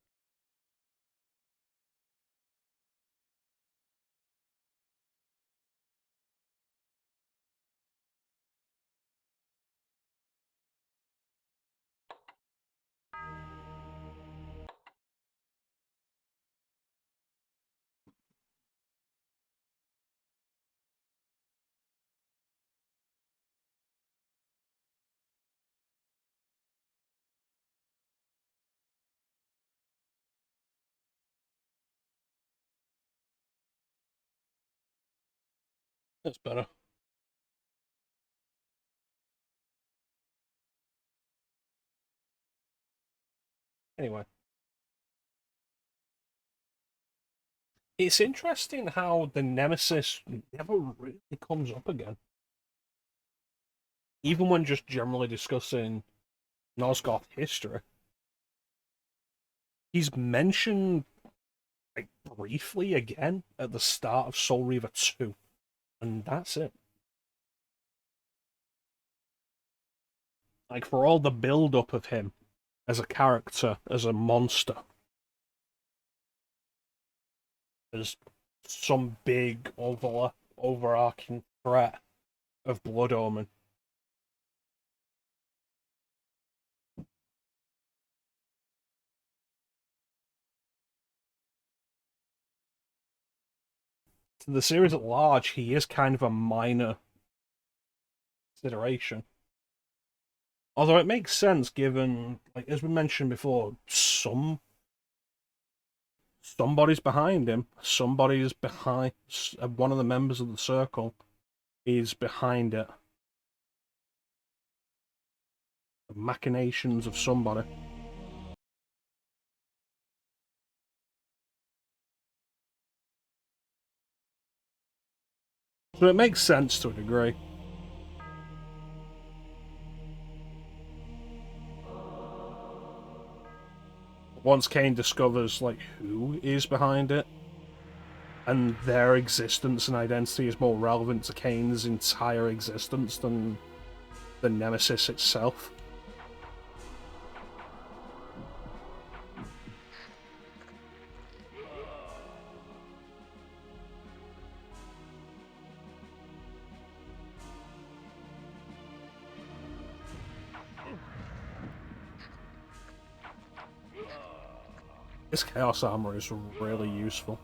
That's better. Anyway. It's interesting how the Nemesis never really comes up again. even when just generally discussing Nosgoth history, he's mentioned like briefly again at the start of Soul Reaver 2, and that's it. Like, for all the build-up of him as a character, as a monster, as some big overarching threat of Blood Omen. To the series at large, he is kind of a minor consideration. Although it makes sense given, like, as we mentioned before, somebody's behind him. Somebody's behind. One of the members of the circle is behind it. The machinations of somebody. So it makes sense to a degree. Once Kain discovers, like, who is behind it, and their existence and identity is more relevant to Kain's entire existence than the Nemesis itself. This Chaos Armor is really useful.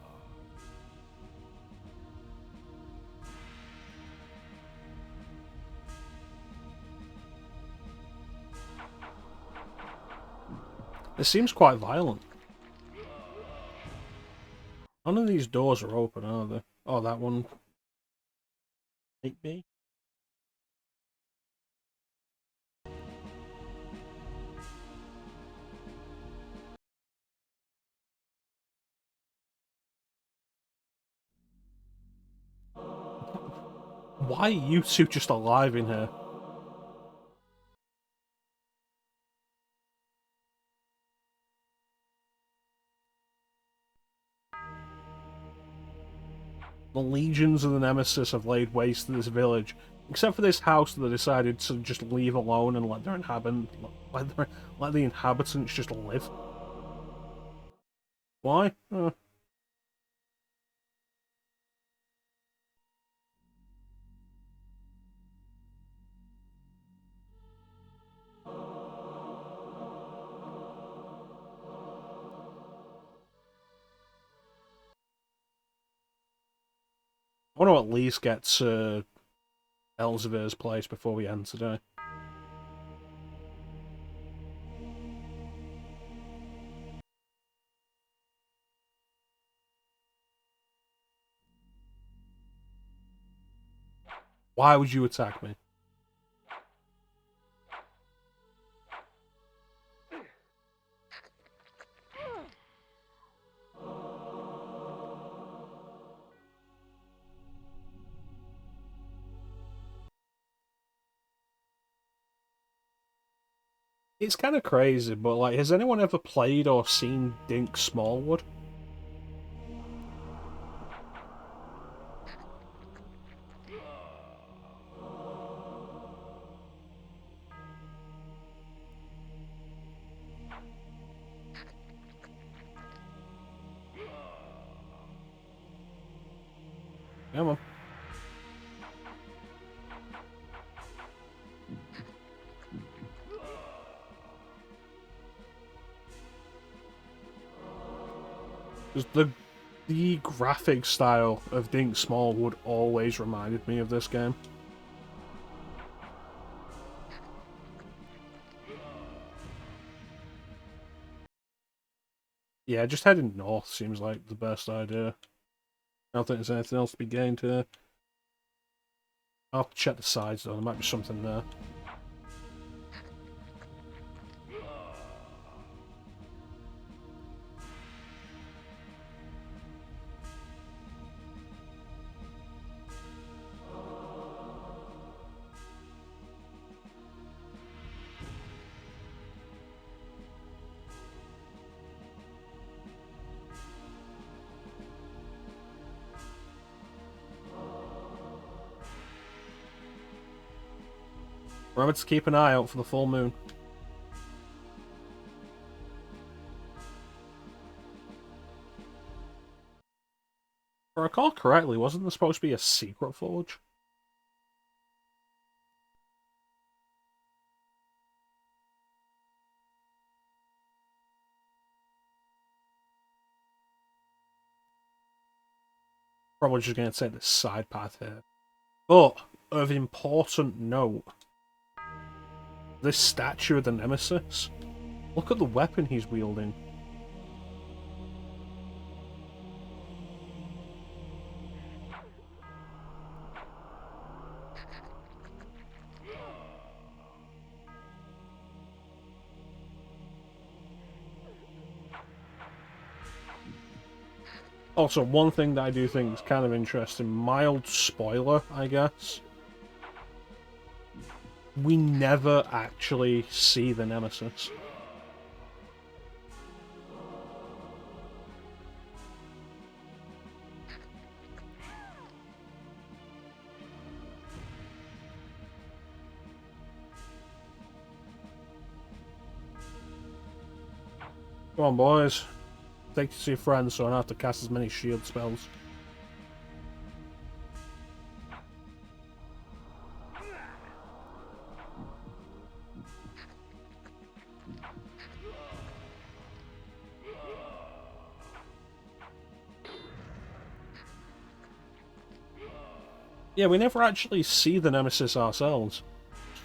It seems quite violent. None of these doors are open, are they? Oh, that one might be. Why are you two just alive in here? The legions of the Nemesis have laid waste to this village, except for this house that they decided to just leave alone and let the inhabitants just live. Why? I want to at least get to Elsevier's place before we end today. Why would you attack me? It's kind of crazy, but like, has anyone ever played or seen Dink Smallwood? Come on. The graphic style of Dink Smallwood always reminded me of this game. Yeah, just heading north seems like the best idea. I don't think there's anything else to be gained here. I'll have to check the sides though, there might be something there. Remember to keep an eye out for the full moon. If I recall correctly, wasn't there supposed to be a secret forge? Probably just going to take this side path here. But, of important note, this statue of the Nemesis. Look at the weapon he's wielding. Also, one thing that I do think is kind of interesting, mild spoiler, I guess. We never actually see the Nemesis. Come on, boys. Take it to your friends so I don't have to cast as many shield spells. Yeah, we never actually see the Nemesis ourselves.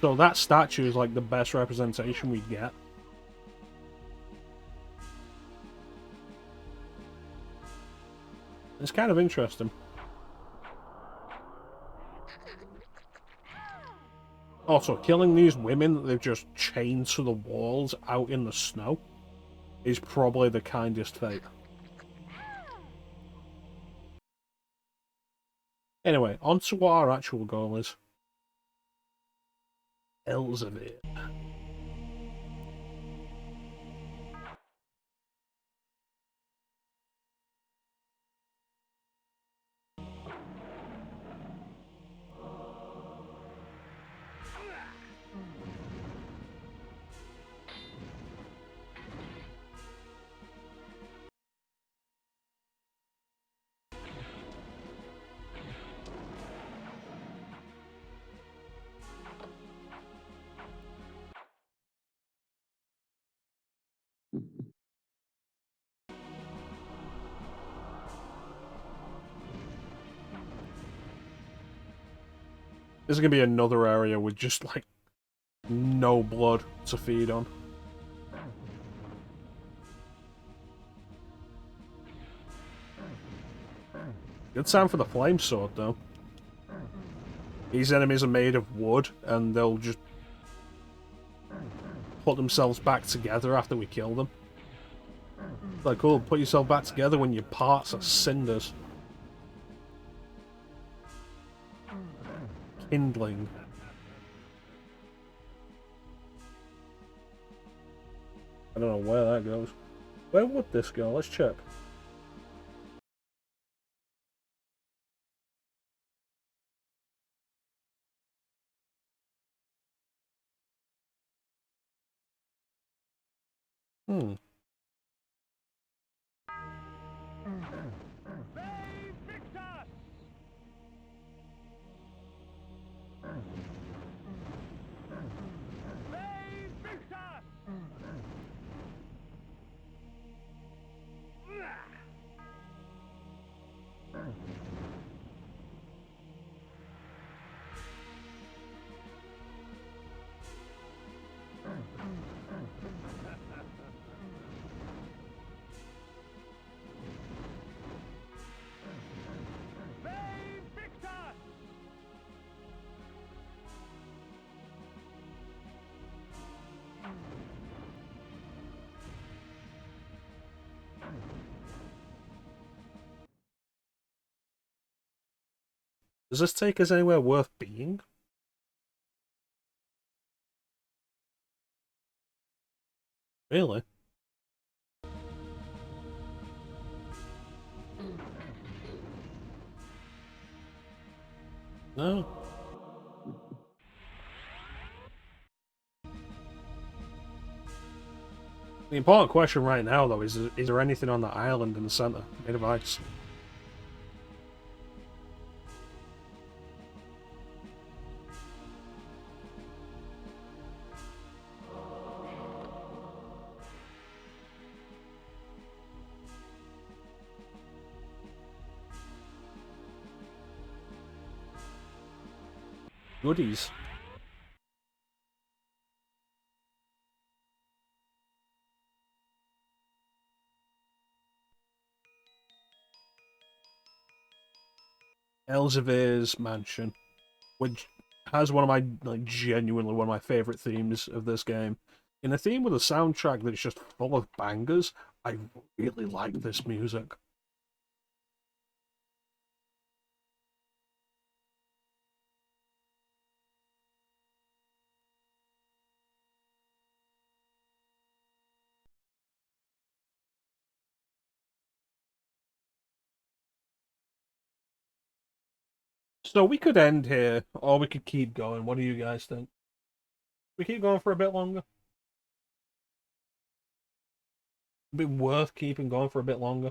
So that statue is like the best representation we get. It's kind of interesting. Also, killing these women that they've just chained to the walls out in the snow is probably the kindest fate. Anyway, on to what our actual goal is. Elzevir. This is going to be another area with just, like, no blood to feed on. Good time for the flame sword, though. These enemies are made of wood, and they'll just put themselves back together after we kill them. Like, cool, put yourself back together when your parts are cinders. Kindling. I don't know where that goes. Where would this go? Let's check. Hmm. Does this take us anywhere worth being? Really? No. The important question right now, though, is there anything on that island in the center made of ice? Goodies. Elsevier's mansion, which has one of my, like, genuinely one of my favorite themes of this game. In a theme with a soundtrack that's just full of bangers, I really like this music. So we could end here, or we could keep going. What do you guys think? We keep going for a bit longer? Be worth keeping going for a bit longer?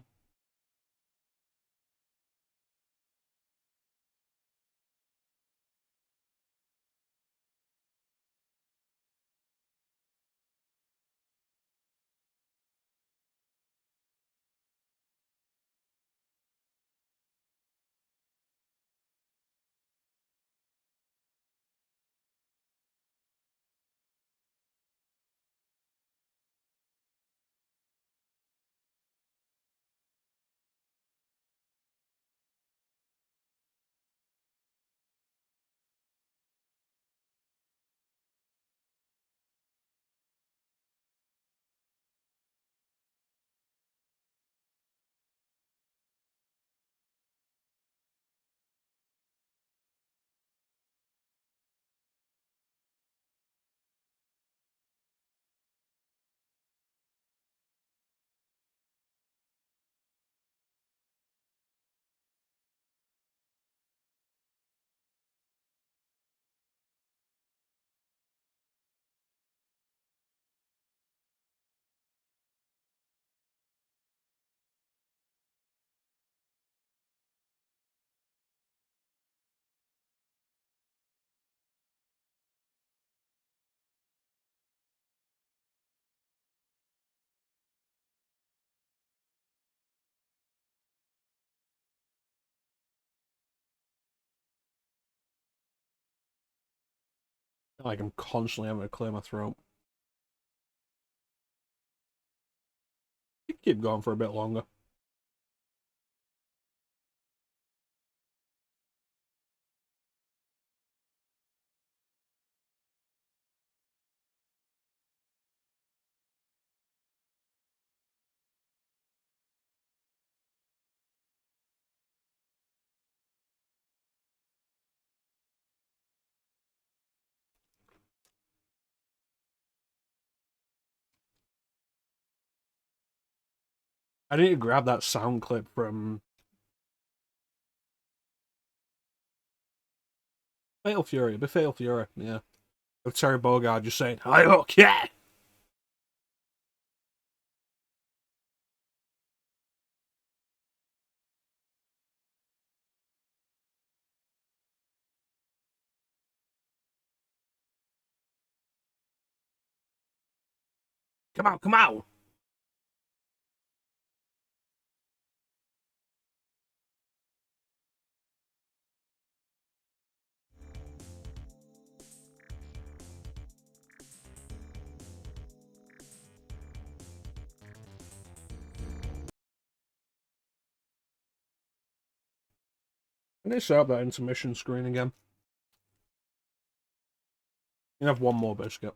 Like, I'm constantly having to clear my throat. We can keep going for a bit longer. I need to grab that sound clip from Fatal Fury, a bit Fatal Fury, yeah. Of Terry Bogard just saying, "Hi hook, yeah!" Come on, come on! Can they set up that intermission screen again? You have one more biscuit.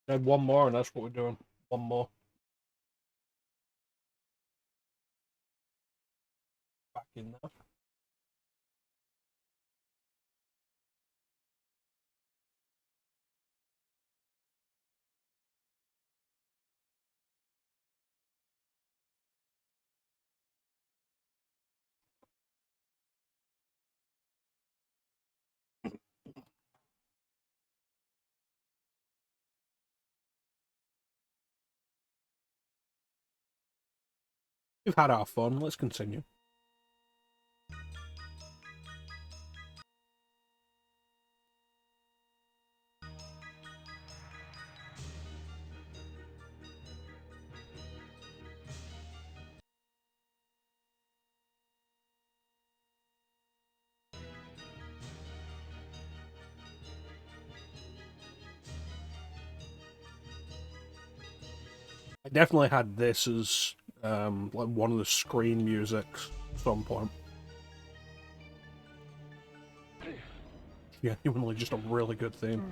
Add one more, and that's what we're doing. One more. Back in there. We've had our fun. Let's continue. I definitely had this as like one of the screen musics at some point. Genuinely just a really good theme.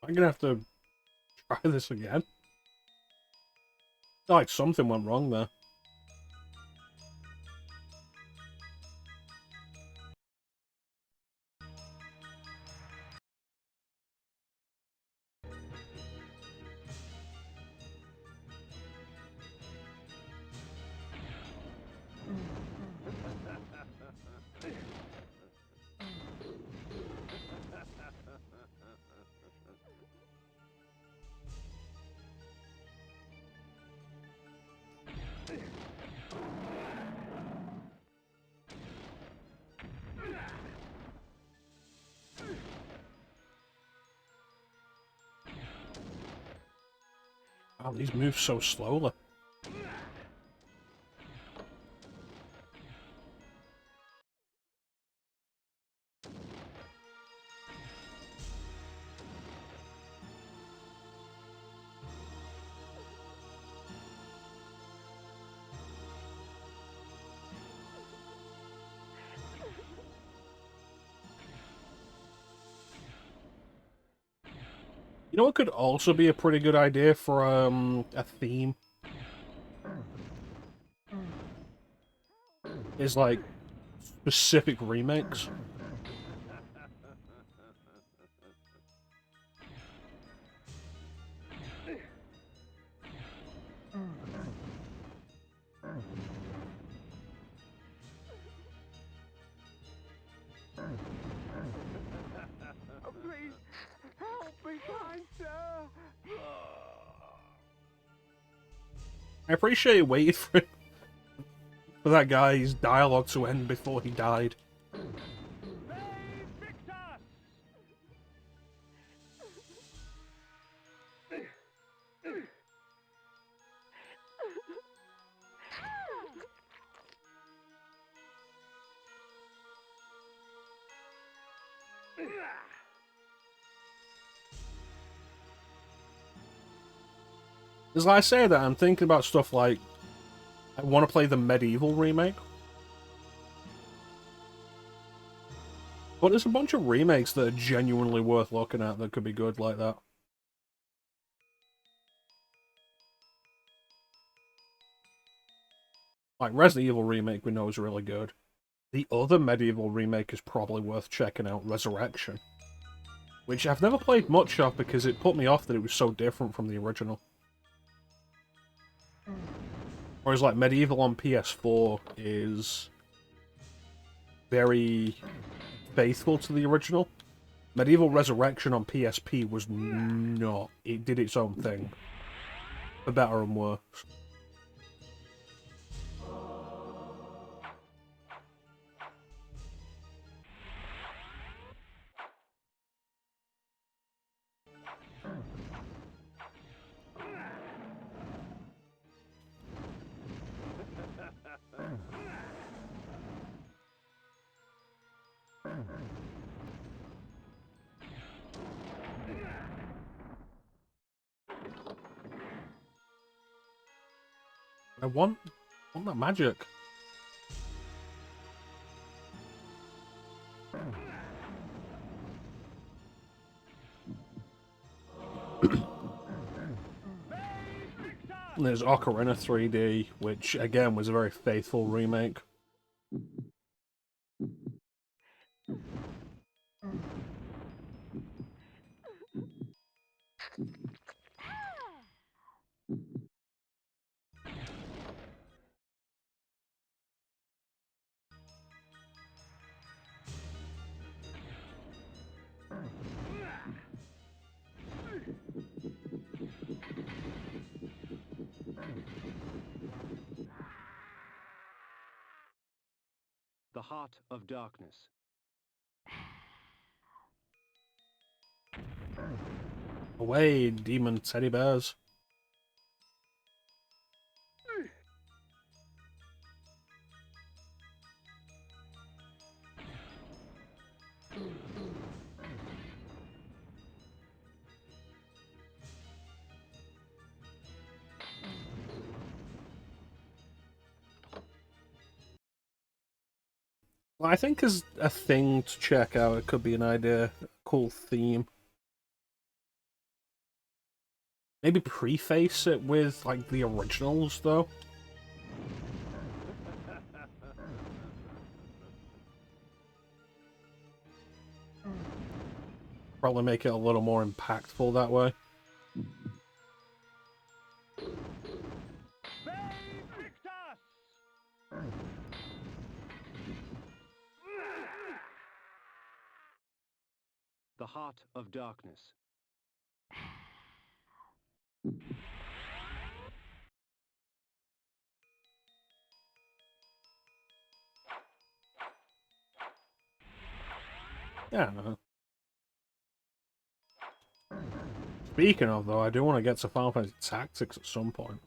I'm gonna have to try this again. Like something went wrong there. Wow, these move so slowly. You know what could also be a pretty good idea for a theme? Is like specific remakes. Oh, please, help me, kind sir. I appreciate you waited for that guy's dialogue to end before he died. As I say that, I'm thinking about stuff like I want to play the medieval remake. But there's a bunch of remakes that are genuinely worth looking at that could be good like that. Like Resident Evil remake we know is really good. The other medieval remake is probably worth checking out, Resurrection. Which I've never played much of because it put me off that it was so different from the original. Whereas like Medieval on PS4 is very faithful to the original. Medieval Resurrection on PSP was not. It did its own thing. For better and worse. I want that magic. There's Ocarina 3D, which again was a very faithful remake. The Heart of Darkness. Away, demon teddy bears. Well, I think as a thing to check out, it could be an idea, a cool theme. Maybe preface it with, like, the originals, though. Probably make it a little more impactful that way. The Heart of Darkness. Yeah, no. Speaking of, though, I do want to get to Final Fantasy Tactics at some point.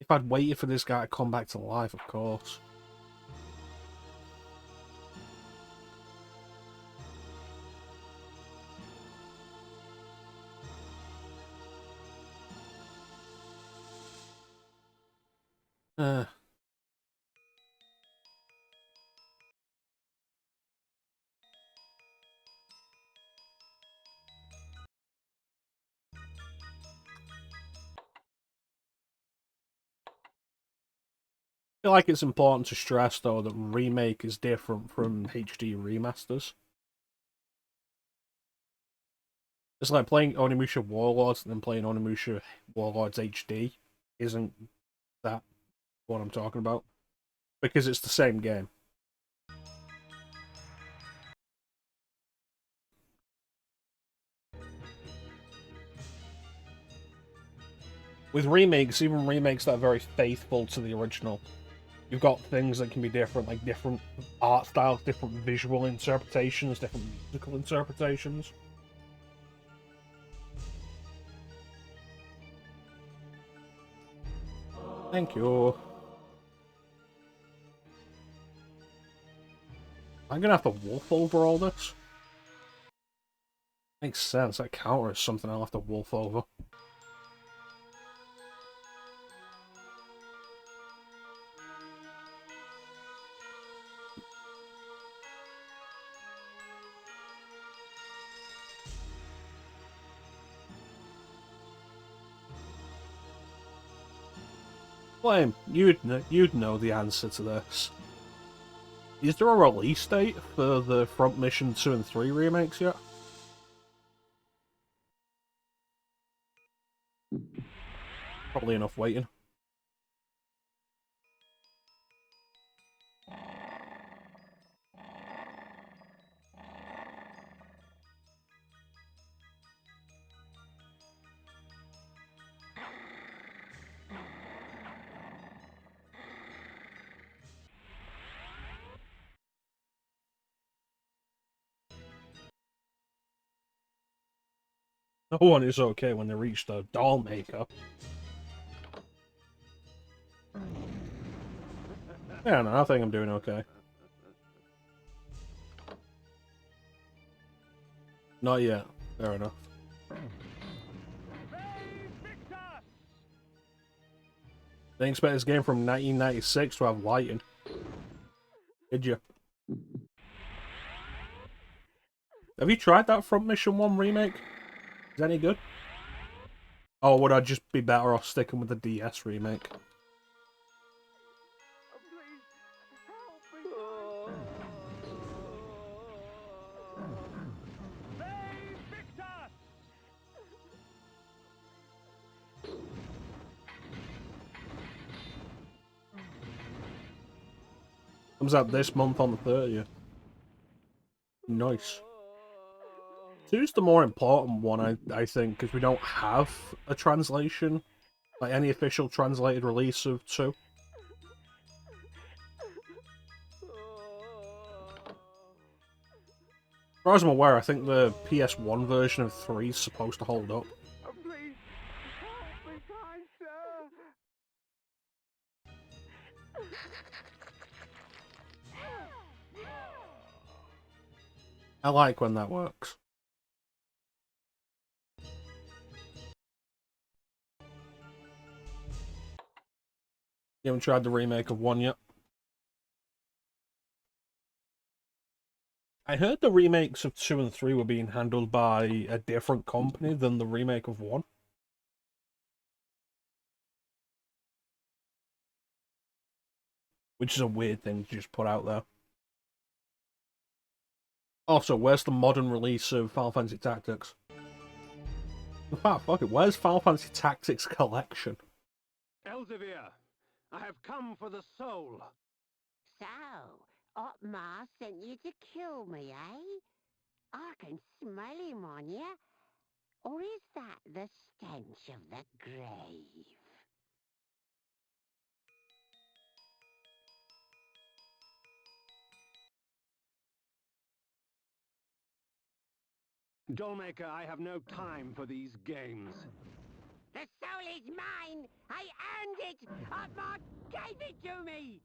If I'd waited for this guy to come back to life, of course. Uh. I feel like it's important to stress, though, that remake is different from HD remasters. It's like playing Onimusha Warlords and then playing Onimusha Warlords HD isn't that what I'm talking about. Because it's the same game. With remakes, even remakes that are very faithful to the original, you've got things that can be different, like different art styles, different visual interpretations, different musical interpretations. Thank you. I'm gonna have to wolf over all this. Makes sense, that counter is something I'll have to wolf over. Flame, you'd know the answer to this. Is there a release date for the Front Mission 2 and 3 remakes yet? Probably enough waiting. No one is okay when they reach the doll maker. Yeah, no, I think I'm doing okay. Not yet. Fair enough. Didn't expect this game from 1996 to have lighting. Did you? Have you tried that Front Mission 1 remake? Is that any good? Or would I just be better off sticking with the DS remake? Comes out this month on the 30th. Nice. 2's the more important one, I think, because we don't have a translation. Like, any official translated release of 2. As far as I'm aware, I think the PS1 version of 3 is supposed to hold up. Please, help me, kind sir. I like when that works. You haven't tried the remake of 1 yet? I heard the remakes of 2 and 3 were being handled by a different company than the remake of 1. Which is a weird thing to just put out there. Also, where's the modern release of Final Fantasy Tactics? In fact, fuck it, where's Final Fantasy Tactics Collection? Elzevir, I have come for the soul. So, Otmar sent you to kill me, eh? I can smell him on you. Or is that the stench of the grave? Dollmaker, I have no time for these games. The soul is mine! I earned it! Otmar gave it to me!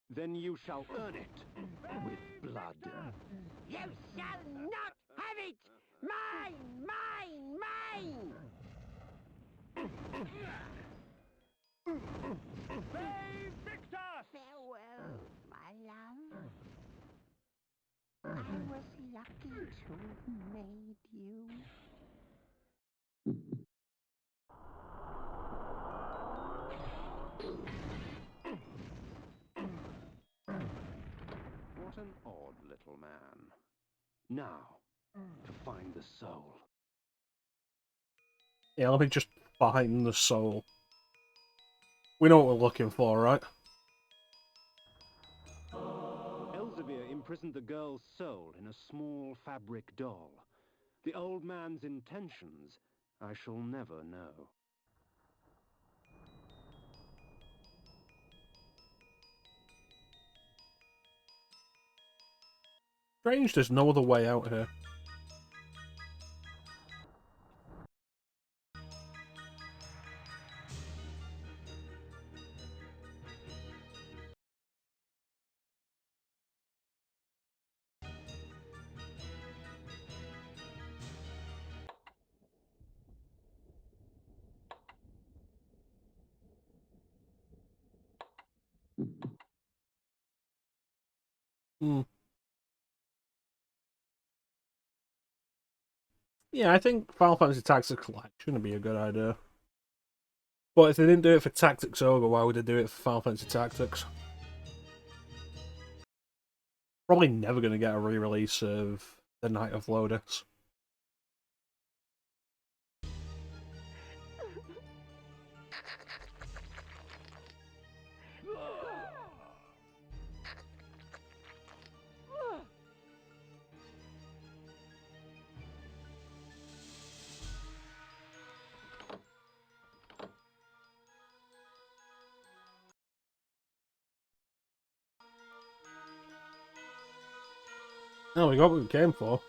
Then you shall earn it with blood. You shall not have it! Mine! Mine! Mine! Farewell, my love. I was lucky to have made you. What an odd little man. Now, to find the soul. Yeah, let me just find the soul. We know what we're looking for, right? Elzevir imprisoned the girl's soul in a small fabric doll. The old man's intentions I shall never know. Strange, there's no other way out here. Yeah, I think Final Fantasy Tactics Collection would be a good idea. But if they didn't do it for Tactics Ogre, why would they do it for Final Fantasy Tactics? Probably never going to get a re-release of The Night of Lotus. Oh, we got what we came for.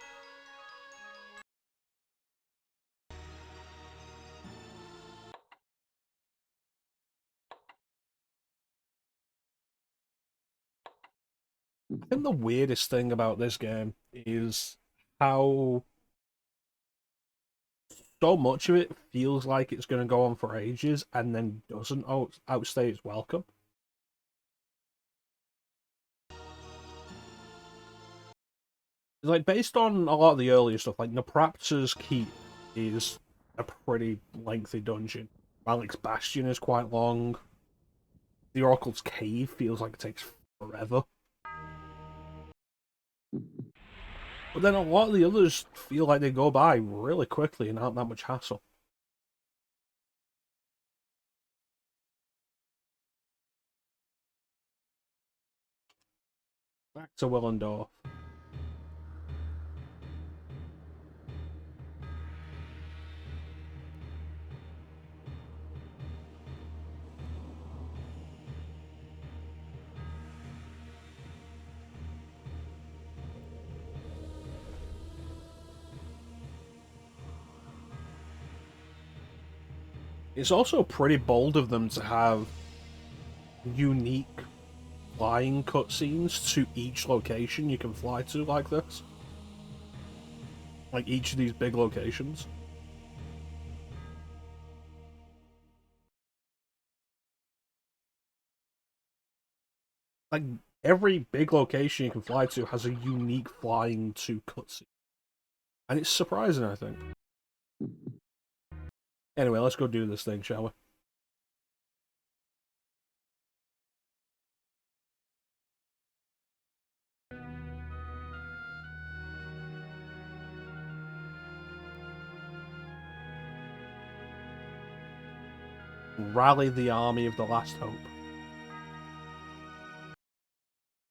I think the weirdest thing about this game is how so much of it feels like it's going to go on for ages and then doesn't outstay its welcome. Like, based on a lot of the earlier stuff, like Naprapta's Keep is a pretty lengthy dungeon. Malik's Bastion is quite long. The Oracle's Cave feels like it takes forever. But then a lot of the others feel like they go by really quickly and aren't that much hassle. Back to Willendorf. It's also pretty bold of them to have unique flying cutscenes to each location you can fly to like this. Like each of these big locations. Like every big location you can fly to has a unique flying to cutscene. And it's surprising, I think. Anyway, let's go do this thing, shall we? Rally the army of the Last Hope.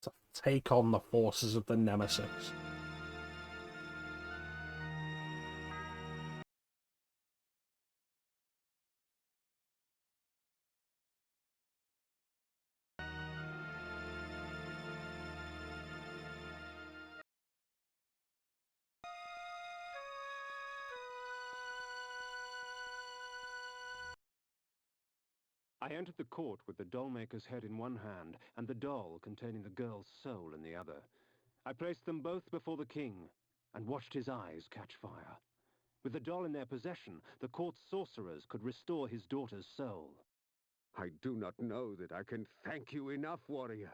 To take on the forces of the Nemesis. I entered the court with the dollmaker's head in one hand and the doll containing the girl's soul in the other. I placed them both before the king and watched his eyes catch fire. With the doll in their possession, the court's sorcerers could restore his daughter's soul. I do not know that I can thank you enough, warrior.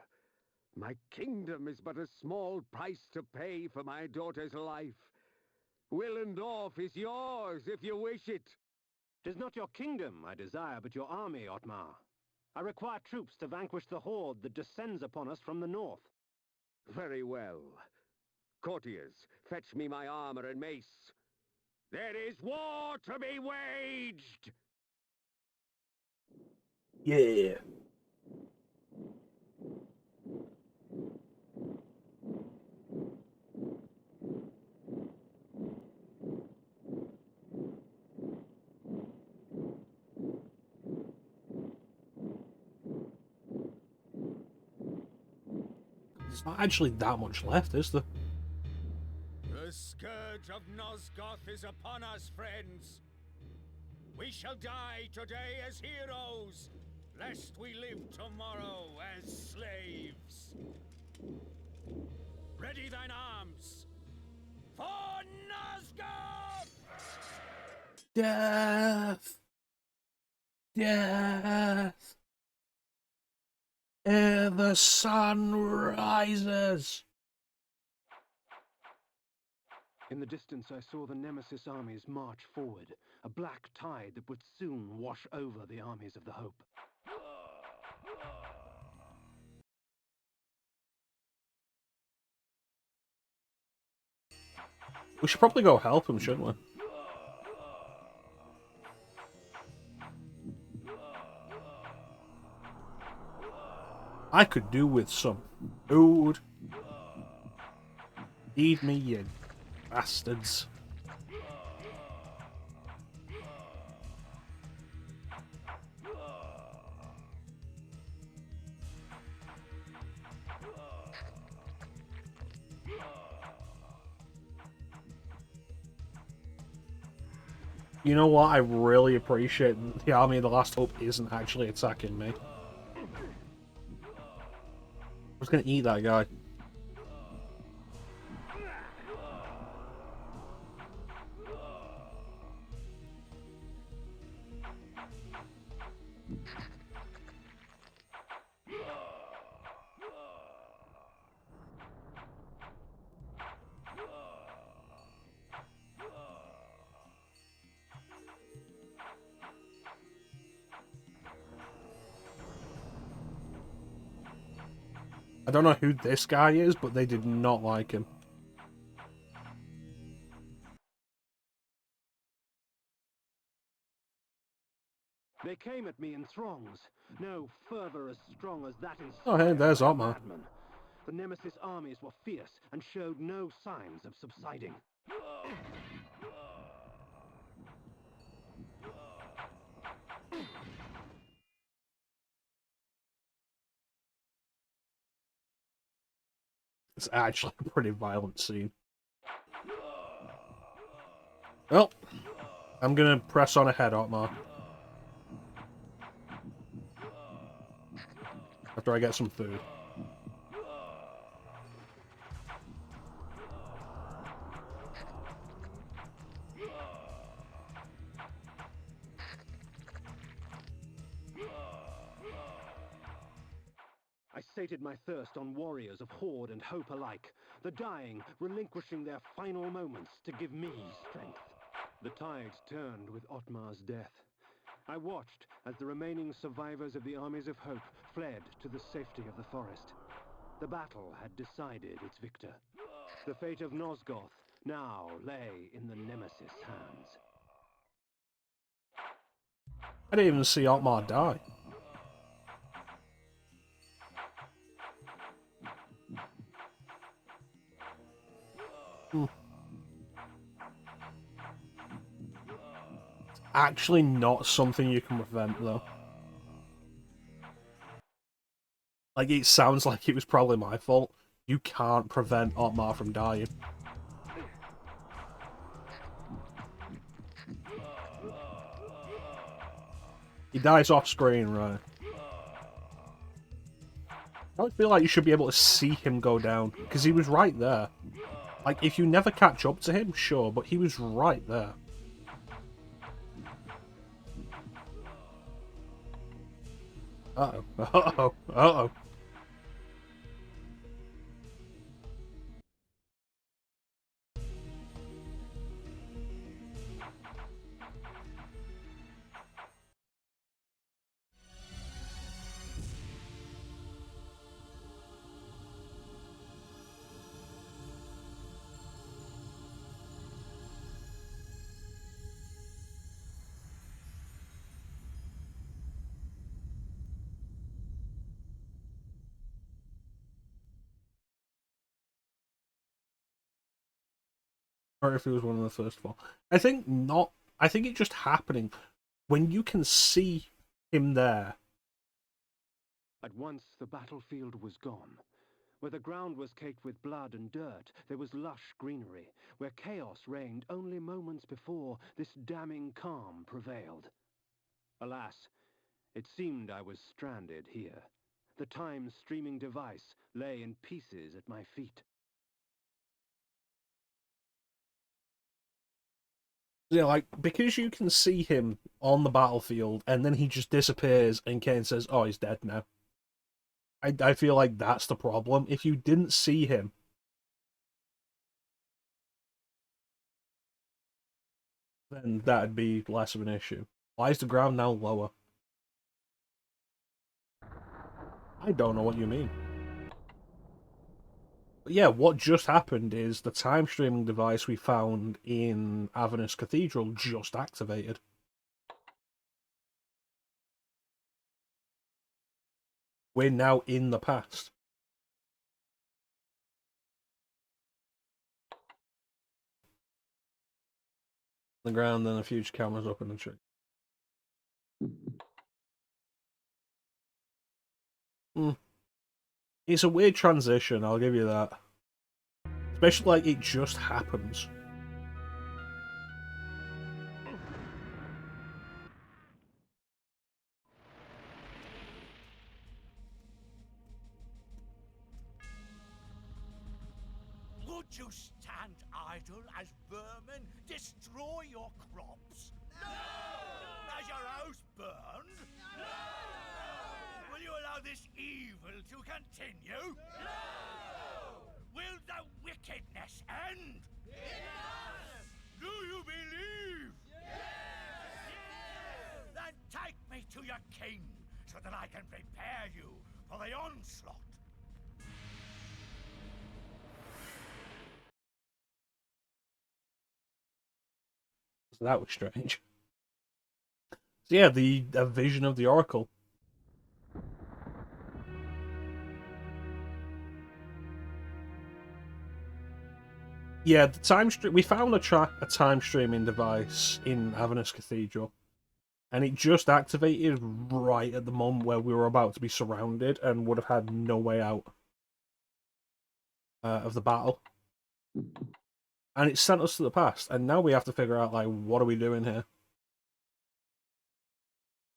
My kingdom is but a small price to pay for my daughter's life. Willendorf is yours if you wish it. 'Tis not your kingdom I desire, but your army, Otmar. I require troops to vanquish the horde that descends upon us from the north. Very well. Courtiers, fetch me my armor and mace. There is war to be waged! Yeah. There's not actually that much left, is there? The scourge of Nosgoth is upon us, friends. We shall die today as heroes, lest we live tomorrow as slaves. Ready thine arms for Nosgoth! Death! Death! Ere the sun rises! In the distance I saw the Nemesis armies march forward, a black tide that would soon wash over the armies of the Hope. We should probably go help him, shouldn't we? I could do with some food. Feed me, you bastards. You know what? I really appreciate the Army of the Last Hope isn't actually attacking me. I was gonna eat that guy. I don't know who this guy is, but they did not like him. They came at me in throngs. No fervor as strong as that Oh, hey, inspired there's by a Otmar. madman. The Nemesis armies were fierce and showed no signs of subsiding. It's actually a pretty violent scene. Well, I'm gonna press on ahead, Otmar. After I get some food. I sated my thirst on warriors of horde and hope alike, the dying relinquishing their final moments to give me strength. The tides turned with Otmar's death. I watched as the remaining survivors of the armies of hope fled to the safety of the forest. The battle had decided its victor. The fate of Nosgoth now lay in the Nemesis' hands. I didn't even see Otmar die. Actually not something you can prevent, though. Like, it sounds like it was probably my fault. You can't prevent Otmar from dying. He dies off screen, right? I feel like you should be able to see him go down, because he was right there. Like, if you never catch up to him, sure, but he was right there. Uh-oh. Uh-oh. Uh-oh. Or if he was one of the first four. I think not. I think it just happening when you can see him there. At once the battlefield was gone. Where the ground was caked with blood and dirt, there was lush greenery. Where chaos reigned only moments before, this damning calm prevailed. Alas, it seemed I was stranded here. The time-streaming device lay in pieces at my feet. Yeah, like, because you can see him on the battlefield and then he just disappears and Kain says, oh, he's dead now. I feel like that's the problem. If you didn't see him, then that'd be less of an issue. Why is the ground now lower? I don't know what you mean. But yeah, what just happened is the time streaming device we found in Avernus Cathedral just activated. We're now in the past. The ground, then a future camera's up in the tree. It's a weird transition, I'll give you that. Especially like it just happens. you stand idle as vermin destroy your crops? No! Has your house burned? No! Will you allow this evil to continue? No! Will the wickedness end? Yes! Do you believe? Yes! Then take me to your king, so that I can prepare you for the onslaught. So that was strange. So yeah, a vision of the Oracle. Yeah, the time stream. We found a time streaming device in Avernus Cathedral, and it just activated right at the moment where we were about to be surrounded and would have had no way out of the battle. And it sent us to the past, and now we have to figure out, like, what are we doing here?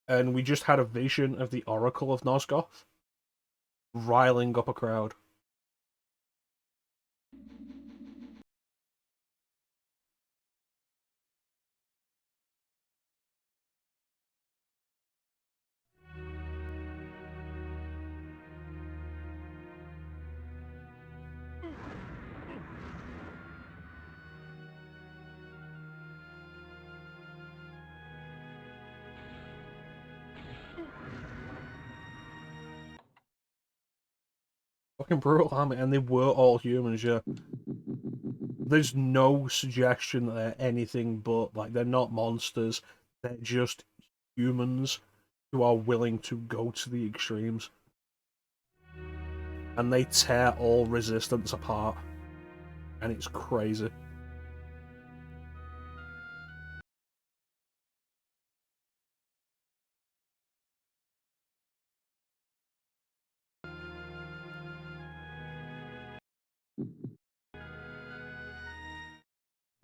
And we just had a vision of the Oracle of Nosgoth riling up a crowd. Fucking brutal army, and they were all humans, yeah. There's no suggestion that they're anything but, like, they're not monsters. They're just humans who are willing to go to the extremes. And they tear all resistance apart. And it's crazy.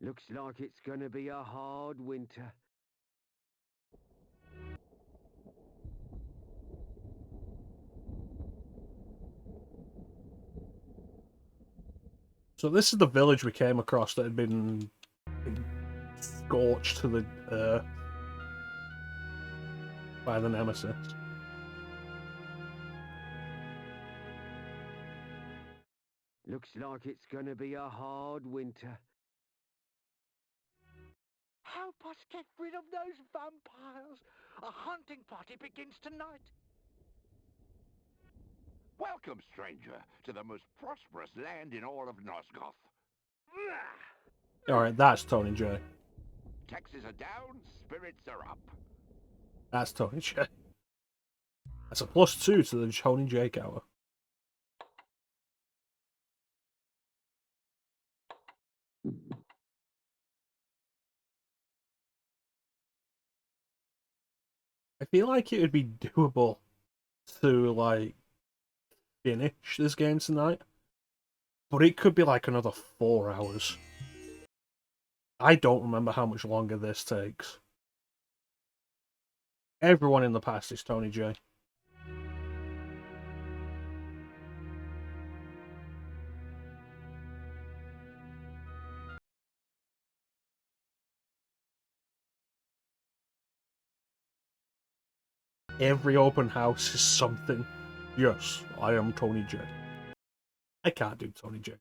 Looks like it's gonna be a hard winter. So this is the village we came across that had been scorched to the earth by the Nemesis. Looks like it's gonna be a hard winter. Help us get rid of those vampires. A hunting party begins tonight. Welcome, stranger, to the most prosperous land in all of Nosgoth. Alright, that's Tony J. Taxes are down, spirits are up. That's Tony J. That's a +2 to the Tony J counter. I feel like it would be doable to, like, finish this game tonight. But it could be like another 4 hours. I don't remember how much longer this takes. Everyone in the past is Tony J. Every open house is something. Yes, I am Tony J. I can't do Tony J.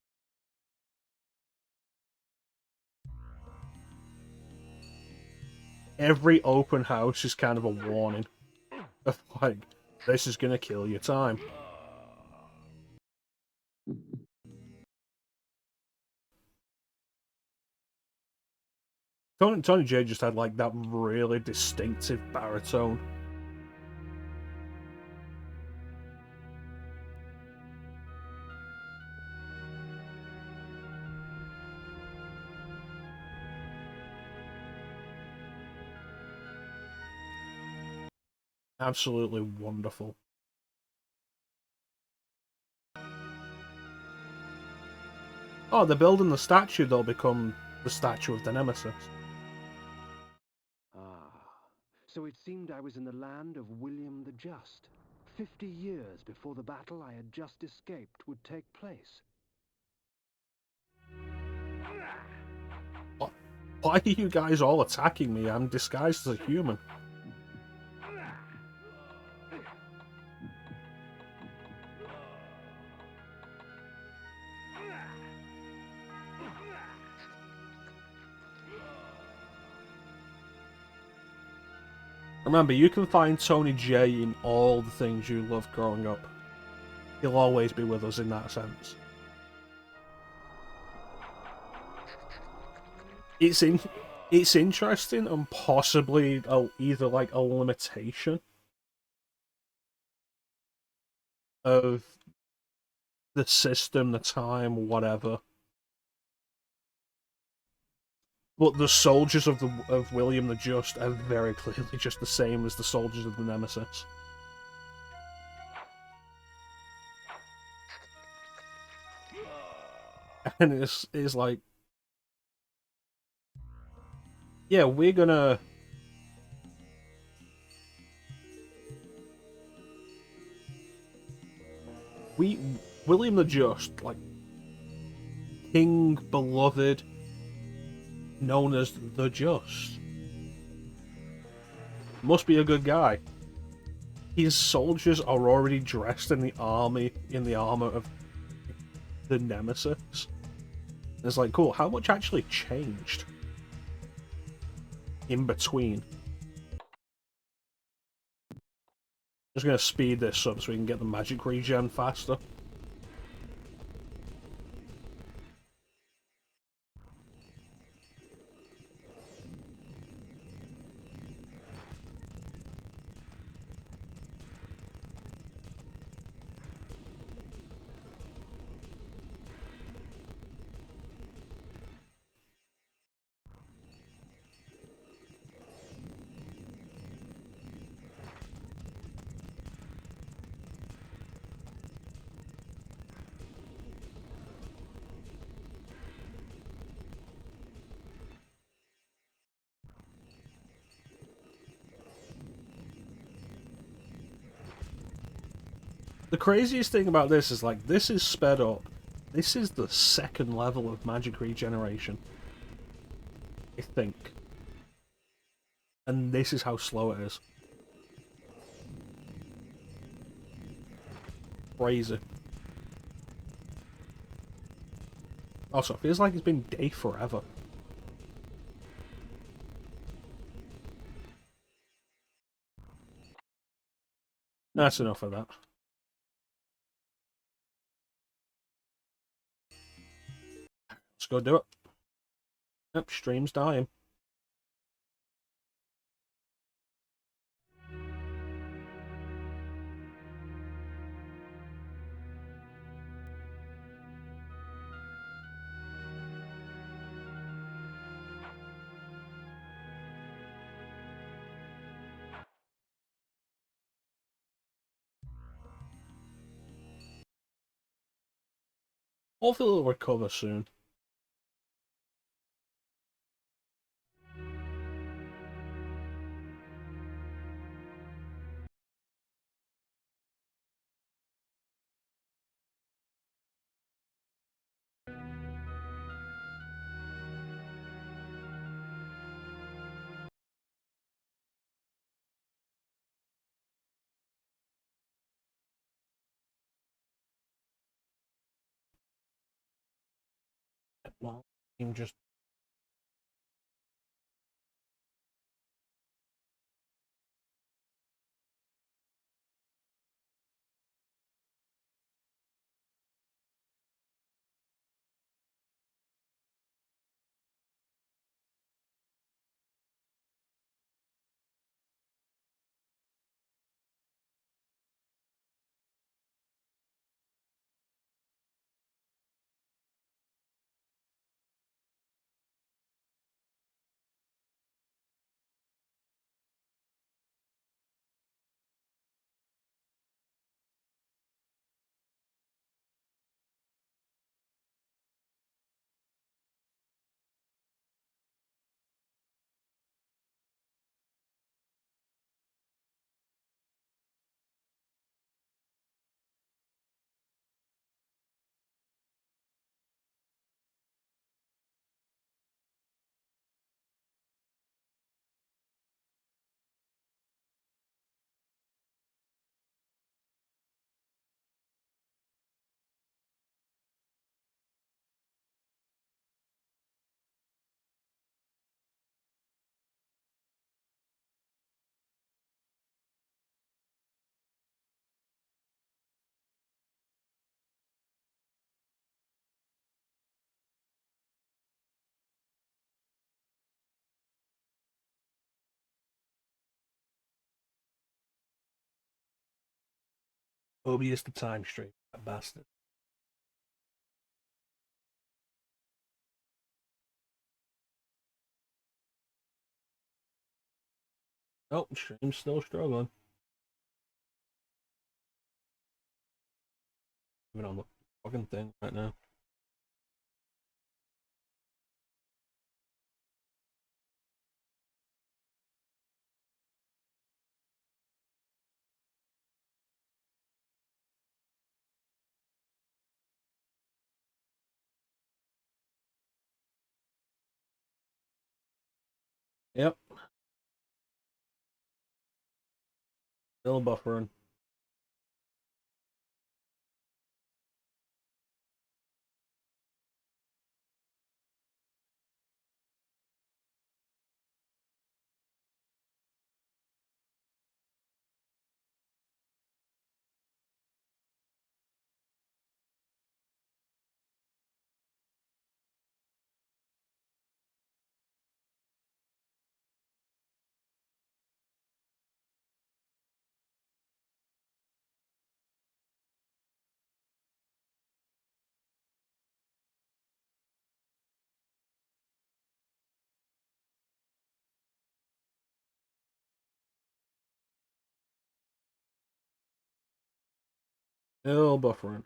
Every open house is kind of a warning of, like, this is gonna kill your time. Tony J just had, like, that really distinctive baritone. Absolutely wonderful. Oh, they're building the statue that'll become the statue of the Nemesis. Ah, so it seemed I was in the land of William the Just. 50 years before the battle I had just escaped would take place. Why are you guys all attacking me? I'm disguised as a human. Remember, you can find Tony J in all the things you loved growing up. He'll always be with us in that sense. It's interesting and possibly either like a limitation of the system, the time, whatever. But the soldiers of William the Just are very clearly just the same as the soldiers of the Nemesis. And it's like, yeah, we're gonna... William the Just, like, King Beloved, known as the Just, must be a good guy. His soldiers are already dressed in the armor of the Nemesis. It's like, cool, how much actually changed in between? Just gonna speed this up so we can get the magic regen faster. The craziest thing about this is, like, this is sped up. This is the second level of magic regeneration, I think. And this is how slow it is. Crazy. Also, it feels like it's been day forever. That's enough of that. Let's go do it. Yep, stream's dying. Hopefully it'll recover soon. Well, I'm just Mobius the time stream, that bastard. Oh, stream's still struggling. Even on the fucking thing right now. Yep. Still buffering. Still buffering.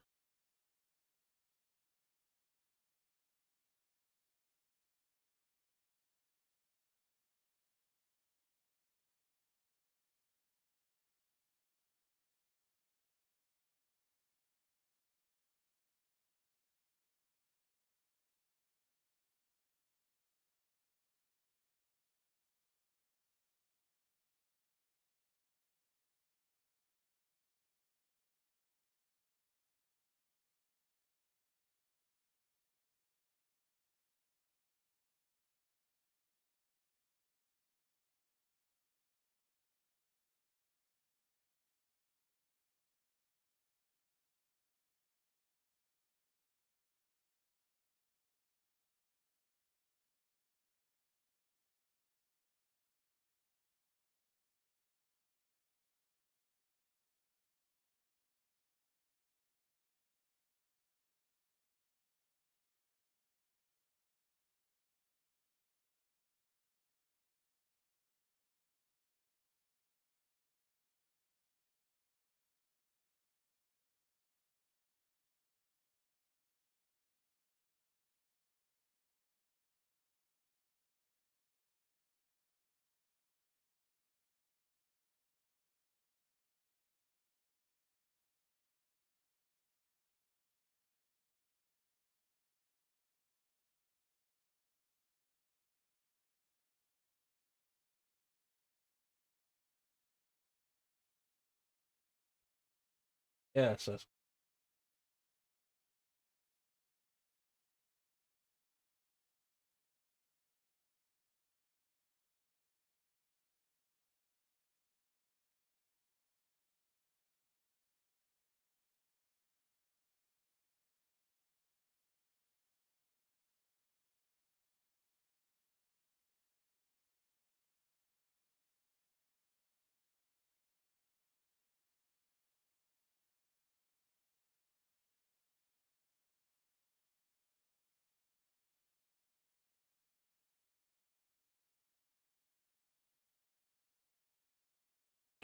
Yes, that's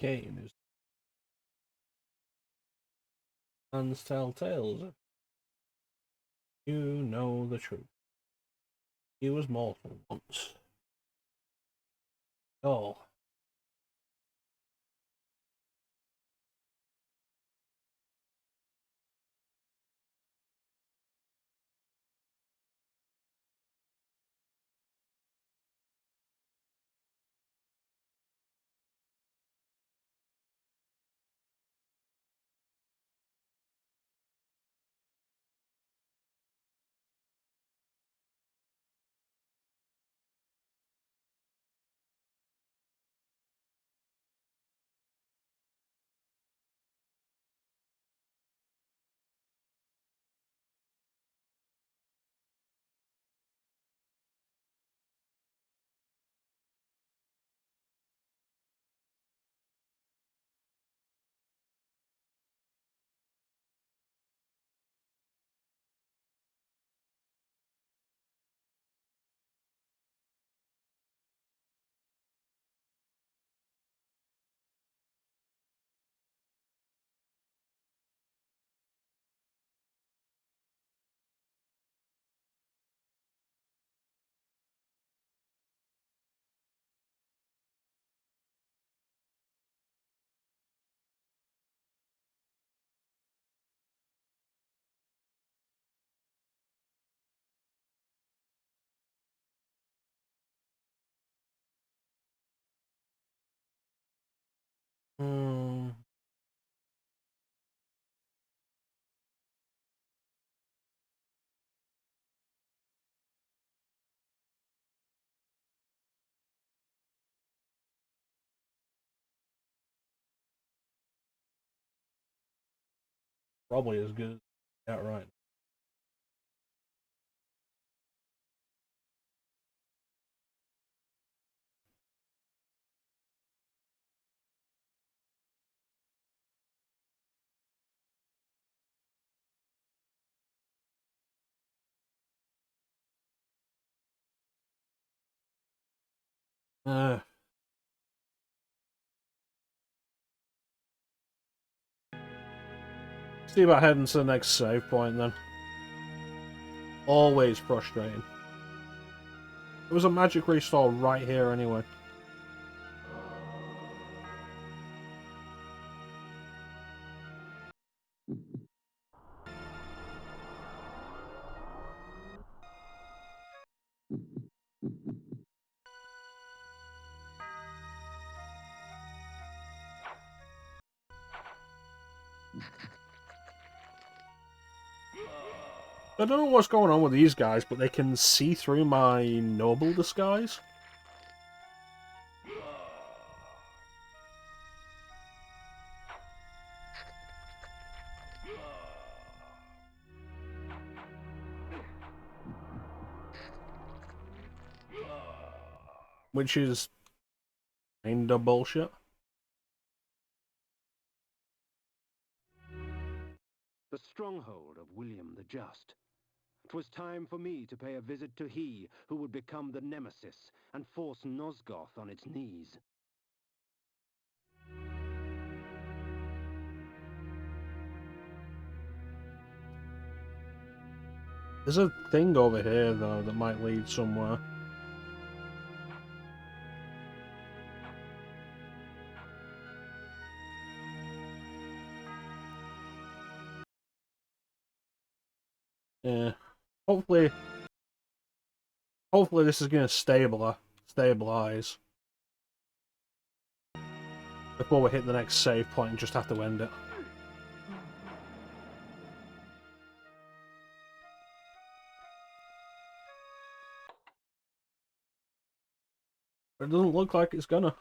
Kain is hands tell tales. You know the truth. He was mortal once. Oh, Probably as good. Yeah, right. See about heading to the next save point then. Always frustrating. There was a magic restore right here anyway. I don't know what's going on with these guys, but they can see through my noble disguise. Which is kinda bullshit. The stronghold of William the Just. 'Twas time for me to pay a visit to he who would become the nemesis and force Nosgoth on its knees. There's a thing over here, though, that might lead somewhere. Yeah. Hopefully this is gonna stabilize before we hit the next save point and just have to end it. But it doesn't look like it's gonna.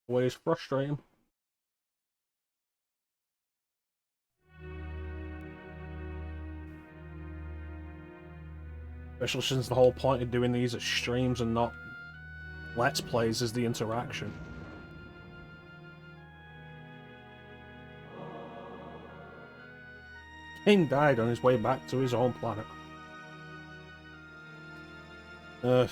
Always frustrating. Especially since the whole point of doing these as streams and not Let's Plays is the interaction. Kain died on his way back to his own planet. Ugh.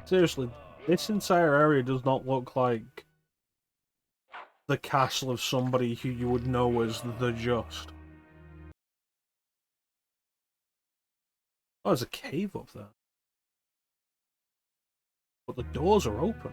Seriously, this entire area does not look like the castle of somebody who you would know as the Just. Oh, there's a cave up there. But the doors are open.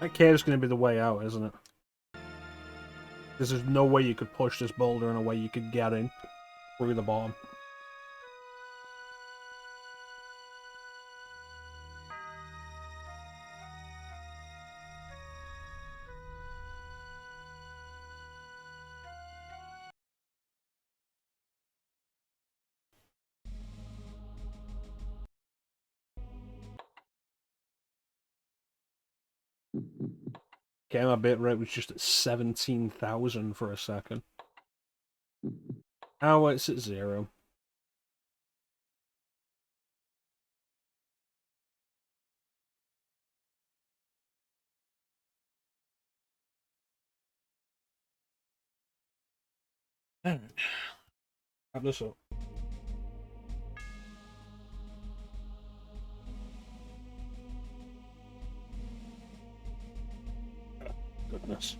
That cave's going to be the way out, isn't it? Because there's no way you could push this boulder in a way you could get in through the bottom. Okay, my bit rate was just at 17,000 for a second. Now it's at 0. Wrap this up. Goodness.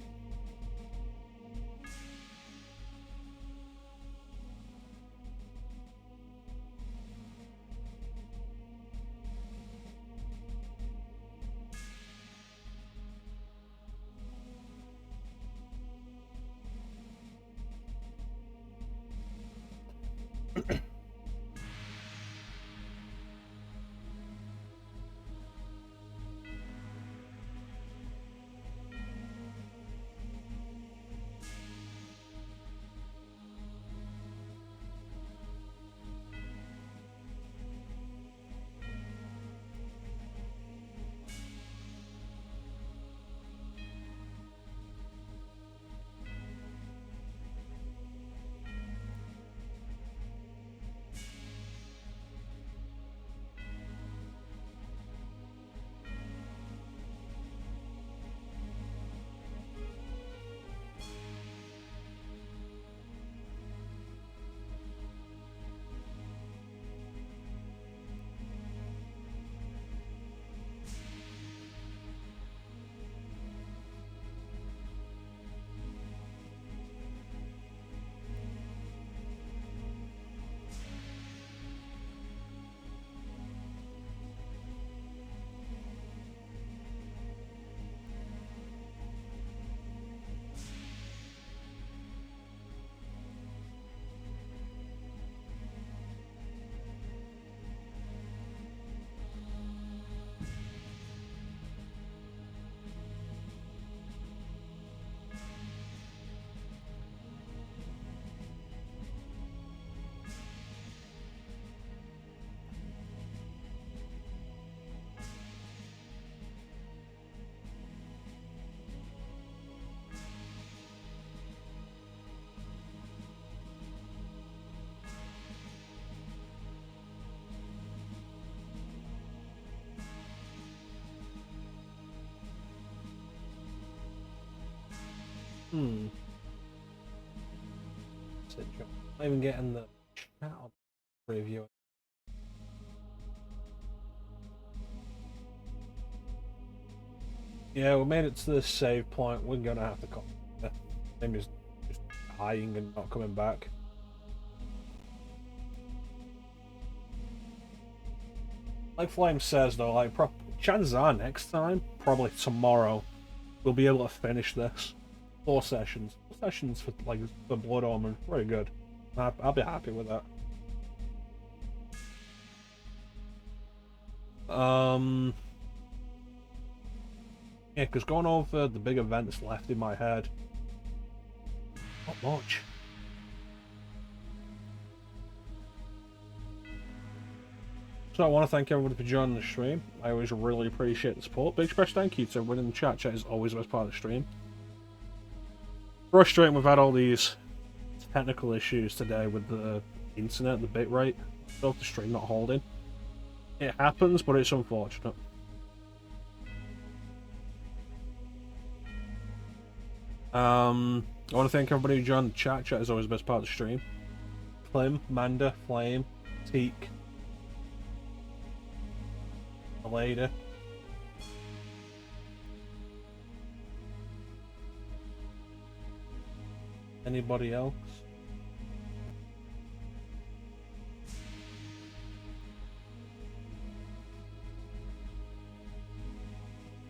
Not even getting the chat on preview. Yeah, we made it to the save point. We're gonna have to call. Him is just dying and not coming back. Like Flame says though, like chances are next time, probably tomorrow, we'll be able to finish this. 4 sessions. 4 sessions for like the Blood Omen. Very good. I'll be happy with that. Yeah, because going over the big events left in my head, not much. So I want to thank everybody for joining the stream. I always really appreciate the support. Big special thank you to everyone in the chat. Chat is always the best part of the stream. Frustrating we've had all these technical issues today with the internet, the bitrate, stuff, the stream not holding. It happens, but it's unfortunate. I want to thank everybody who joined the chat. Chat is always the best part of the stream. Clem, Manda, Flame, Teak, Aleda. Anybody else?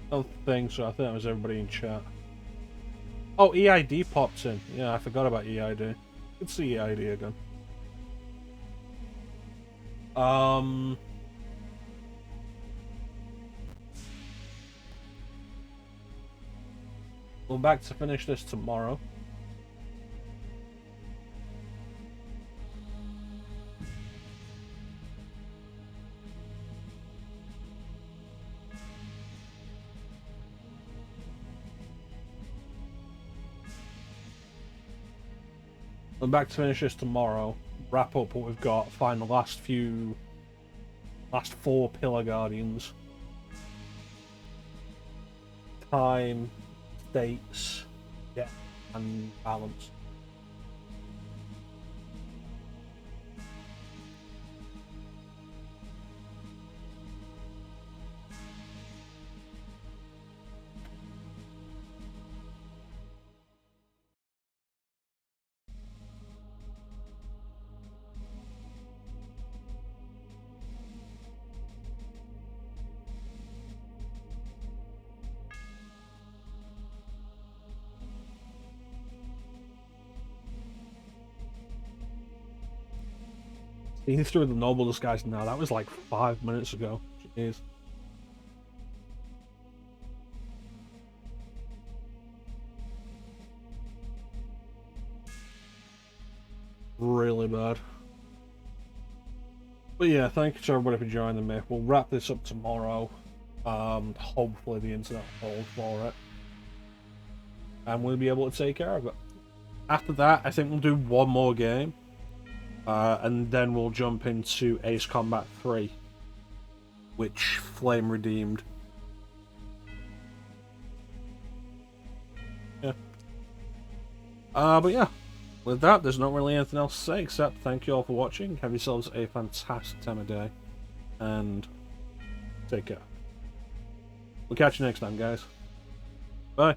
I don't think so. I think that was everybody in chat. Oh, EID pops in. Yeah, I forgot about EID. Good to see EID again. We're back to finish this tomorrow. I'm back to finish this tomorrow. Wrap up what we've got. Find the last 4 Pillar Guardians. Time, states, yeah, and balance. Seeing through the noble disguise now, that was like 5 minutes ago. Jeez. Really bad. But yeah, thank you to everybody for joining me. We'll wrap this up tomorrow. Hopefully the internet holds for it. And we'll be able to take care of it. After that, I think we'll do one more game. And then we'll jump into Ace Combat 3. Which Flame redeemed. Yeah. But yeah. With that, there's not really anything else to say except thank you all for watching. Have yourselves a fantastic time of day. And take care. We'll catch you next time, guys. Bye.